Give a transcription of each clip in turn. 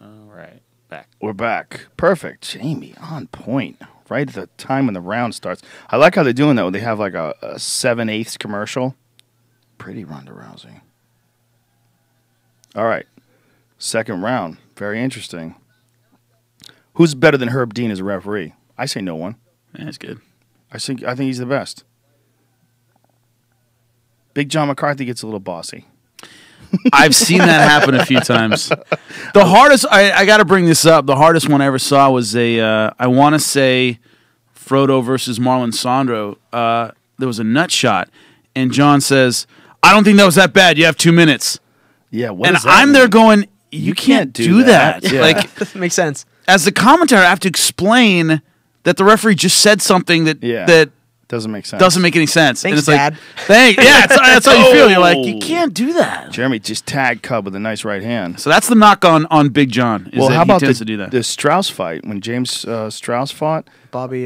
All right. Back. We're back. Perfect. Jamie, on point. Right at the time when the round starts. I like how they're doing that when they have like a 7/8 commercial. Pretty Ronda Rousey. All right. Second round. Very interesting. Who's better than Herb Dean as a referee? I say no one. Yeah, that's good. I think he's the best. Big John McCarthy gets a little bossy. I've seen that happen a few times. The hardest, I got to bring this up. The hardest one I ever saw was I want to say Frodo versus Marlon Sandro. There was a nut shot, and John says, "I don't think that was that bad. You have 2 minutes." Yeah, and I'm there going, "You can't do that." Yeah. Like, That makes sense. as the commentator, I have to explain that the referee just said something that doesn't make sense. Doesn't make any sense. Thanks, and it's Dad. like, thanks. Yeah, that's how you feel. You're like, you can't do that. Jeremy just tagged Cub with a nice right hand. So that's the knock on Big John. Well, how about to do that. the Strauss fight when James Strauss fought Bobby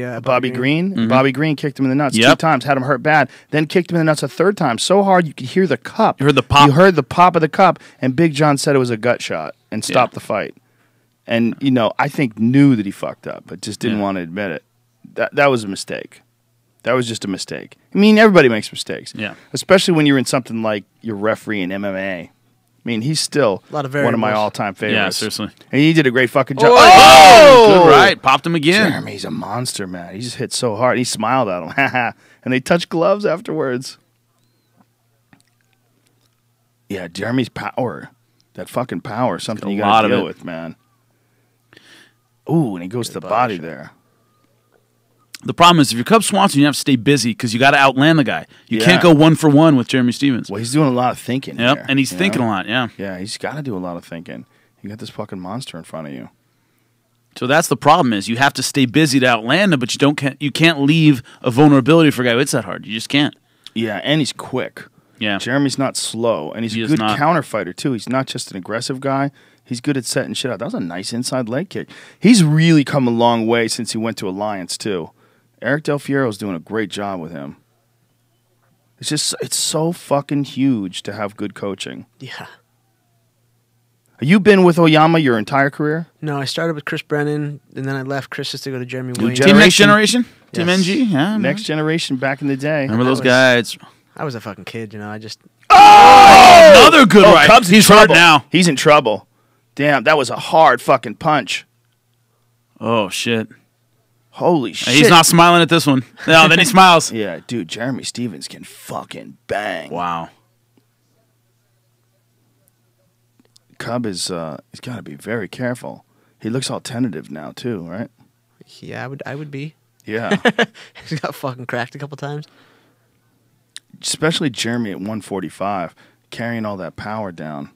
Green? Mm-hmm. Bobby Green kicked him in the nuts 2 Yep. times, had him hurt bad, then kicked him in the nuts a third time so hard you could hear the cup. You heard the pop. You heard the pop of the cup, and Big John said it was a gut shot and stopped the fight. And I think knew that he fucked up, but just didn't want to admit it. That was a mistake. That was just a mistake. I mean, everybody makes mistakes. Yeah. Especially when you're in something like your referee in MMA. I mean, he's still A lot of one of my variables. all-time favorites. Yeah, seriously. And he did a great fucking job. Oh, good right. Popped him again. Jeremy's a monster, man. He just hit so hard. He smiled at him. And they touched gloves afterwards. Yeah, Jeremy's power. That fucking power. Something you got to deal with, man. Ooh, and he goes to the body there. The problem is if you're Cub Swanson, you have to stay busy because you got to outland the guy. You can't go 1-for-1 with Jeremy Stevens. Well, he's doing a lot of thinking. Yep, here, and he's thinking a lot, yeah. Yeah, he's got to do a lot of thinking. You got this fucking monster in front of you. So that's the problem is you have to stay busy to outland him, but you can't leave a vulnerability for a guy who hits that hard. You just can't. Yeah, and he's quick. Yeah. Jeremy's not slow, and he's a good counter fighter, too. He's not just an aggressive guy. He's good at setting shit out. That was a nice inside leg kick. He's really come a long way since he went to Alliance, too. Eric Del Fiero's doing a great job with him. It's so fucking huge to have good coaching. Yeah. Have you been with Oyama your entire career? No, I started with Chris Brennan, and then I left Chris just to go to Jeremy New Williams. Team Next Generation? Yes. Team NG? Yeah. Next Generation back in the day. Remember those guys? I was a fucking kid, I just... Oh! Another good right. Cubs He's hurt now. He's in trouble. Damn, that was a hard fucking punch. Oh, shit. Holy shit. He's not smiling at this one. No, then he smiles. Yeah, dude, Jeremy Stevens can fucking bang. Wow. Cub is he's got to be very careful. He looks all tentative now too, right? Yeah, I would be. Yeah. He's got fucking cracked a couple times. Especially Jeremy at 145, carrying all that power down.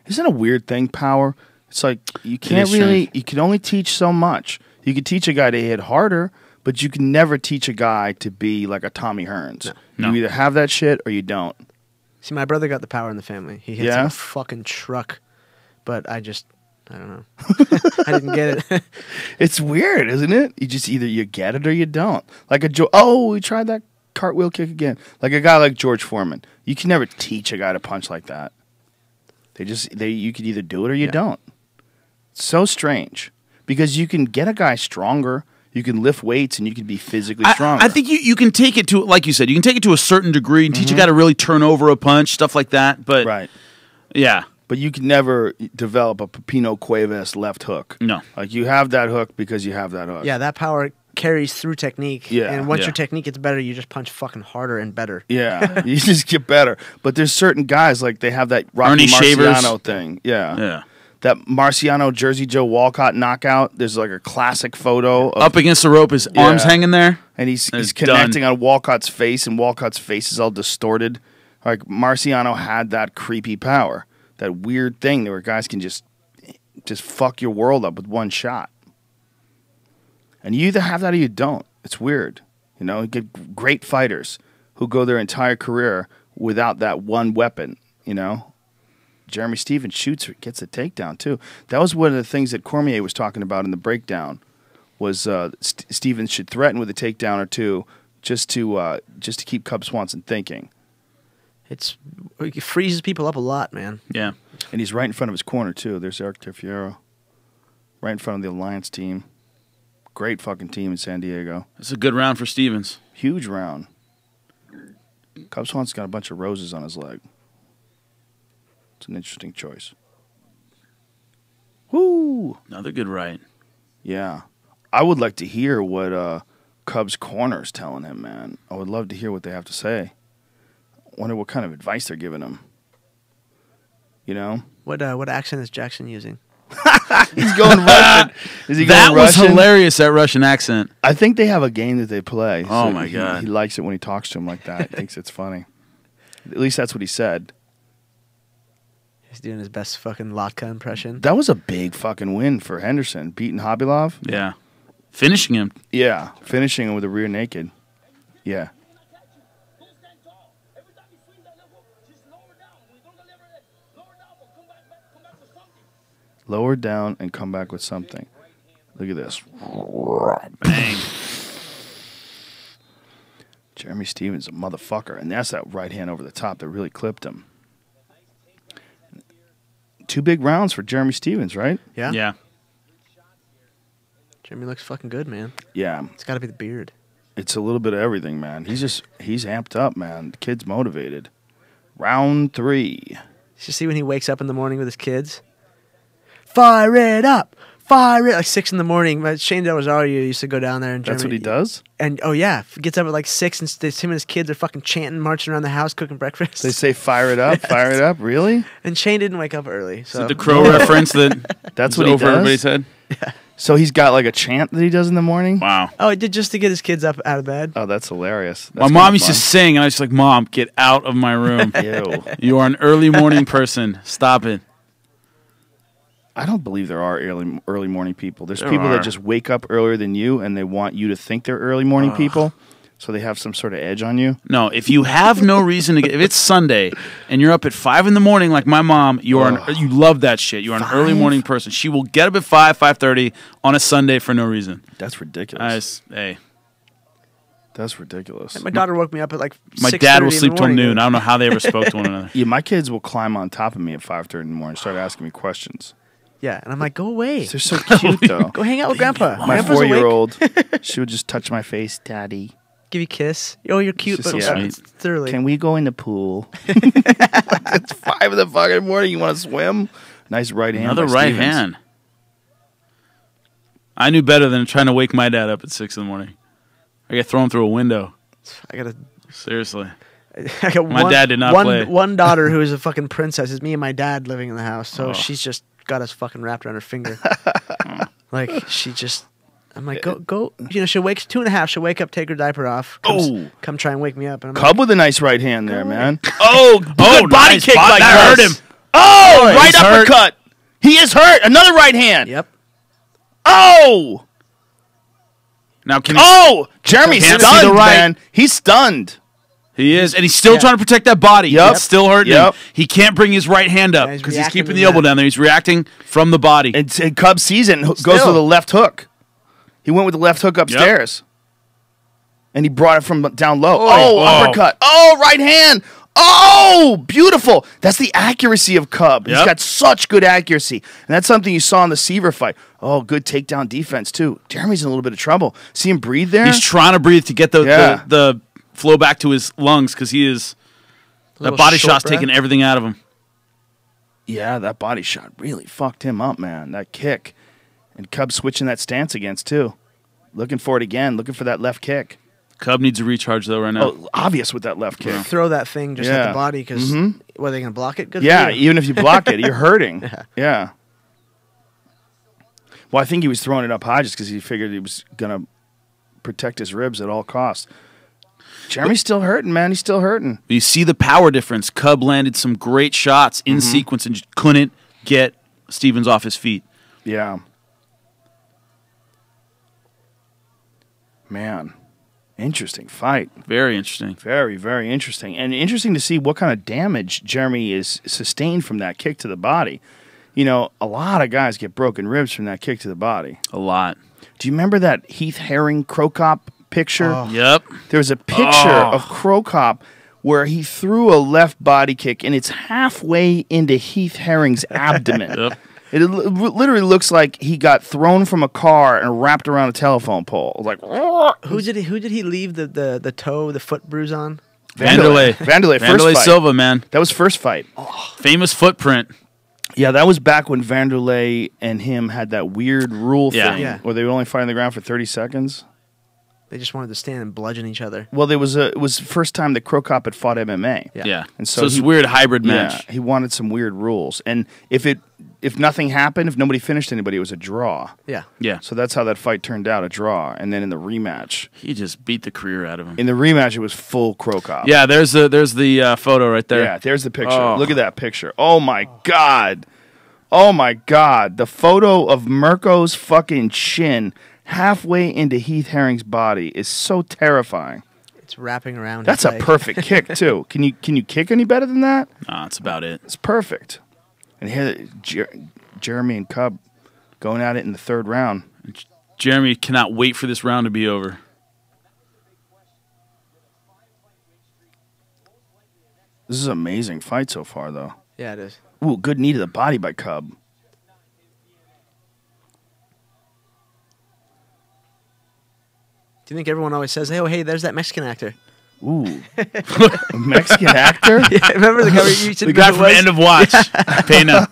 Isn't it a weird thing, power? It's like you can't really, you can only teach so much. You can teach a guy to hit harder, but you can never teach a guy to be like a Tommy Hearns. No. You either have that shit or you don't. See, my brother got the power in the family. He hits Yeah? a fucking truck, but I don't know. I didn't get it. It's weird, isn't it? You just either you get it or you don't. Like we tried that cartwheel kick again. Like a guy like George Foreman. You can never teach a guy to punch like that. You can either do it or you don't. It's so strange. Because you can get a guy stronger, you can lift weights, and you can be physically stronger. I think you can take it to, like you said, you can take it to a certain degree and teach a guy to really turn over a punch, stuff like that. But right. Yeah. But you can never develop a Pepino Cuevas left hook. No. Like you have that hook because you have that hook. Yeah, that power carries through technique. Yeah. And once your technique gets better, you just punch fucking harder and better. Yeah, you just get better. But there's certain guys, like they have that Rocky Marciano thing. Yeah. Yeah. That Marciano Jersey Joe Walcott knockout. There's like a classic photo. Up against the rope, his arms hanging there. And he's connecting on Walcott's face, and Walcott's face is all distorted. Like Marciano had that creepy power. That weird thing where guys can just fuck your world up with one shot. And you either have that or you don't. It's weird. You get great fighters who go their entire career without that one weapon, Jeremy Stevens gets a takedown, too. That was one of the things that Cormier was talking about in the breakdown, was Stevens should threaten with a takedown or two just to keep Cub Swanson thinking. It freezes people up a lot, man. Yeah. And he's right in front of his corner, too. There's Eric Terfiero. Right in front of the Alliance team. Great fucking team in San Diego. It's a good round for Stevens. Huge round. Cub Swan's got a bunch of roses on his leg. It's an interesting choice. Woo! Another good right. Yeah. I would like to hear what Cubs corner's telling him, man. I would love to hear what they have to say. Wonder what kind of advice they're giving him. You know? What accent is Jackson using? He's going Russian. Is he That going was Russian? hilarious, that Russian accent. I think they have a game that they play. Oh, my God. He likes it when he talks to him like that. He thinks it's funny. At least that's what he said. He's doing his best fucking Latka impression. That was a big fucking win for Henderson, beating Hobylov. Yeah. Finishing him. Yeah, finishing him with a rear naked. Yeah. Lower down and come back with something. Look at this. Bang. Jeremy Stevens, a motherfucker. And that's that right hand over the top that really clipped him. 2 big rounds for Jeremy Stevens, right? Yeah? Yeah. Jeremy looks fucking good, man. Yeah. It's got to be the beard. It's a little bit of everything, man. He's amped up, man. The kid's motivated. Round 3. You should see when he wakes up in the morning with his kids. Fire it up! Fire it! Like 6 in the morning. Shane Del Rosario used to go down there and That's what he does? And oh yeah, gets up at like 6 and him and his kids are fucking chanting, marching around the house, cooking breakfast. They say fire it up, fire it up. Really? And Shane didn't wake up early. Is So it the Crow reference that That's is what he over does? everybody's head? So he's got like a chant that he does in the morning? Wow. Oh, he did just to get his kids up out of bed. Oh, that's hilarious. My mom used to sing, and I was just like, Mom, get out of my room. Ew. You are an early morning person. Stop it. I don't believe there are early morning people. There's There people are. that just wake up earlier than you, and they want you to think they're early morning people, so they have some sort of edge on you. No, if you have no reason to get, if it's Sunday and you're up at 5 in the morning like my mom, you love that shit. You are an early 5? morning person. She will get up at 5:30 on a Sunday for no reason. That's ridiculous. Hey, That's ridiculous. My daughter woke me up at like my 6:30 dad will in the sleep till morning. noon. I don't know how they ever spoke to one another. Yeah, my kids will climb on top of me at 5:30 in the morning and start asking me questions. Yeah, and I'm like, go away. They're so cute, though. Go hang out with Grandpa. My Grandpa's awake. 4-year-old, she would just touch my face, Daddy. Give you a kiss. Oh, you're cute, It's but just so sweet. thoroughly. Can we go in the pool? It's 5 in the fucking morning. You want to swim? Nice right hand. Another by right Stevens. hand. I knew better than trying to wake my dad up at 6 in the morning. I get thrown through a window. I got Seriously. I got My dad did not play. One daughter who is a fucking princess. It's me and my dad living in the house, so Oh. she's just got us fucking wrapped around her finger. Like she just, I'm like, go. You know, she'll wake 2.5. She'll wake up, take her diaper off. Come try and wake me up. And I'm Cub with a nice right hand there, Go man. Oh, good body nice kick body- by that hurt Gus. him. Oh, right he's hurt. uppercut. He is hurt. Another right hand. Yep. Oh, Now can he, oh, Jeremy's Can't see stunned, the right. man. He's stunned. he is, and he's still trying to protect that body. Yep. It's still hurting Yep. him. He can't bring his right hand up Yeah, he's because he's reacting keeping to the elbow that. down there. He's reacting from the body. And Cub sees it and goes Still. for the left hook. He went with the left hook upstairs. And he brought it from down low. Oh, Oh. uppercut. Oh, right hand. Oh, beautiful. That's the accuracy of Cub. He's Yep. got such good accuracy. And that's something you saw in the Seaver fight. Oh, good takedown defense, too. Jeremy's in a little bit of trouble. See him breathe there? He's trying to breathe to get the Yeah. the flow back to his lungs because he is that Little body short shot's breath. taking everything out of him. Yeah, that body shot really fucked him up, man. That kick. And Cub switching that stance against, too. Looking for it again. Looking for that left kick. Cub needs a recharge though right now. Oh, obvious with that left kick. Throw that thing just at Yeah. the body because what are they gonna block it? Good. Yeah, for you. even if you block it, you're hurting. Yeah. Well, I think he was throwing it up high just because he figured he was going to protect his ribs at all costs. Jeremy's still hurting, man. He's still hurting. But you see the power difference. Cub landed some great shots in sequence and just couldn't get Stevens off his feet. Yeah. Man, interesting fight. Very interesting. Very, very interesting. And interesting to see what kind of damage Jeremy is sustained from that kick to the body. You know, a lot of guys get broken ribs from that kick to the body. A lot. Do you remember that Heath Herring Crow Cop picture? Yep. There was a picture of Crow Cop where he threw a left body kick, and it's halfway into Heath Herring's abdomen. Yep. It literally looks like he got thrown from a car and wrapped around a telephone pole. It was like, Who did he leave the foot bruise on? Vanderlei, first fight. Silva, man. That was first fight. Famous footprint. Yeah, that was back when Vanderlei and him had that weird rule thing where they would only fight on the ground for 30 seconds. They just wanted to stand and bludgeon each other. Well, it was the first time that Cro Cop had fought MMA. Yeah. And so it's a weird hybrid match. Yeah, he wanted some weird rules. And if nothing happened, if nobody finished anybody, it was a draw. Yeah. Yeah. So that's how that fight turned out, a draw. And then in the rematch, He just beat the career out of him. in the rematch, it was full Cro Cop. Yeah, there's the photo right there. Yeah, there's the picture. Oh. Look at that picture. Oh, my God. Oh, my God. The photo of Mirko's fucking chin halfway into Heath Herring's body is so terrifying. It's wrapping around. That's his a leg. perfect kick, too. Can you kick any better than that? Nah, that's about it. It's perfect. And here, Jeremy and Cub going at it in the third round. Jeremy cannot wait for this round to be over. This is an amazing fight so far, though. Yeah, it is. Ooh, good knee to the body by Cub. Do you think everyone always says, hey, there's that Mexican actor? Ooh. A Mexican actor? Yeah, remember the guy you used to The guy from End of Watch. Pena.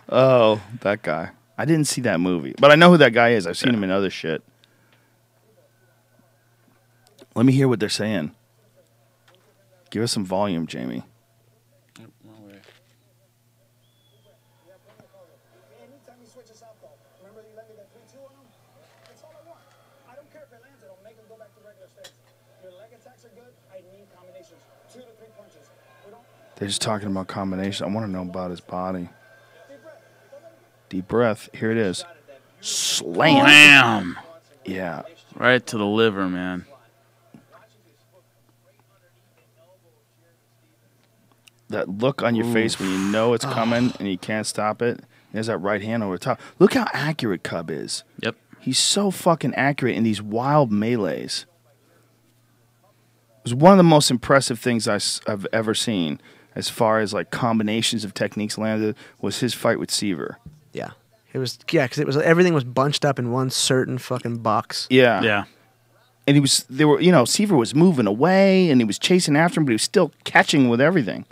Oh, that guy. I didn't see that movie, but I know who that guy is. I've seen him in other shit. Let me hear what they're saying. Give us some volume, Jamie. Anytime he switches out, though, remember he landed that 3-2 on him? That's all I want. I don't care if it lands, it'll make him go back to regular stage. Your leg attacks are good. I need combinations. 2 to 3 punches. We don't. They're just talking about combination. I want to know about his body. Deep breath. Here it is. Slam. Bam. Yeah. Right to the liver, man. That look on your face when you know it's coming and you can't stop it. There's that right hand over the top. Look how accurate Cub is. Yep. He's so fucking accurate in these wild melees. It was one of the most impressive things I've ever seen as far as like combinations of techniques landed was his fight with Seaver. Yeah. Because everything was bunched up in one certain fucking box. Yeah. Yeah. And Seaver was moving away and he was chasing after him, but he was still catching with everything.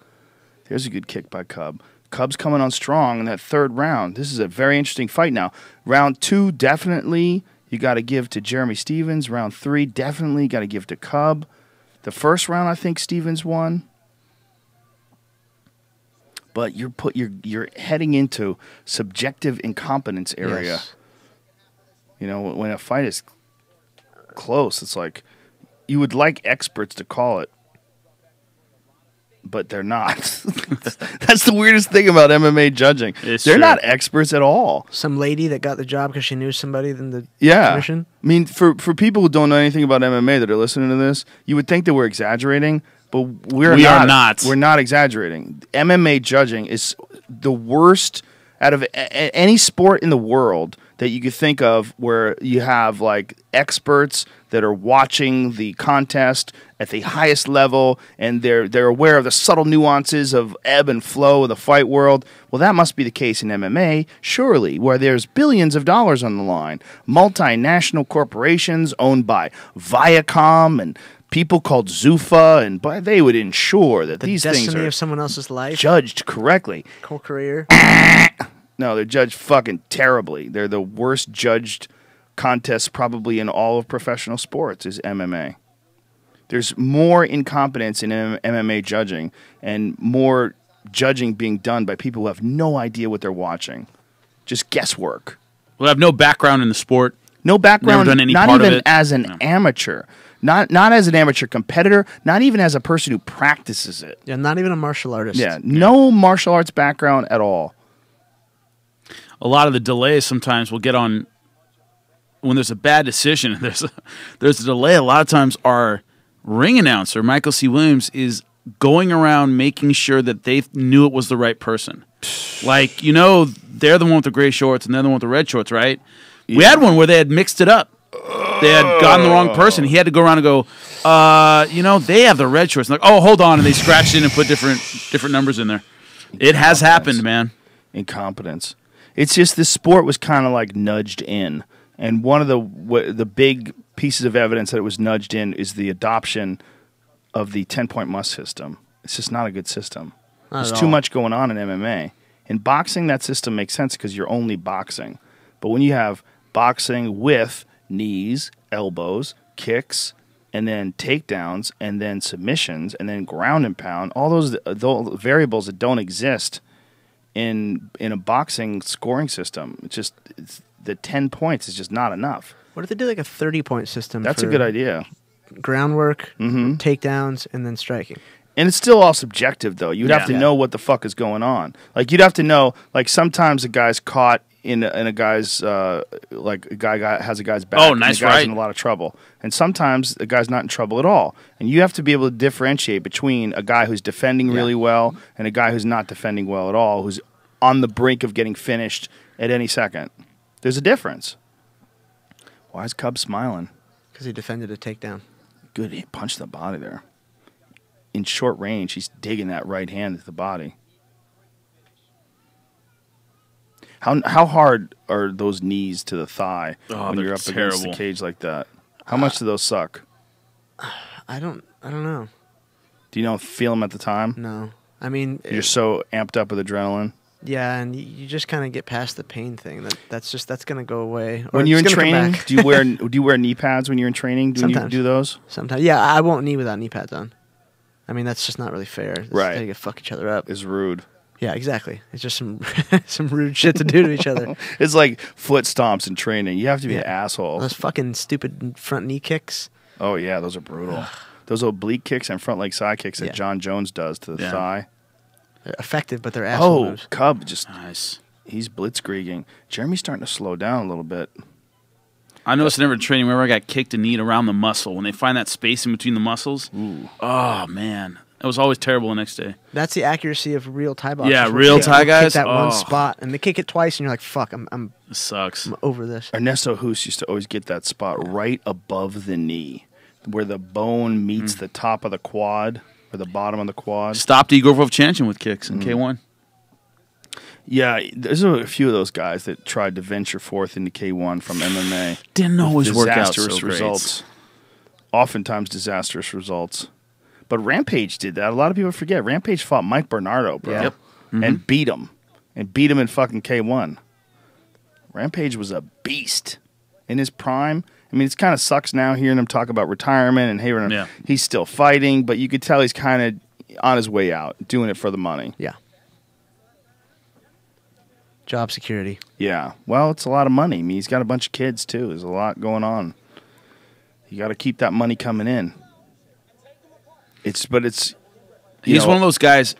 There's a good kick by Cub. Cub's coming on strong in that third round. This is a very interesting fight now. Round 2, definitely you got to give to Jeremy Stevens. Round 3, definitely got to give to Cub. The first round, I think Stevens won. But you're heading into subjective incompetence area. Yes. You know, when a fight is close, it's like you would like experts to call it, but they're not. That's the weirdest thing about MMA judging. It's They're true. not experts at all. Some lady that got the job because she knew somebody in the Yeah. commission. I mean, for people who don't know anything about MMA that are listening to this, you would think that we're exaggerating, but we are not. We're not exaggerating. MMA judging is the worst out of any sport in the world that you could think of where you have like experts that are watching the contest at the highest level and they're aware of the subtle nuances of ebb and flow of the fight world. Well, that must be the case in MMA, surely, where there's billions of dollars on the line. Multinational corporations owned by Viacom and people called Zuffa, and they would ensure that these things Destiny are of someone else's life. judged correctly. Whole career. No, they're judged fucking terribly. They're the worst judged contests probably in all of professional sports is MMA. There's more incompetence in MMA judging and more judging being done by people who have no idea what they're watching. Just guesswork. We'll have no background in the sport. No background, Never done any not part of even it. as an No. amateur. Not as an amateur competitor, not even as a person who practices it. Yeah, not even a martial artist. Yeah, no martial arts background at all. A lot of the delays sometimes will get on when there's a bad decision. There's a delay. A lot of times our ring announcer, Michael C. Williams, is going around making sure that they knew it was the right person. Like, they're the one with the gray shorts and they're the one with the red shorts, right? Yeah. We had one where they had mixed it up. they had gotten the wrong person. He had to go around and go, they have the red shorts. And like, oh, hold on, and they scratched in and put different numbers in there. It has happened, man. Incompetence. It's just this sport was kind of like nudged in, and one of the big pieces of evidence that it was nudged in is the adoption of the 10-point must system. It's just not a good system. There's too much going on in MMA. In boxing, that system makes sense because you're only boxing. But when you have boxing with knees, elbows, kicks, and then takedowns, and then submissions, and then ground and pound, all those variables that don't exist in a boxing scoring system, the 10 points is just not enough. What if they do like a 30-point system? That's a good idea. Groundwork, takedowns, and then striking. And it's still all subjective, though. You'd have to know what the fuck is going on. Like, you'd have to know, like, sometimes a guy's caught in a guy's, like, a guy has a guy's back. Oh, nice, and the guy's right. in a lot of trouble. And sometimes the guy's not in trouble at all. And you have to be able to differentiate between a guy who's defending really well and a guy who's not defending well at all, who's on the brink of getting finished at any second. There's a difference. Why is Cub smiling? Because he defended a takedown. Good, he punched the body there. In short range, he's digging that right hand at the body. How hard are those knees to the thigh when you're up against the cage like that? How much do those suck? I don't know. Do you feel them at the time? No. I mean, You're so amped up with adrenaline. Yeah, and you just kind of get past the pain thing. That's gonna go away. Or When you're in it's gonna come training, back. do you wear knee pads when you're in training? Do you Sometimes. do those? Sometimes, yeah. I won't knee without knee pads on. I mean, that's just not really fair. That's Right. how you fuck each other up. It's rude. Yeah, exactly. It's just some some rude shit to do to each other. It's like foot stomps in training. You have to be an asshole. Those fucking stupid front knee kicks. Oh yeah, those are brutal. Those oblique kicks and front leg side kicks that Yeah. John Jones does to the thigh. They're effective, but they're asshole moves. Cub just Nice. he's blitzkrieging. Jeremy's starting to slow down a little bit. I noticed in every training, whenever I got kicked a knee around the muscle, when they find that space in between the muscles, oh, man. It was always terrible the next day. That's the accuracy of real Thai boxers. Yeah, where real they Thai kick guys, that one oh. spot, and they kick it twice, and you're like, "Fuck, I'm It sucks. over this." Ernesto Hus used to always get that spot right above the knee, where the bone meets the top of the quad or the bottom of the quad. Stopped Igor Vovchanchyn with kicks in K1. Yeah, there's a few of those guys that tried to venture forth into K1 from MMA. Didn't always work out so Disastrous great. results. Oftentimes disastrous results. But Rampage did that. A lot of people forget. Rampage fought Mike Bernardo, bro. Yeah. Yep. And beat him. And beat him in fucking K1. Rampage was a beast in his prime. I mean, it kind of sucks now hearing him talk about retirement and hey, he's still fighting, but you could tell he's kind of on his way out, doing it for the money. Yeah. Job security. Yeah. Well, it's a lot of money. I mean, he's got a bunch of kids, too. There's a lot going on. You got to keep that money coming in. He's one of those guys.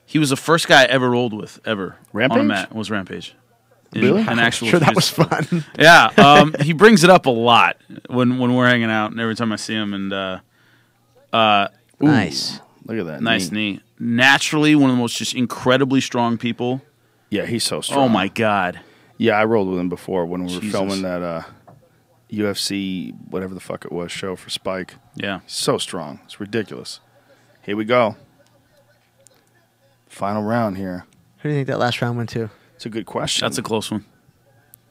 He was the first guy I ever rolled with, ever. Rampage? On a mat, was Rampage. Really? An actual Sure, that was fun. Yeah. He brings it up a lot when we're hanging out and every time I see him. And Nice. Look at that. nice knee. Naturally, one of the most just incredibly strong people. Yeah, he's so strong. Oh, my God. Yeah, I rolled with him before when we were Jesus. filming that UFC, whatever the fuck it was, show for Spike. Yeah. He's so strong. It's ridiculous. Here we go. Final round here. Who do you think that last round went to? It's a good question. That's a close one.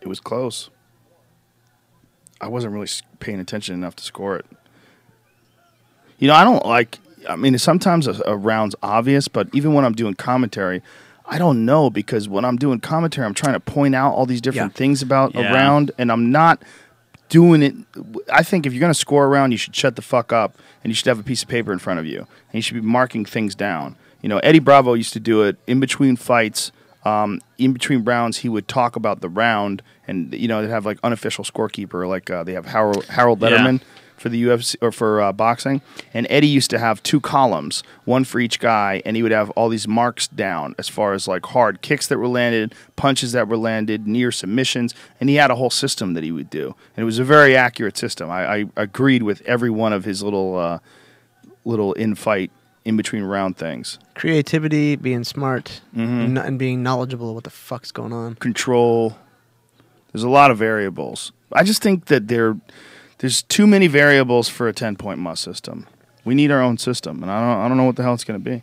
It was close. I wasn't really paying attention enough to score it. I don't like... I mean, sometimes a round's obvious, but even when I'm doing commentary, I don't know because when I'm doing commentary, I'm trying to point out all these different things about a round, and I'm not doing it. I think if you're going to score a round, you should shut the fuck up, and you should have a piece of paper in front of you, and you should be marking things down. Eddie Bravo used to do it in between fights. In between rounds, he would talk about the round, and they'd have like unofficial scorekeeper, like they have Harold Letterman for the UFC or for boxing. And Eddie used to have 2 columns, one for each guy, and he would have all these marks down as far as like hard kicks that were landed, punches that were landed, near submissions, and he had a whole system that he would do, and it was a very accurate system. I agreed with every one of his little in-fight, in-between round things. Creativity, being smart, and being knowledgeable of what the fuck's going on. Control. There's a lot of variables. I just think that There's too many variables for a 10-point must system. We need our own system, and I don't know what the hell it's going to be.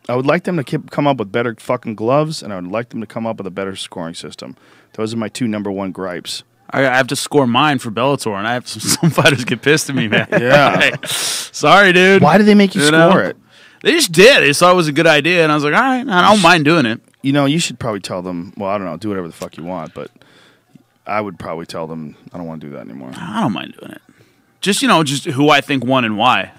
I would like them to come up with better fucking gloves, and I would like them to come up with a better scoring system. Those are my two #1 gripes. I have to score mine for Bellator, and I have some fighters get pissed at me, man. Yeah. Like, sorry, dude. Why do they make you score it? They just did. They saw it was a good idea, and I was like, all right, I don't mind doing it. You know, you should probably tell them, well, I don't know, do whatever the fuck you want, but I would probably tell them I don't want to do that anymore. I don't mind doing it. Just, just who I think won and why,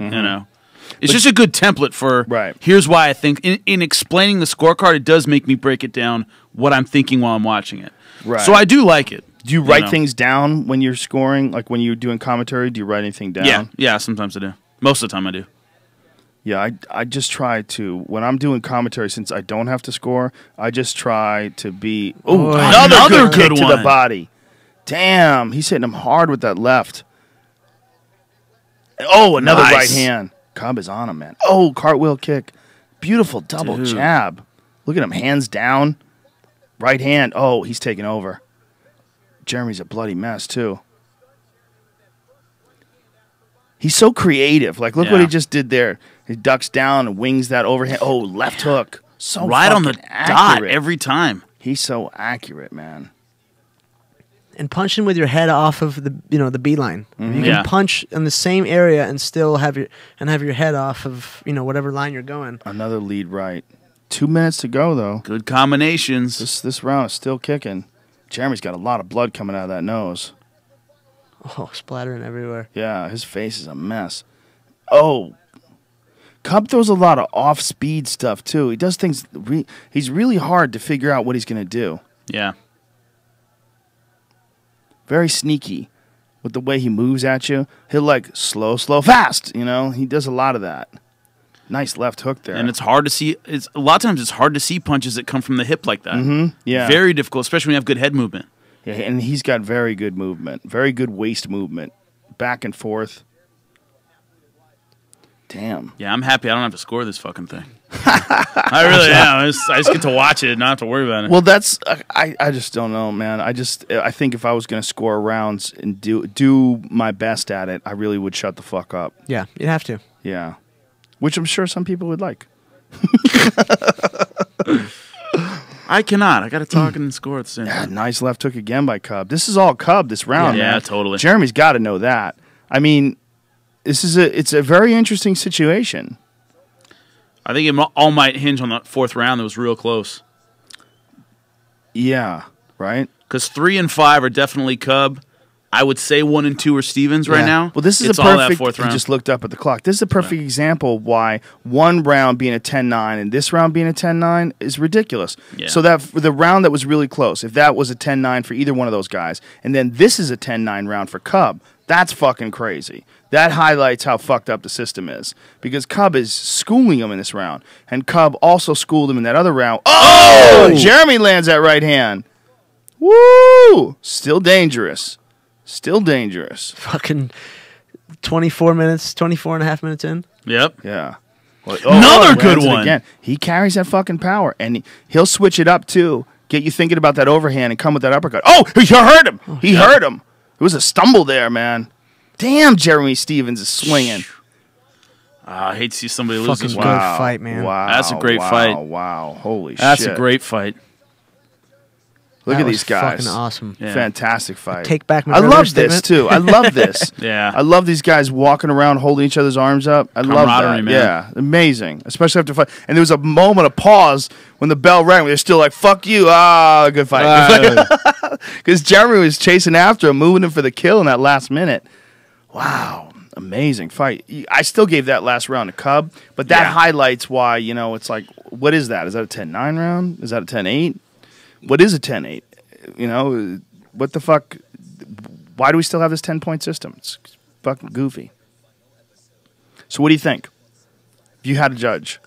It's just a good template for, here's why I think. In explaining the scorecard, it does make me break it down what I'm thinking while I'm watching it. Right. So I do like it. Do you write things down when you're scoring? Like when you're doing commentary, do you write anything down? Yeah, sometimes I do. Most of the time I do. Yeah, I just try to, when I'm doing commentary, since I don't have to score, I just try to be... Oh, another good kick to the body. Damn, he's hitting him hard with that left. Oh, another right hand. Cub is on him, man. Oh, cartwheel kick. Beautiful double jab. Look at him, hands down. Right hand. Oh, he's taking over. Jeremy's a bloody mess, too. He's so creative. Like, look what he just did there. He ducks down and wings that overhand. Oh, left hook. So right on the dot every time. He's so accurate, man. And punching with your head off of the the beeline. Mm-hmm. You can punch in the same area and still have your head off of whatever line you're going. Another lead right. 2 minutes to go though. Good combinations. This round is still kicking. Jeremy's got a lot of blood coming out of that nose. Oh, splattering everywhere. Yeah, his face is a mess. Oh, Cub throws a lot of off-speed stuff too. He does things. He's really hard to figure out what he's going to do. Yeah. Very sneaky with the way he moves at you. He'll like slow, fast. He does a lot of that. Nice left hook there. And it's hard to see. A lot of times it's hard to see punches that come from the hip like that. Mm-hmm. Yeah. Very difficult, especially when you have good head movement. Yeah, and he's got very good movement. Very good waist movement. Back and forth. Damn. Yeah, I'm happy I don't have to score this fucking thing. I really am. I just get to watch it and not have to worry about it. Well, that's I just don't know, man. I think if I was going to score rounds and do my best at it, I really would shut the fuck up. Yeah, you'd have to. Yeah. Which I'm sure some people would like. I cannot. I got to talk and score at the same time. Nice left hook again by Cub. This is all Cub this round, man. Yeah, totally. Jeremy's got to know that. I mean, it's a very interesting situation. I think it all might hinge on the fourth round that was real close. Yeah, right? Because 3 and 5 are definitely Cub. I would say 1 and 2 are Stevens right now. Well, this is it's a all perfect. that fourth round. You just looked up at the clock. This is a perfect example of why one round being a 10-9 and this round being a 10-9 is ridiculous. Yeah. So that for the round that was really close, if that was a 10-9 for either one of those guys, and then this is a 10-9 round for Cub, that's fucking crazy. That highlights how fucked up the system is because Cub is schooling him in this round, and Cub also schooled him in that other round. Oh! Jeremy lands that right hand. Woo! Still dangerous. Still dangerous. Fucking 24 minutes, 24 and a half minutes in. Yep. Yeah. Well, Another good one. Again. He carries that fucking power, and he'll switch it up, too. Get you thinking about that overhand and come with that uppercut. Oh, he hurt him. He hurt him. It was a stumble there, man. Damn, Jeremy Stevens is swinging. I hate to see somebody lose this Fucking one. good fight, man. Wow. That's a great fight. Wow. Holy shit. That's a great fight. Look That at was these guys. Fucking awesome. Yeah. Fantastic fight. Take back my I love statement. this, too. I love this. Yeah. I love these guys walking around holding each other's arms up. I love that. Camaraderie, man. Yeah. Amazing. Especially after fight. And there was a moment of pause when the bell rang. They're still like, fuck you. Ah, good fight. Because Jeremy was chasing after him, moving him for the kill in that last minute. Wow. Amazing fight. I still gave that last round to Cub, but that highlights why, it's like, what is that? Is that a 10-9 round? Is that a 10-8? What is a 10-8? What the fuck? Why do we still have this 10-point system? It's fucking goofy. So what do you think? If you had to judge,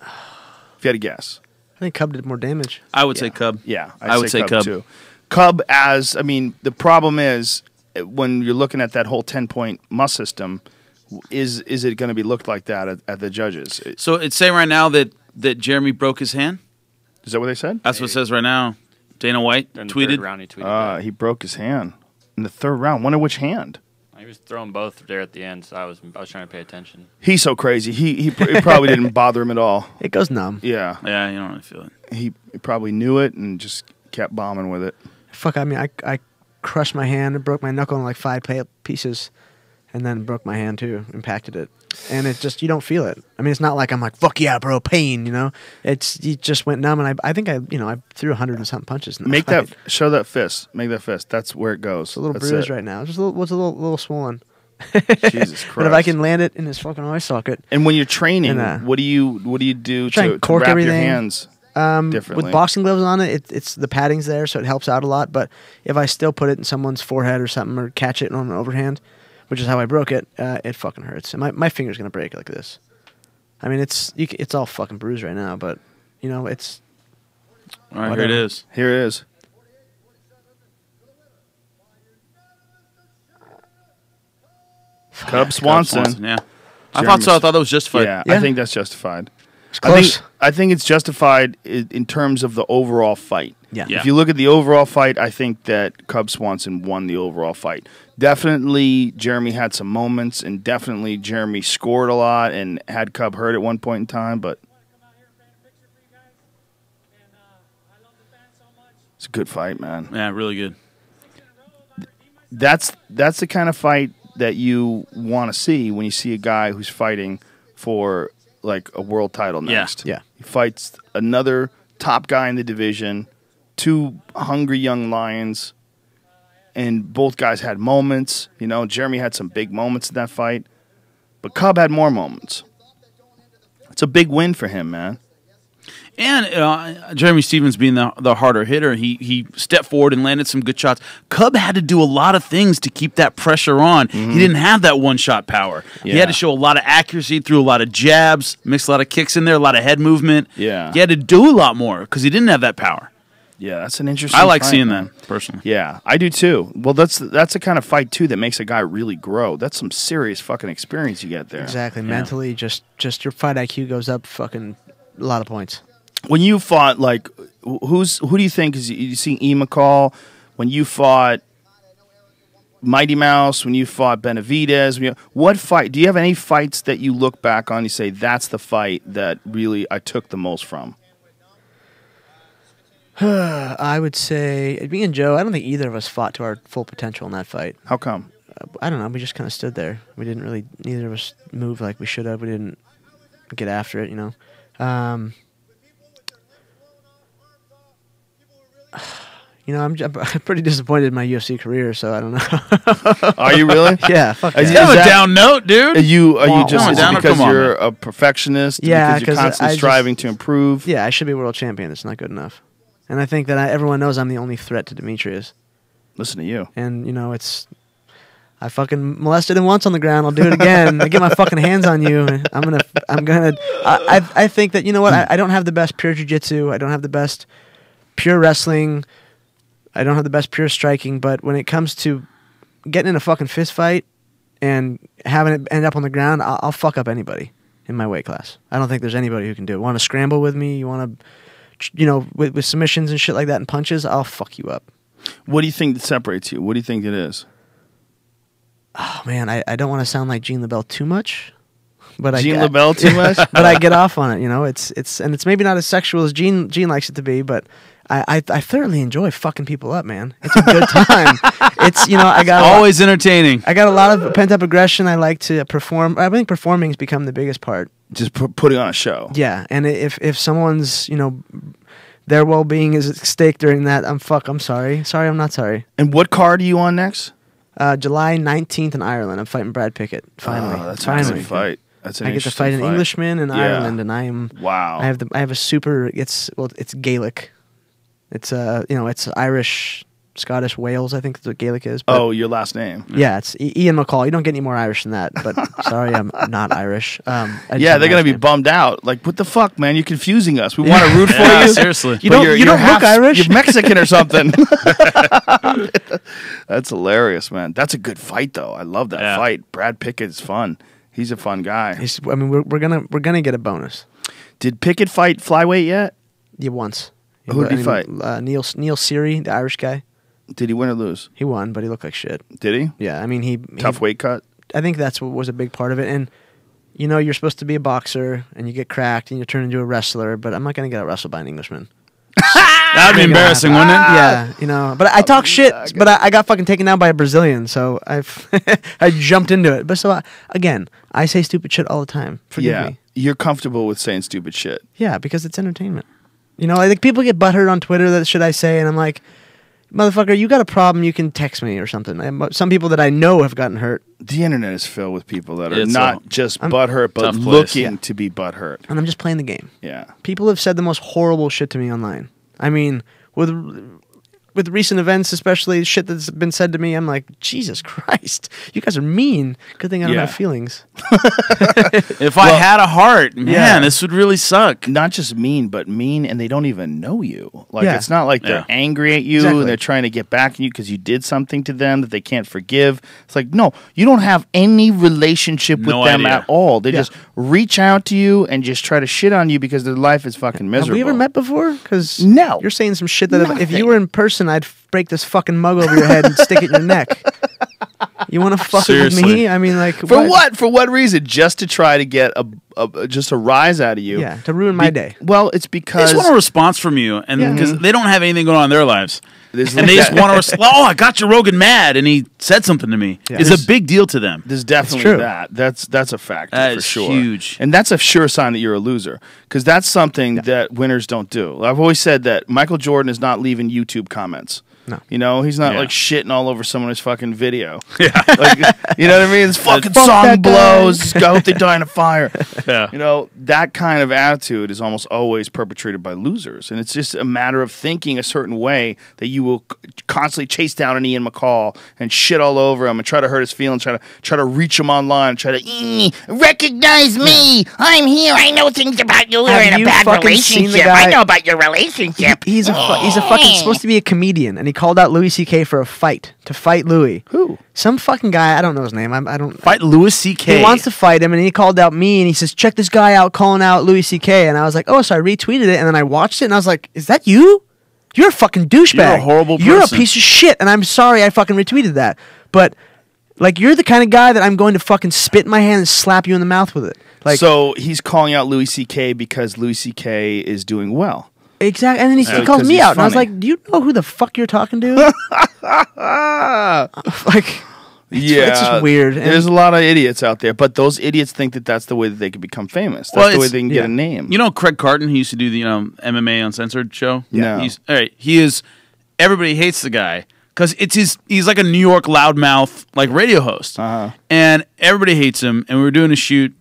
if you had to guess. I think Cub did more damage. I would say Cub. Yeah, I would say Cub too. Cub the problem is when you're looking at that whole 10-point must system, is it going to be looked like that at the judges? So it's saying right now that Jeremy broke his hand? Is that what they said? That's what it says right now. Dana White In the tweeted. third round, he tweeted that. He broke his hand in the third round. Wonder which hand. He was throwing both there at the end, so I was trying to pay attention. He's so crazy. It probably didn't bother him at all. It goes numb. Yeah. Yeah, you don't really feel it. He probably knew it and just kept bombing with it. Fuck, I mean, I crushed my hand and broke my knuckle in like 5 pieces, and then broke my hand too, impacted it. And it just, you don't feel it. I mean, it's not like I'm like, fuck yeah, bro, pain, you know? It just went numb, and I think I threw 100 and something punches in that fight. Show that fist. Make that fist. That's where it goes. It's a little That's bruised it. right now. Just a little swollen. Jesus Christ. But if I can land it in his fucking eye socket. And when you're training, And, what do you do try to and cork wrap everything. your hands differently? With boxing gloves on it's the padding's there, so it helps out a lot. But if I still put it in someone's forehead or something, or catch it on an overhand, which is how I broke it, it fucking hurts. And my finger's gonna break like this. I mean, it's all fucking bruised right now, but it's. All right, whatever. here it is. Here it is. Cub Swanson. Yeah. I thought so. I thought that was justified. Yeah, Yeah. I think that's justified. It's close. I think it's justified in terms of the overall fight. Yeah. Yeah. If you look at the overall fight, I think that Cub Swanson won the overall fight. Definitely, Jeremy had some moments, and definitely Jeremy scored a lot and had Cub hurt at one point in time. But it's a good fight, man. Yeah, really good. That's the kind of fight that you want to see when you see a guy who's fighting for like a world title next. Yeah. He fights another top guy in the division, 2 hungry young lions, and both guys had moments. Jeremy had some big moments in that fight, but Cub had more moments. It's a big win for him, man. And Jeremy Stevens being the harder hitter, he stepped forward and landed some good shots. Cub had to do a lot of things to keep that pressure on. Mm-hmm. He didn't have that one-shot power. He Yeah. had to show a lot of accuracy, threw a lot of jabs, mixed a lot of kicks in there, a lot of head movement. Yeah. He had to do a lot more because he didn't have that power. Yeah, that's an interesting I like fight, seeing man. that, personally. Yeah, I do too. Well, that's the kind of fight too that makes a guy really grow. That's some serious fucking experience you get there. Exactly. Mentally, just your fight IQ goes up fucking a lot of points. When you fought, like, who do you think is you see McCall? When you fought Mighty Mouse, when you fought Benavidez, what fight? Do you have any fights that you look back on? You say that's the fight that really I took the most from. I would say me and Joe. I don't think either of us fought to our full potential in that fight. How come? I don't know. We just kind of stood there. We didn't really. Neither of us moved like we should have. We didn't get after it. I'm pretty disappointed in my UFC career, so I don't know. Are you really? Yeah, fuck Is yeah. Have that- a down note, dude. Are you just Come is it on, because come on, you're man. a perfectionist? Yeah, because you're 'cause constantly I just- striving to improve. Yeah, I should be world champion. It's not good enough. And I think that everyone knows I'm the only threat to Demetrius. Listen to you. And I fucking molested him once on the ground. I'll do it again. I get my fucking hands on you. I think that, you know what? I don't have the best pure jiu-jitsu. I don't have the best pure wrestling. I don't have the best pure striking. But when it comes to getting in a fucking fist fight and having it end up on the ground, I'll fuck up anybody in my weight class. I don't think there's anybody who can do it. Want to scramble with me? You want to, with submissions and shit like that and punches? I'll fuck you up. What do you think that separates you? What do you think it is? Oh man, I don't want to sound like Gene LaBelle too much, but Gene LaBelle too much? but I get off on it. It's maybe not as sexual as Gene likes it to be, but I thoroughly enjoy fucking people up, man. It's a good time. I got Always entertaining. I got a lot of pent up aggression. I like to perform. I think performing has become the biggest part. Just putting on a show. Yeah, and if someone's their well being is at stake during that, I'm sorry. Sorry, I'm not sorry. And what card are you on next? July 19th in Ireland. I'm fighting Brad Pickett. Finally, Oh, that's finally. a good fight. That's an I get to interesting fight an fight. Englishman in Yeah. Ireland, and I am. Wow. I have a super. It's Gaelic. It's it's Irish, Scottish, Wales. I think that's what Gaelic is. But Oh, your last name. yeah, it's Ian McCall. You don't get any more Irish than that. But sorry, I'm not Irish. I just Yeah, have they're a gonna last be name. bummed out. Like, what the fuck, man? You're confusing us. We want to root for Yeah, you. seriously. You but don't- you don't half- look Irish? You're Mexican or something. That's hilarious, man. That's a good fight, though. I love that Yeah. fight. Brad Pickett is fun. He's a fun guy. We're gonna get a bonus. Did Pickett fight flyweight yet? Yeah, once. Who did he fight? Neil Seary, the Irish guy. Did he win or lose? He won, but he looked like shit. Did he? Yeah, I mean, he Tough weight cut? I think that's what was a big part of it. And, you know, you're supposed to be a boxer, and you get cracked, and you turn into a wrestler, but I'm not going to get out wrestled by an Englishman. That would be embarrassing, wouldn't it? Yeah, you know. But I talk shit, but I got fucking taken out by a Brazilian, so I jumped into it. But so, again, I say stupid shit all the time. Forgive me. You're comfortable with saying stupid shit. Yeah, because it's entertainment. You know, I think people get butthurt on Twitter that shit I say, and I'm like, motherfucker, you got a problem, you can text me or something. Some people that I know have gotten hurt. The internet is filled with people that are It's not just butthurt, but tough place. looking to be butthurt. And I'm just playing the game. Yeah. People have said the most horrible shit to me online. I mean, with recent events, especially shit that's been said to me, I'm like, Jesus Christ, you guys are mean. Good thing I don't have feelings. If I had a heart, man, this would really suck. Not just mean, but mean, and they don't even know you. Like, Yeah. it's not like they're angry at you Exactly. and they're trying to get back at you because you did something to them that they can't forgive. It's like, no, you don't have any relationship with No them idea. at all. They Yeah. just reach out to you and just try to shit on you because their life is fucking miserable. Have we ever met before? Because No. you're saying some shit that if Nothing. you were in person, I'd break this fucking mug over your head and stick it in your neck. You want to fuck with Seriously. me? I mean, like, For what? For what reason? Just to try to get just a rise out of you. Yeah, to ruin my day. Well, it's They because just want a response from you, and because they don't have anything going on in their lives. There's And they just want to, oh, I got your Rogan mad, and he said something to me. Yeah. It's a big deal to them. There's definitely true. that. That's a factor That for is sure. huge. And that's a sure sign that you're a loser because that's something that winners don't do. I've always said that Michael Jordan is not leaving YouTube comments. No. You know, he's not Yeah. like shitting all over someone's fucking video. Yeah. Like, you know what I mean? This fucking Fuck song that guy. blows. I hope they die in a fire. Yeah. You know, that kind of attitude is almost always perpetrated by losers. And it's just a matter of thinking a certain way that you will constantly chase down an Ian McCall and shit all over him and try to hurt his feelings, try to reach him online, try to recognize me. I'm here. I know things about you. We're Have in a you bad fucking seen the relationship. guy- I know about your relationship. He's a fucking supposed to be a comedian, and he called out Louis C.K. for a fight to fight Louis. Who? Some fucking guy. I don't know his name. I don't Fight Louis C.K. He wants to fight him, and he called out me, and he says, "Check this guy out, calling out Louis C.K." And I was like, "Oh," so I retweeted it, and then I watched it, and I was like, "Is that you? You're a fucking douchebag. You're a horrible You're a person." piece of shit." And I'm sorry I fucking retweeted that, but like, you're the kind of guy that I'm going to fucking spit in my hand and slap you in the mouth with it. Like, So he's calling out Louis C.K. because Louis C.K. is doing well. exactly. And then he calls 'cause me he's out, and I was funny. like, "Do you know who the fuck you're talking to?" Like, it's just weird. And There's a lot of idiots out there, but those idiots think that that's the way that they can become famous. That's the way it's- they can get a name. You know Craig Carton, he used to do the MMA Uncensored show? No. All right, he is, everybody hates the guy because he's like a New York loudmouth, like radio host. And everybody hates him. And we were doing a shoot.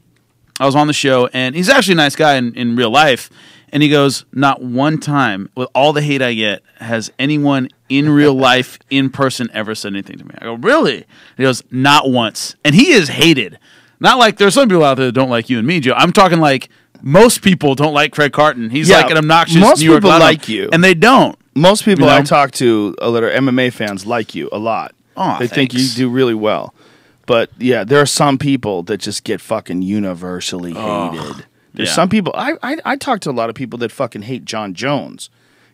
I was on the show, and he's actually a nice guy in real life. And he goes, not one time, with all the hate I get, has anyone in real life, in person, ever said anything to me. I go, really? And he goes, not once. And he is hated. Not like there's some people out there that don't like you and me, Joe. I'm talking like most people don't like Craig Carton. He's Yeah, like an obnoxious most New York people loudmouth, like you. and they don't. Most people You know? I talk to that are MMA fans like you a lot. Aw, they think you thanks. do really well. But yeah, there are some people that just get fucking universally hated. There's yeah. some people. I talk to a lot of people that fucking hate John Jones.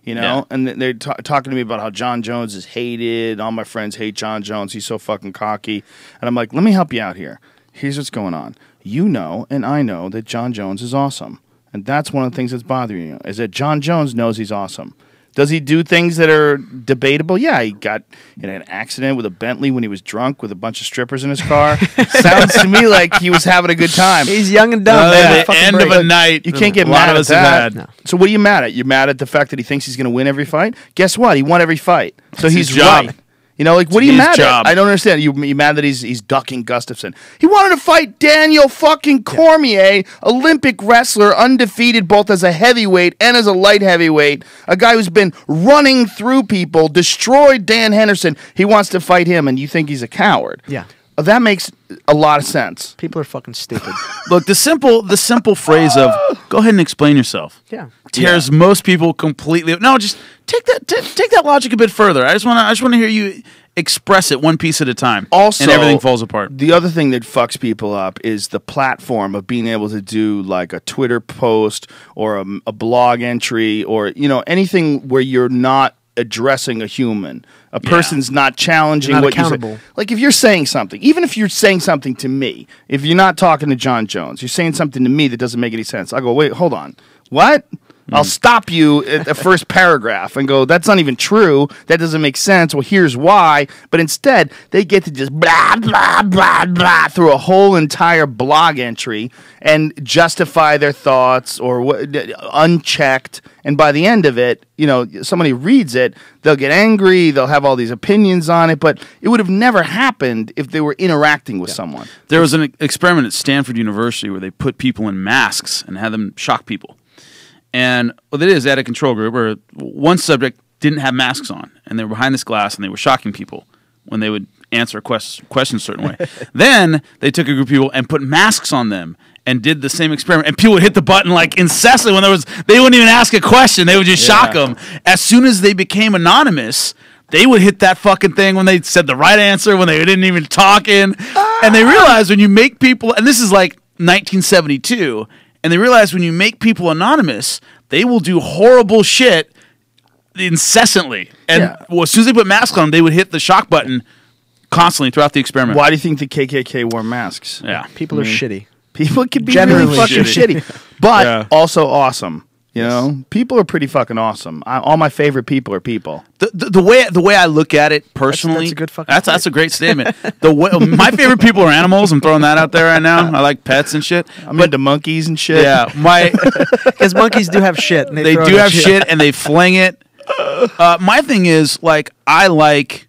You know, Yeah. and they're talking to me about how John Jones is hated. All my friends hate John Jones. He's so fucking cocky. And I'm like, let me help you out here. Here's what's going on. You know, and I know that John Jones is awesome. And that's one of the things that's bothering you, is that John Jones knows he's awesome. Does he do things that are debatable? Yeah, he got in an accident with a Bentley when he was drunk with a bunch of strippers in his car. Sounds to me like he was having a good time. he's young and dumb. yeah. man. The Fucking end break. of a night. You can't get a lot mad of at us have that. had. No. So what are you mad at? You're mad at the fact that he thinks he's going to win every fight? Guess what? He won every fight. So It's he's his job. right. You know, like, what are you his mad job. at? I don't understand. You mad that he's ducking Gustafson? He wanted to fight Daniel fucking Cormier, Olympic wrestler, undefeated both as a heavyweight and as a light heavyweight. A guy who's been running through people, destroyed Dan Henderson. He wants to fight him, and you think he's a coward? Yeah. That makes a lot of sense. People are fucking stupid. Look, the simple phrase of "go ahead and explain yourself" Yeah. tears most people completely. No, just take that logic a bit further. I just want to hear you express it one piece at a time. Also, and everything falls apart. The other thing that fucks people up is the platform of being able to do like a Twitter post or a blog entry or anything where you're not addressing a human. A person's not challenging You're not what you say. accountable. Like if you're saying something, even if you're saying something to me, if you're not talking to John Jones, you're saying something to me that doesn't make any sense. I'll go, wait, hold on. What? I'll stop you at the first paragraph and go, that's not even true. That doesn't make sense. Well, here's why. But instead, they get to just blah, blah, blah, blah through a whole entire blog entry and justify their thoughts or unchecked. And by the end of it, you know, somebody reads it, they'll get angry, they'll have all these opinions on it, but it would have never happened if they were interacting with someone. There was an experiment at Stanford University where they put people in masks and had them shock people. And what it is, they had a control group where one subject didn't have masks on, and they were behind this glass, and they were shocking people when they would answer a question a certain way. Then they took a group of people and put masks on them and did the same experiment, and people would hit the button like incessantly when they wouldn't even ask a question. They would just shock them. As soon as they became anonymous, they would hit that fucking thing when they said the right answer, when they didn't even talk in. And they realized when you make people, and this is like 1972, and they realize when you make people anonymous, they will do horrible shit incessantly. And well, as soon as they put masks on, they would hit the shock button constantly throughout the experiment. Why do you think the KKK wore masks? Yeah. People are shitty. People could be Generally really fucking shitty. But also awesome. You know, people are pretty fucking awesome. All my favorite people are people. The way I look at it personally, that's a good fucking that's a great statement. My favorite people are animals. I'm throwing that out there right now. I like pets and shit. I'm into monkeys and shit. Yeah, Because monkeys do have shit. And they do have shit and they fling it. My thing is like I like,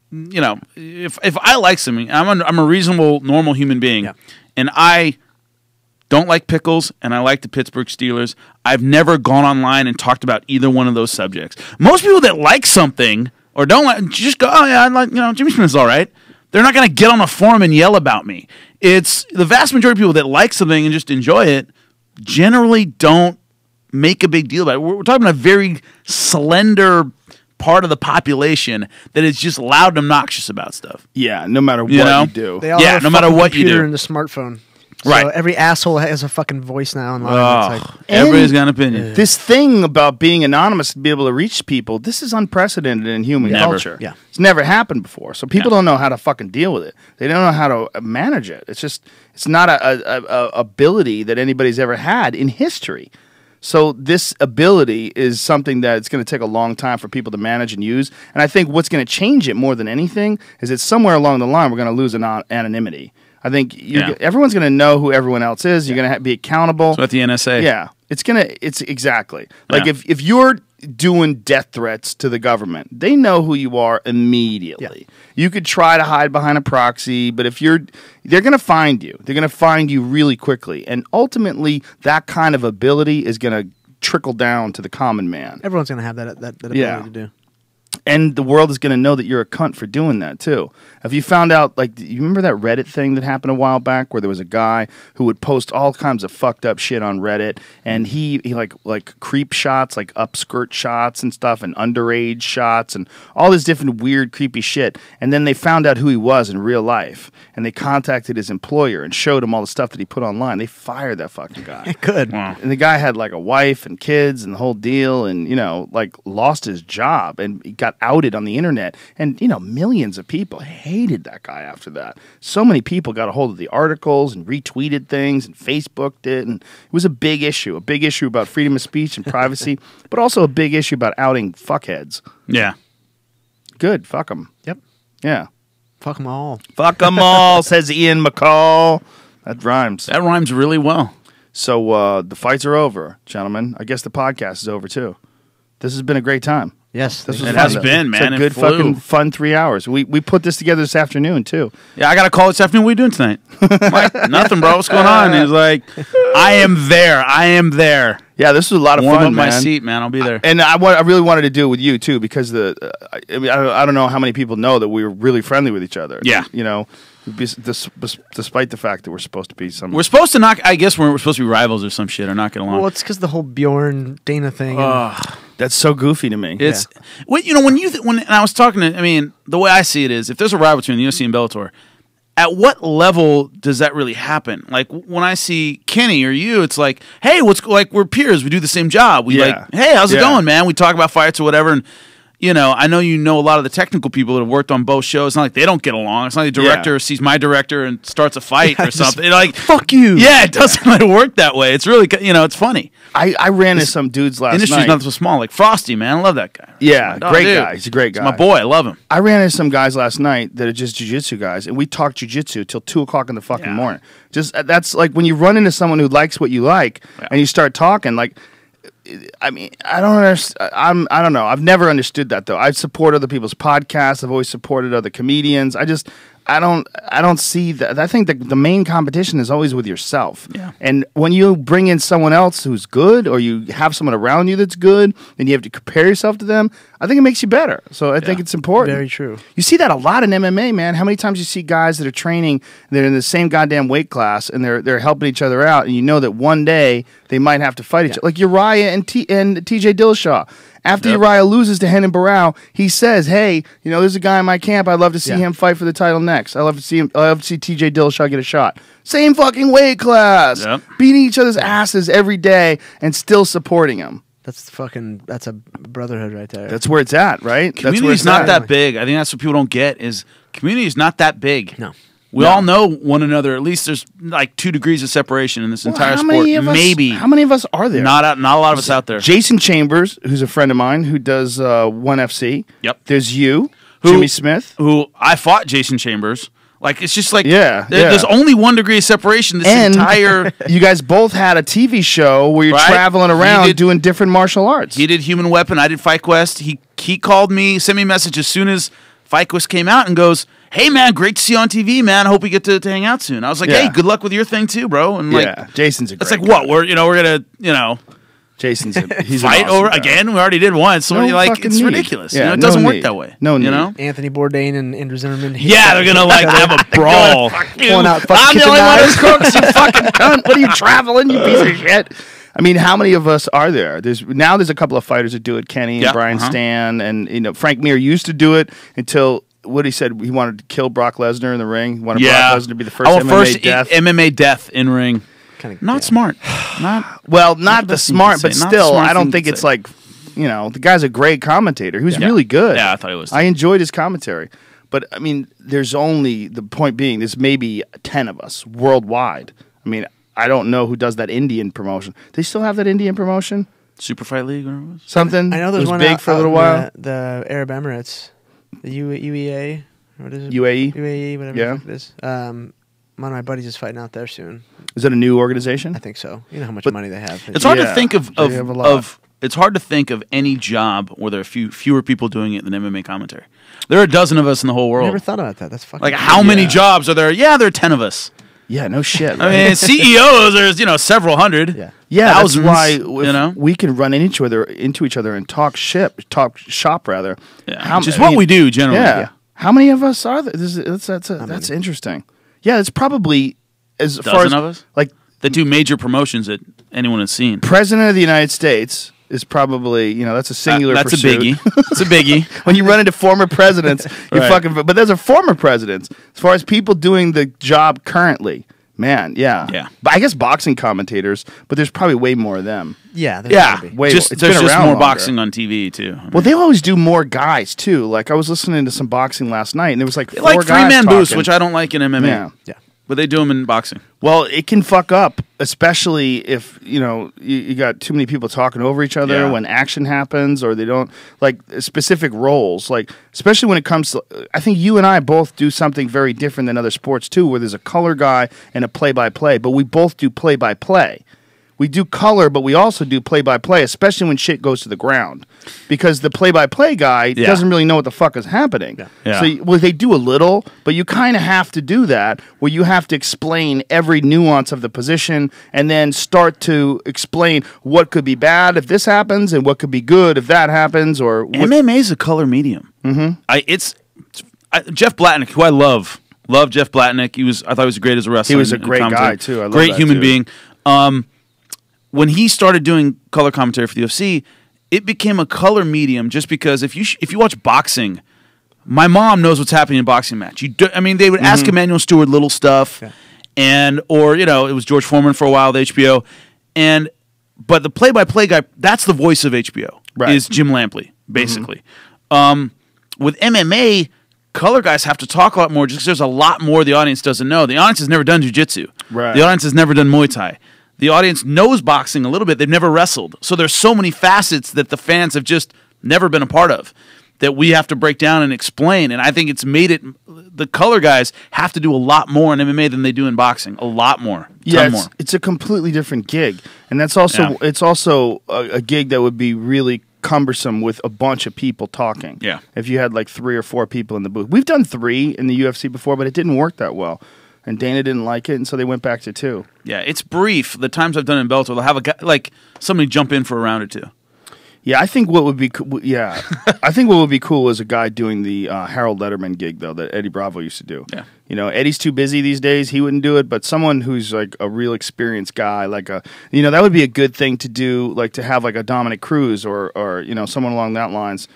you know, if I like something, I'm a reasonable normal human being, and I don't like pickles, and I like the Pittsburgh Steelers. I've never gone online and talked about either one of those subjects. Most people that like something or don't like, just go, oh yeah, I like, you know, Jimmy Smith's all right. They're not going to get on a forum and yell about me. It's the vast majority of people that like something and just enjoy it generally don't make a big deal about it. We're talking about a very slender part of the population that is just loud and obnoxious about stuff. Yeah, no matter what you do. They all have a no matter fucking what you computer do. and the smartphone. Right. So every asshole has a fucking voice now online. It's like, Everybody's got an opinion. This thing about being anonymous to be able to reach people, this is unprecedented in human culture. Yeah. It's never happened before. So people don't know how to fucking deal with it. They don't know how to manage it. It's not a ability that anybody's ever had in history. So this ability is something that it's going to take a long time for people to manage and use. And I think what's going to change it more than anything is that somewhere along the line we're going to lose anonymity. I think everyone's going to know who everyone else is. You're going to be accountable. So at the NSA. Yeah. It's exactly. Like if you're doing death threats to the government, they know who you are immediately. Yeah. You could try to hide behind a proxy, but they're going to find you. They're going to find you really quickly. And ultimately, that kind of ability is going to trickle down to the common man. everyone's going to have that ability to do. And the world is going to know that you're a cunt for doing that, too. Have you found out, like, you remember that Reddit thing that happened a while back where there was a guy who would post all kinds of fucked up shit on Reddit, and he like creep shots, like upskirt shots and stuff, and underage shots, and all this different weird, creepy shit. And then they found out who he was in real life, and they contacted his employer and showed him all the stuff that he put online. They fired that fucking guy. Good. Wow. And the guy had, like, a wife and kids and the whole deal, and, you know, like, lost his job, and he got outed on the internet, and you know, millions of people hated that guy after that. So many people got a hold of the articles and retweeted things and Facebooked it, and it was a big issue about freedom of speech and privacy, but also a big issue about outing fuckheads. Yeah. Good, fuck them. Yep. Yeah. Fuck them all. Fuck them all, says Ian McCall. That rhymes. That rhymes really well. So the fights are over, gentlemen. I guess the podcast is over too. This has been a great time. Yes. This was It fun. has been, man. It's a It good flew. fucking fun 3 hours. We put this together this afternoon too. Yeah, I got a call this afternoon. What are you doing tonight? Like, nothing, bro. What's going on? He was like, I am there. Yeah, this was a lot of Warm fun, up man. my seat, man. I'll be there. And I really wanted to do it with you too because I don't know how many people know that we were really friendly with each other. Yeah. You know, despite the fact that we're supposed to be some. We're supposed to knock. I guess we're supposed to be rivals or some shit or not get along. Well, it's because the whole Bjorn Dana thing. And That's so goofy to me. It's when you know when I was talking to. I mean, the way I see it is, if there's a rival between the UFC and Bellator, at what level does that really happen? Like when I see Kenny or you, it's like, hey, what's like we're peers, we do the same job. We like, hey, how's it going, man? We talk about fights or whatever, and you know, I know a lot of the technical people that have worked on both shows. It's not like they don't get along. It's not like the director sees my director and starts a fight or something. Like, fuck you. Yeah, it doesn't really work that way. It's really, it's funny. I ran into some dudes last Industry's night. not so small. Like Frosty, man. I love that guy. Yeah, Like, great dude. guy. He's a great guy. He's my boy. I love him. I ran into some guys last night that are just jiu-jitsu guys, and we talked jiu-jitsu till 2 o'clock in the fucking morning. Just that's like when you run into someone who likes what you like, and you start talking. Like, I mean, I don't understand. I don't know. I've never understood that though. I support other people's podcasts. I've always supported other comedians. I don't see that. I think the main competition is always with yourself. Yeah. And when you bring in someone else who's good, or you have someone around you that's good, and you have to compare yourself to them, I think it makes you better. So I think it's important. Very true. You see that a lot in MMA, man. How many times you see guys that are training, they're in the same goddamn weight class, and they're helping each other out, and you know that one day they might have to fight each other. Like Uriah and TJ Dillashaw. After Uriah loses to Renan Barão, he says, "Hey, there's a guy in my camp. I'd love to see him fight for the title next. I love to see TJ Dillashaw get a shot. Same fucking weight class, beating each other's asses every day, and still supporting him. That's a brotherhood right there. That's where it's at, right? Community's not that big. I think that's what people don't get is community's not that big. No. We all know one another. At least there's like 2 degrees of separation in this entire sport. Maybe. How many of us are there? Not a lot of us out there. Jason Chambers, who's a friend of mine, who does ONE FC. Yep. There's you, Jimmy Smith. Who I fought Jason Chambers. Like, it's just like, there's there's only 1 degree of separation this entire... You guys both had a TV show where you're traveling around doing different martial arts. He did Human Weapon. I did Fight Quest. He called me, sent me a message as soon as Fight Quest came out and goes, hey, man, great to see you on TV, man. I hope we get to hang out soon. I was like, hey, good luck with your thing, too, bro. And Jason's a great It's like, guy. what? We're going to, Jason's he's fight an awesome over guy. again. We already did once. So it's need. ridiculous. Yeah, it doesn't no work need. that way. No need. Anthony Bourdain and Andrew Zimmerman. Yeah, they're gonna have a brawl. Pulling out I'm the kitchen only one knives. who cooks. You fucking cunt. What are you traveling? You piece of shit. I mean, how many of us are there? There's a couple of fighters that do it. Kenny and Brian Stan, and Frank Mir used to do it until. What he said, he wanted to kill Brock Lesnar in the ring. He wanted Brock Lesnar to be the first MMA death in ring. Not smart. Not the smart, but still, I don't think it's like, the guy's a great commentator. He was really good. Yeah, I thought he was. I enjoyed his commentary. But, I mean, there's only, the point being, there's maybe 10 of us worldwide. I mean, I don't know who does that Indian promotion. They still have that Indian promotion? Super Fight League, whatever it was. Something? I know there's it was one big out, for a out little in while. The Arab Emirates, the UEA. What is it? UAE? UAE, whatever Yeah. the fuck it is. One of my buddies is fighting out there soon. Is that a new organization? I think so. You know how much But money they have. It's hard to think They have a lot. of it's hard to think of any job where there are fewer people doing it than MMA commentary. There are a dozen of us in the whole world. Never thought about that. That's fucking Like, how many jobs are there? Yeah, there are 10 of us. Yeah, no shit. I mean, CEOs, there's several hundred. Yeah. Yeah, thousands, that's why we can run into each other and talk shop rather. Yeah, which is what we do generally. Yeah. How many of us are there? That's interesting. Yeah, it's probably as far as of us? like The 2 major promotions that anyone has seen. President of the United States is probably that's a singular. That's pursuit. a biggie. It's a biggie. When you run into former presidents, you're Right. fucking. But those are former presidents. As far as people doing the job currently, man, yeah. But I guess boxing commentators, but there's probably way more of them. Yeah. There's Yeah, gotta be. Way just, it's there's been just around more longer. boxing on TV too. Well, they always do more guys too. Like I was listening to some boxing last night, and there was like They 4 like guys 3-man boosts, talking. which I don't like in MMA. Yeah. But they do them in boxing. Well, it can fuck up, especially if you got too many people talking over each other Yeah. when action happens, or they don't like specific roles. Like especially when it comes to, I think you and I both do something very different than other sports too, where there's a color guy and a play-by-play, but we both do play-by-play. We do color, but we also do play-by-play, especially when shit goes to the ground. Because the play-by-play guy doesn't really know what the fuck is happening. Yeah. So they do a little, but you kind of have to do that, where you have to explain every nuance of the position and then start to explain what could be bad if this happens and what could be good if that happens. Or MMA is a color medium. Mm-hmm. Jeff Blatnick, who I love Jeff Blatnick. I thought he was great as a wrestler. He was a and great commentator. guy, too. I love great that, human too. being. When he started doing color commentary for the UFC, it became a color medium just because if you watch boxing, My mom knows what's happening in a boxing match. I mean, they would ask Emmanuel Stewart little stuff, or it was George Foreman for a while, the HBO, but the play-by-play guy, that's the voice of HBO, is Jim Lampley, basically. With MMA, color guys have to talk a lot more just because there's a lot more the audience doesn't know. The audience has never done jiu-jitsu. Right. The audience has never done Muay Thai. The audience knows boxing a little bit. They've never wrestled. So there's so many facets that the fans have just never been a part of that we have to break down and explain. And I think it's made it – the color guys have to do a lot more in MMA than they do in boxing. A lot more. Yeah, more. It's a completely different gig. And that's also it's also a gig that would be really cumbersome with a bunch of people talking. Yeah. If you had like 3 or 4 people in the booth. We've done 3 in the UFC before, but it didn't work that well. And Dana didn't like it, and so they went back to 2. Yeah, it's brief. The times I've done in Bellator, they'll have a guy, like somebody jump in for a round or 2. Yeah, I think what would be I think what would be cool is a guy doing the Harold Letterman gig though that Eddie Bravo used to do. Yeah. Eddie's too busy these days; he wouldn't do it. But someone who's like a real experienced guy, like that would be a good thing to do. Like to have like a Dominic Cruz or someone along that lines,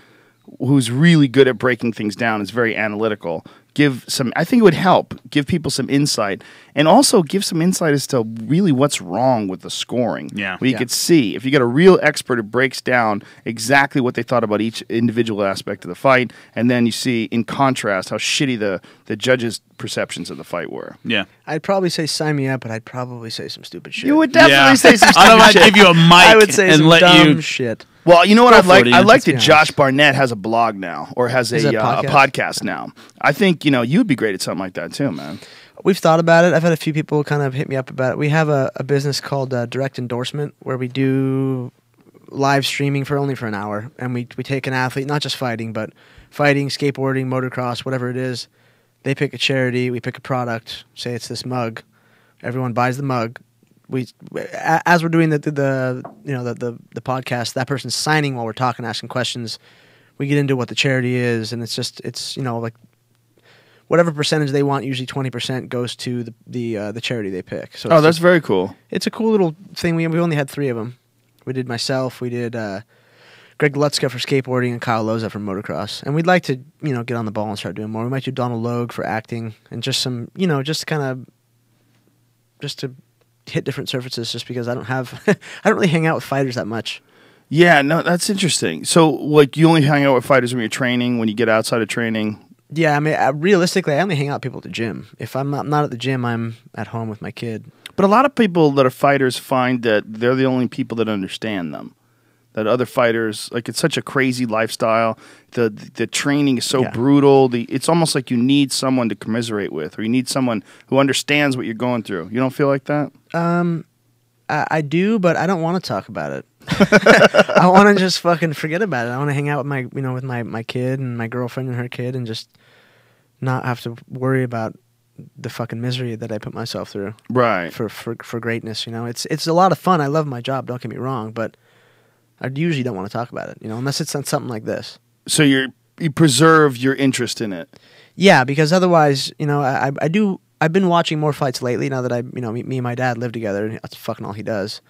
who's really good at breaking things down, is very analytical. I think it would help give people some insight, and also give some insight as to really what's wrong with the scoring. Yeah. Where you could see if you get a real expert who breaks down exactly what they thought about each individual aspect of the fight, and then you see in contrast how shitty the judges' perceptions of the fight were. Yeah. I'd probably say sign me up, but I'd probably say some stupid shit. You would definitely say some I don't know stupid if I'd shit. give you a mic I would say and some let dumb you. shit. Well, you know what Go I'd for like? it, I'd Ian. like that Let's be Josh Barnett has a blog now, or has a Is it a a podcast? podcast now. I think you'd be great at something like that too, man. We've thought about it. I've had a few people kind of hit me up about it. We have a business called Direct Endorsement where we do live streaming only for an hour. And we take an athlete, not just fighting, but fighting, skateboarding, motocross, whatever it is. They pick a charity. We pick a product. Say it's this mug. Everyone buys the mug. As we're doing the podcast, that person's signing while we're talking, asking questions. We get into what the charity is, and it's like whatever percentage they want. Usually 20% goes to the charity they pick. So That's very cool. it's a cool little thing. We only had 3 of them. We did myself. We did Greg Lutzka for skateboarding and Kyle Loza for motocross. And we'd like to get on the ball and start doing more. We might do Donald Logue for acting and just some just to hit different surfaces. Just because I don't really hang out with fighters that much. Yeah, no, that's interesting. So, like, you only hang out with fighters when you're training, when you get outside of training? Yeah, I mean, realistically, I only hang out with people at the gym. If I'm not at the gym, I'm at home with my kid. But a lot of people that are fighters find that they're the only people that understand them. That other fighters, like, it's such a crazy lifestyle. The training is so brutal. It's almost like you need someone to commiserate with, or you need someone who understands what you're going through. You don't feel like that? I do, but I don't want to talk about it. I want to just fucking forget about it. I want to hang out with my kid and my girlfriend and her kid, and just not have to worry about the fucking misery that I put myself through. Right. For greatness, it's a lot of fun. I love my job. Don't get me wrong, but I usually don't want to talk about it. Unless it's on something like this. So you preserve your interest in it. Yeah, because otherwise, I do. I've been watching more fights lately now that me and my dad live together, and that's fucking all he does.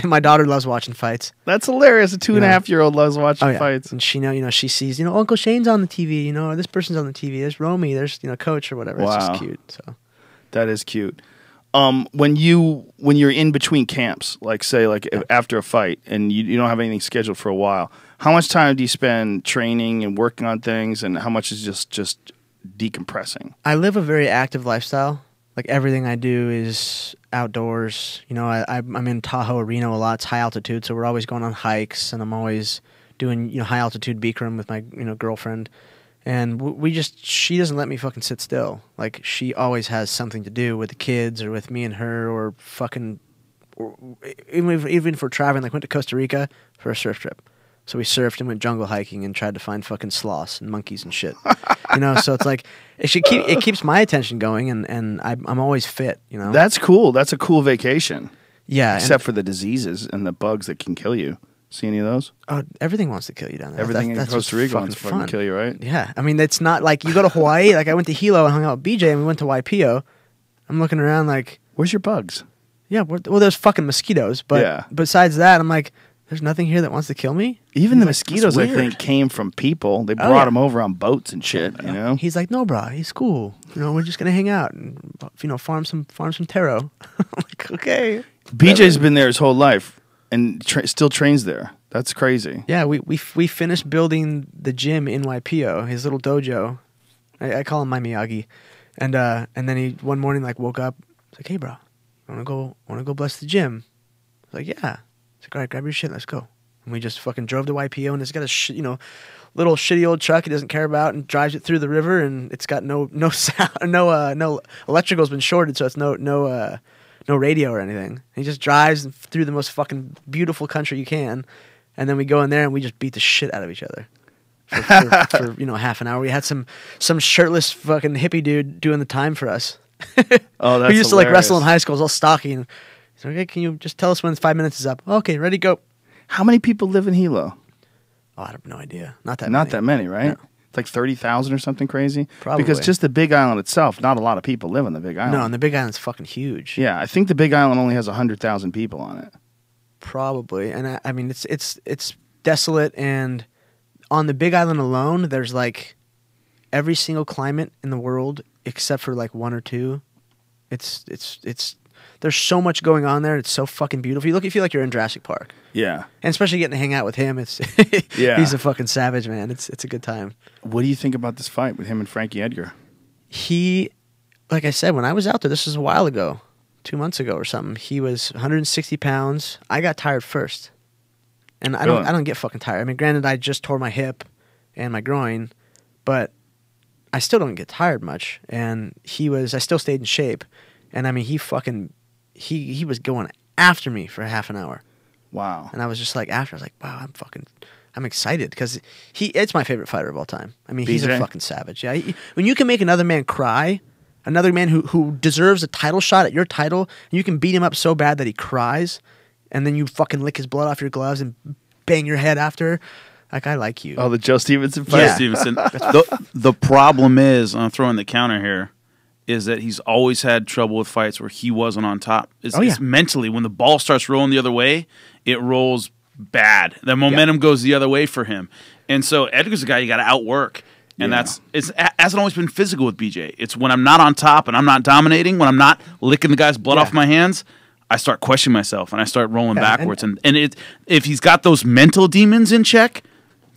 My daughter loves watching fights. That's hilarious. A 2.5-year-old loves watching fights. And she she sees, Uncle Shane's on the TV, or this person's on the TV. There's Romy, there's, Coach or whatever. Wow. It's just cute. So that is cute. When you're in between camps, like say after a fight and you don't have anything scheduled for a while, how much time do you spend training and working on things, and how much is just decompressing? I live a very active lifestyle. Like everything I do is outdoors. I'm in Tahoe, Reno a lot. It's high altitude, so we're always going on hikes, and I'm always doing high altitude Bikram with my girlfriend. And she doesn't let me fucking sit still. Like she always has something to do with the kids or with me and her, or even if we're traveling. Like went to Costa Rica for a surf trip. So we surfed and went jungle hiking and tried to find fucking sloths and monkeys and shit. So it's like it keeps my attention going, and I'm always fit. That's cool. That's a cool vacation. Yeah, except for the diseases and the bugs that can kill you. See any of those? Oh, everything wants to kill you down there. Everything in that's Costa Rica wants to fucking fucking kill you, right? Yeah, I mean it's not like you go to Hawaii. Like I went to Hilo and hung out with BJ, and we went to Waipio. I'm looking around like, where's your bugs? Yeah, well, there's fucking mosquitoes, but Yeah. besides that, I'm like, there's nothing here that wants to kill me. Even the Like, mosquitoes, that's I weird. think, came from people. They Oh, brought yeah. them over on boats and shit. You know. He's like, no, bro, he's cool. We're just gonna hang out and farm some taro. I'm like, okay. BJ's been there his whole life and still trains there. That's crazy. Yeah, we finished building the gym in YPO, his little dojo. I call him my Miyagi, and then he one morning like woke up. He's like, hey, bro, wanna go bless the gym? I was like, yeah. He's like, all right, grab your shit, let's go. And we just fucking drove to YPO, and it's got a little shitty old truck he doesn't care about, and drives it through the river, and it's got no sound, no electrical's been shorted, so it's no radio or anything. And he just drives through the most fucking beautiful country you can, and then we go in there and we just beat the shit out of each other for half an hour. We had some shirtless fucking hippie dude doing the time for us. Oh, that's we used to like wrestle in hilarious. high school. It was all stocky. And he's like, okay, can you just tell us when 5 minutes is up? Okay, ready, go. How many people live in Hilo? Oh, I have no idea. Not that Not many. that many, right? No. It's like 30,000 or something crazy. Probably. Because just the Big Island itself, not a lot of people live on the Big Island. No, and the Big Island's fucking huge. Yeah, I think the Big Island only has 100,000 people on it. Probably. And I mean, it's desolate, and on the Big Island alone, there's like every single climate in the world except for like one or two. It's there's so much going on there. It's so fucking beautiful. You feel like you're in Jurassic Park. Yeah. And especially getting to hang out with him, it's Yeah. he's a fucking savage, man. It's a good time. What do you think about this fight with him and Frankie Edgar? He, like I said, when I was out there, this was a while ago, 2 months ago or something. He was 160 pounds. I got tired first, and I Really? don't get fucking tired. I mean, granted, I just tore my hip and my groin, but I still don't get tired much. And I still stayed in shape, and I mean, he was going after me for half an hour. Wow. And I was just like, I was like, wow, I'm excited because it's my favorite fighter of all time. I mean, he's a BJ? fucking savage. Yeah, when you can make another man cry, another man who deserves a title shot at your title, and you can beat him up so bad that he cries, and then you fucking lick his blood off your gloves and bang your head after. Like, I like you. Oh, the Joe Stevenson fight? Yeah. Stevenson. The problem is, I'm throwing the counter here, is that he's always had trouble with fights where he wasn't on top. It's mentally, when the ball starts rolling the other way, it rolls bad. The momentum goes the other way for him. And so Edgar's a guy you got to outwork. And Yeah. it hasn't always been physical with BJ. It's when I'm not on top and I'm not dominating, when I'm not licking the guy's blood off my hands, I start questioning myself and I start rolling backwards. And if he's got those mental demons in check,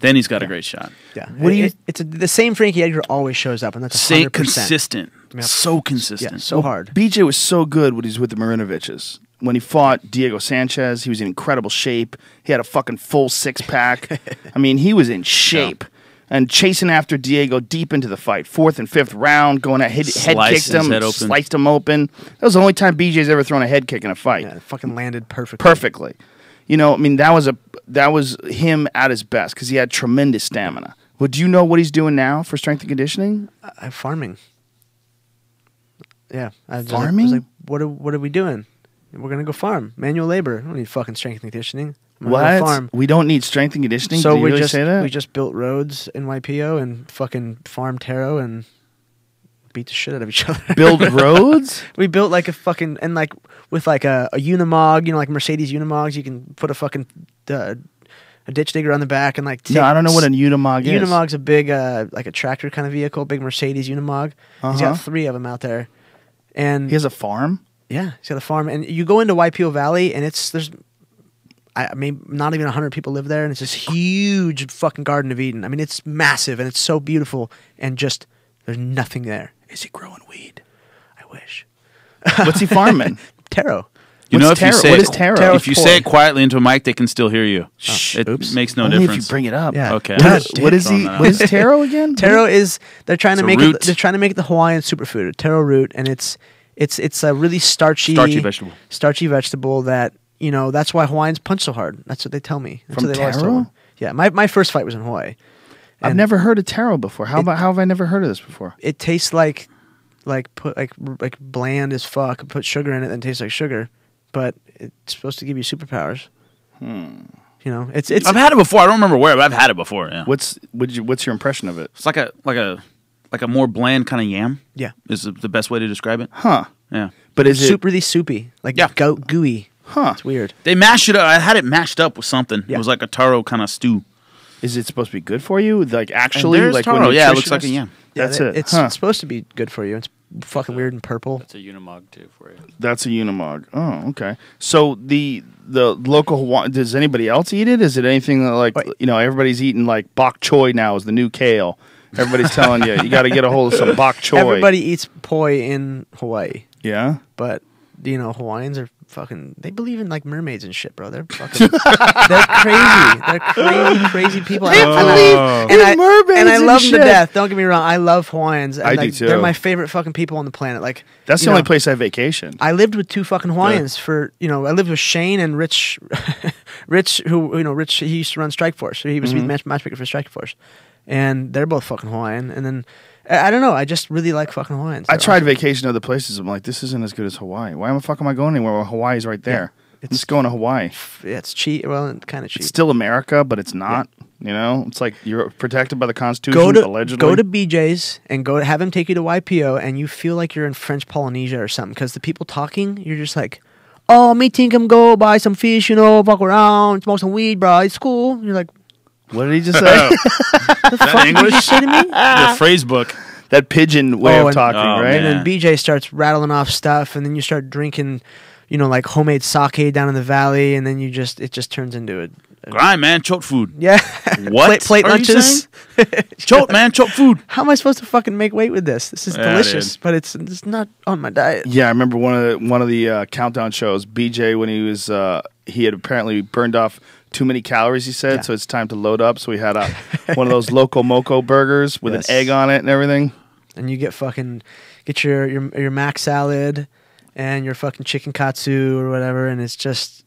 then he's got a great shot. Yeah. What do you- The same Frankie Edgar always shows up, and that's 100%. Say consistent. Yep. So consistent. Yeah, so hard. BJ was so good when he was with the Marinoviches. When he fought Diego Sanchez, he was in incredible shape. He had a fucking full six-pack. I mean, he was in shape. And chasing after Diego deep into the fight. 4th and 5th round, going at head Sliced kicked his him, head open. sliced him open. That was the only time BJ's ever thrown a head kick in a fight. Yeah, it fucking landed perfectly. Perfectly. You know, I mean, that was him at his best because he had tremendous stamina. Well, do you know what he's doing now for strength and conditioning? I'm farming. Yeah. I was Farming? like, what are we doing? We're going to go farm. Manual labor. I don't need fucking strength and conditioning. I'm gonna go What? farm. We don't need strength and conditioning? So Did you we really just say that? we just built roads in YPO and fucking farmed taro and beat the shit out of each other. Build roads? We built like a fucking and like with like a Unimog, like Mercedes Unimogs. You can put a fucking a ditch digger on the back and like. No, I don't know what a Unimog is. Unimog's a big like a tractor kind of vehicle, big Mercedes Unimog. He's got 3 of them out there, and He has a farm? yeah, he's got a farm. And you go into YPO Valley, and there's I mean, not even 100 people live there, and it's this huge fucking Garden of Eden. I mean, it's massive, and it's so beautiful, and just there's nothing there. Is he growing weed? I wish. What's he farming? Taro. You know, What's if you taro? say What it, is taro? Taro- if you say it quietly into a mic, they can still hear you. It oops. makes no Only difference. if you bring it up. Yeah. Okay. What is he? What is taro again? Taro is they're trying to It's a make root. it. They're trying to make it the Hawaiian superfood, a taro root, and it's a really starchy vegetable. Starchy vegetable that that's why Hawaiians punch so hard. That's what they tell me. That's From what they've always taro? told me. Yeah, my first fight was in Hawaii. I've And never heard of taro before. How have I never heard of this before? It tastes like bland as fuck. Put sugar in it, and it tastes like sugar, but it's supposed to give you superpowers. It's I've had it before. I don't remember where, but I've had it before. Yeah. What's your impression of it? It's like a more bland kind of yam. yeah, Is the best way to describe it. Huh. Yeah. But is it really soupy, like Yeah. gooey. Huh. It's weird. They mash it up. I had it mashed up with something. Yeah. It was like a taro kind of stew. Is it supposed to be good for you? Like actually, There's like taro. when Yeah, it looks like a nutritionist- yeah. That's it. It's Huh. supposed to be good for you. It's fucking weird and purple. That's a Unimog too for you. That's a Unimog. Oh, okay. So the local Hawaiian, does anybody else eat it? Is it anything that like Wait. everybody's eating like bok choy now is the new kale. Everybody's telling you got to get a hold of some bok choy. Everybody eats poi in Hawaii, Yeah. but Hawaiians are fucking. They believe in like mermaids and shit, bro. They're fucking. They're crazy. They're crazy people. They believe in mermaids and I and love them shit. to death. Don't get me wrong. I love Hawaiians. And I do like, too. They're my favorite fucking people on the planet. Like That's you the only know, place I vacationed. I lived with two fucking Hawaiians for I lived with Shane and Rich, Rich he used to run Strike Force, so he was the matchmaker for Strike Force, and they're both fucking Hawaiian. And then I don't know, I just really like fucking Hawaiians. I They're tried awesome. vacation other places. I'm like, this isn't as good as Hawaii. Why the fuck am I going anywhere when Hawaii's right there? It's- It's going to Hawaii. Yeah, it's cheap. Well, kind of cheap. It's still America, but it's not. You know, it's like you're protected by the Constitution. Allegedly, go to BJ's and have him take you to YPO, and you feel like you're in French Polynesia or something because the people talking, you're just like, oh, me think I'm go buy some fish, fuck around, smoke some weed, bro. It's cool. You're like, What did he just say? the fuck did you English? say to me? The phrase book. That pigeon way of and- talking, Oh, right? And man. then BJ starts rattling off stuff, and then you start drinking, like homemade sake down in the valley, and then it just turns into a Grind, man. Choke food. yeah. What plate are you lunches. Choke, man. Choke food. How am I supposed to fucking make weight with this? This is Yeah, delicious, dude. but it's not on my diet. Yeah, I remember one of the countdown shows. BJ, when he was he had apparently burned off too many calories. He said, Yeah. so it's time to load up. So we had one of those Loco Moco burgers with Yes. an egg on it and everything. And you get your mac salad and your fucking chicken katsu or whatever, and it's just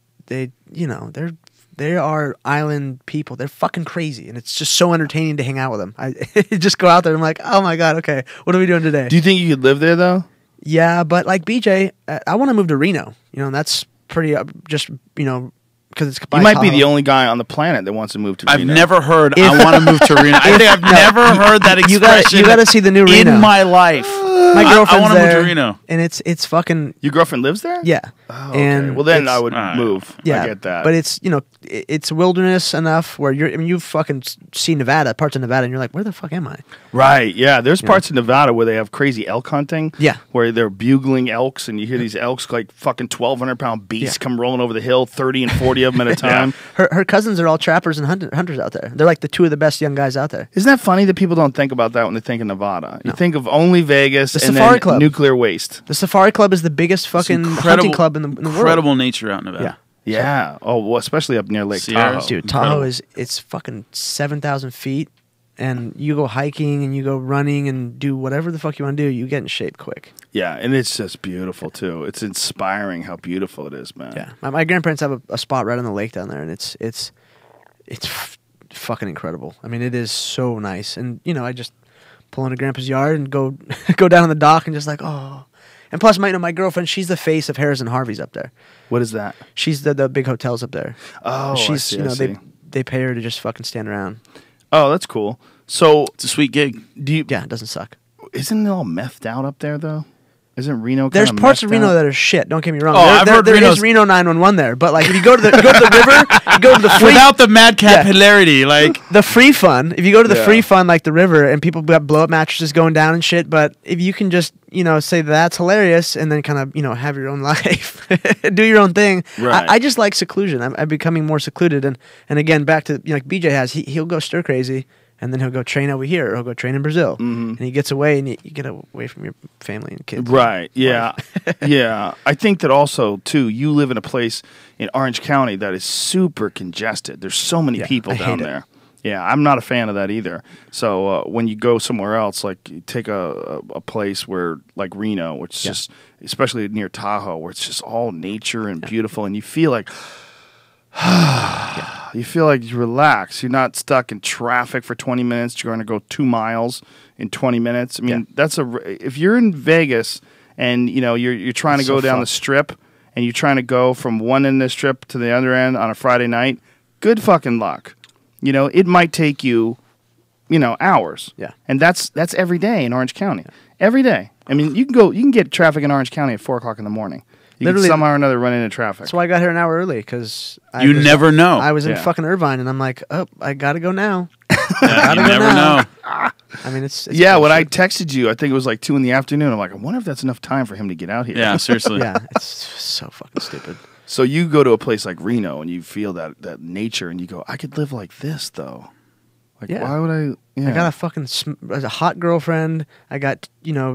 they are island people. They're fucking crazy, and it's just so entertaining to hang out with them. I just go out there and I'm like, oh my god, okay, what are we doing today? Do you think you could live there though? Yeah, but like BJ, I want to move to Reno. And that's pretty just because it's by You might be Tahoe. the only guy on the planet that wants to move to I've Reno. never heard I want to move to Reno. I think I've never heard that You expression gotta see the new Reno. in my life. My girlfriend's I want to move there, to Reno. and it's fucking Your girlfriend lives there? yeah. Oh, okay. And well, then it's- I would Alright. move. Yeah, I get that. But it's it's wilderness enough where you've fucking seen Nevada, parts of Nevada, and you're like, where the fuck am I? right, yeah. There's parts of Nevada where they have crazy elk hunting. Yeah. Where they're bugling elks, and you hear these elks like fucking 1,200-pound beasts Yeah. come rolling over the hill, 30 and 40 of them at a time. Her cousins are all trappers and hunters out there. They're like the two of the best young guys out there. Isn't that funny that people don't think about that when they think of Nevada? You think of only Vegas The and Safari then Club. nuclear waste. The Safari Club is the biggest fucking hunting club in the world. Incredible nature out in Nevada. Yeah. Yeah. Oh, well, especially up near Lake Sierras. Tahoe. Dude, Tahoe it's fucking 7,000 feet, and you go hiking and you go running and do whatever the fuck you want to do. You get in shape quick. Yeah, and it's just beautiful too. It's inspiring how beautiful it is, man. Yeah, my grandparents have a spot right on the lake down there, and it's fucking incredible. I mean, it is so nice, and I just pull into Grandpa's yard and go go down on the dock and just like and plus my girlfriend, she's the face of Harrison Harvey's up there. What is that? She's the big hotels up there. Oh, she's I see. they pay her to just fucking stand around. Oh, that's cool. So, It's a sweet gig. do you? Yeah, it doesn't suck. Isn't it all methed out up there though? Isn't Reno? There's kinda parts of methed Reno out? that are shit. Don't get me wrong. Oh, I've heard there Reno's- is Reno 911 there, but like if you go to the river, you go to the free Without the madcap Yeah. hilarity, like the free fun. If you go to the Yeah. free fun like the river, and people got blow up mattresses going down and shit, but if you can just say that's hilarious and then kind of have your own life, do your own thing. Right. I just like seclusion. I'm becoming more secluded, and again back to like BJ has. He'll go stir crazy. And then he'll go train over here, or he'll go train in Brazil, and he gets away, and you get away from your family and kids. Right. Yeah. Yeah. I think that also too. You live in a place in Orange County that is super congested. There's so many Yeah, people I down hate it. there. Yeah, I'm not a fan of that either. So when you go somewhere else, like you take a place where like Reno, which is just especially near Tahoe, where it's just all nature and beautiful, and you feel like. You feel like you relax. You're not stuck in traffic for 20 minutes. You're going to go 2 miles in 20 minutes. I mean, if you're in Vegas and you're trying to It's go so down the fucked. strip and you're trying to go from one end of the strip to the other end on a Friday night, good fucking luck. It might take you, hours. Yeah. And that's every day in Orange County. Every day. I mean, you can get traffic in Orange County at 4:00 in the morning. You Literally- could somehow or another run into traffic. That's why I got here an hour early because You never know. I was in Yeah. fucking Irvine, and I'm like, oh, I gotta go now. Yeah, you gotta go never now. know. I mean, it's Yeah, when I bullshit. texted you, I think it was like 2 in the afternoon. I'm like, I wonder if that's enough time for him to get out here. Yeah, seriously. yeah, it's so fucking stupid. So you go to a place like Reno and you feel that nature, and you go, I could live like this though. Like, Yeah. why would I? Yeah. I got a hot girlfriend. I got,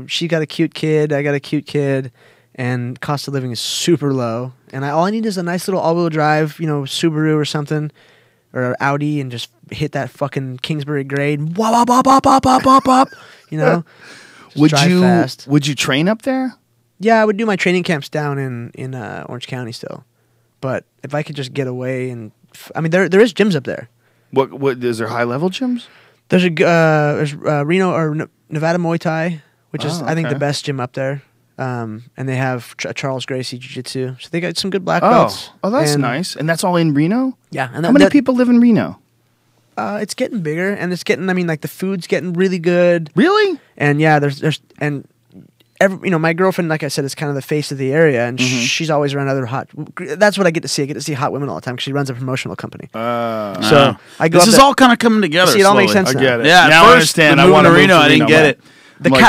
she got a cute kid. I got a cute kid, and cost of living is super low. And all I need is a nice little all-wheel drive, Subaru or something, or Audi, and just hit that fucking Kingsbury grade. Wop, wop, wop, wop, wop, wop, wop. Just would drive you fast. would you train up there? Yeah, I would do my training camps down in Orange County still, but if I could just get away and there is gyms up there. What is there high level gyms? There's Reno or Nevada Muay Thai, which is I think the okay. best gym up there. And they have Charles Gracie Jiu-Jitsu, so they got some good black belts. Oh, that's And- nice. And that's all in Reno? Yeah, and How many people live in Reno? It's getting bigger, and it's getting. The food's getting really good. Really? And yeah, there's my girlfriend, like I said, is kind of the face of the area, and Mm-hmm. she's always around other hot. That's what I get to see. I get to see hot women all the time because she runs a promotional company. So Wow. I go. This up is there- all kind of coming together. See, it all makes slowly. sense I now. get it. Yeah, at now I first, understand. the I moving want to to move Reno, to I didn't Reno, get man. it.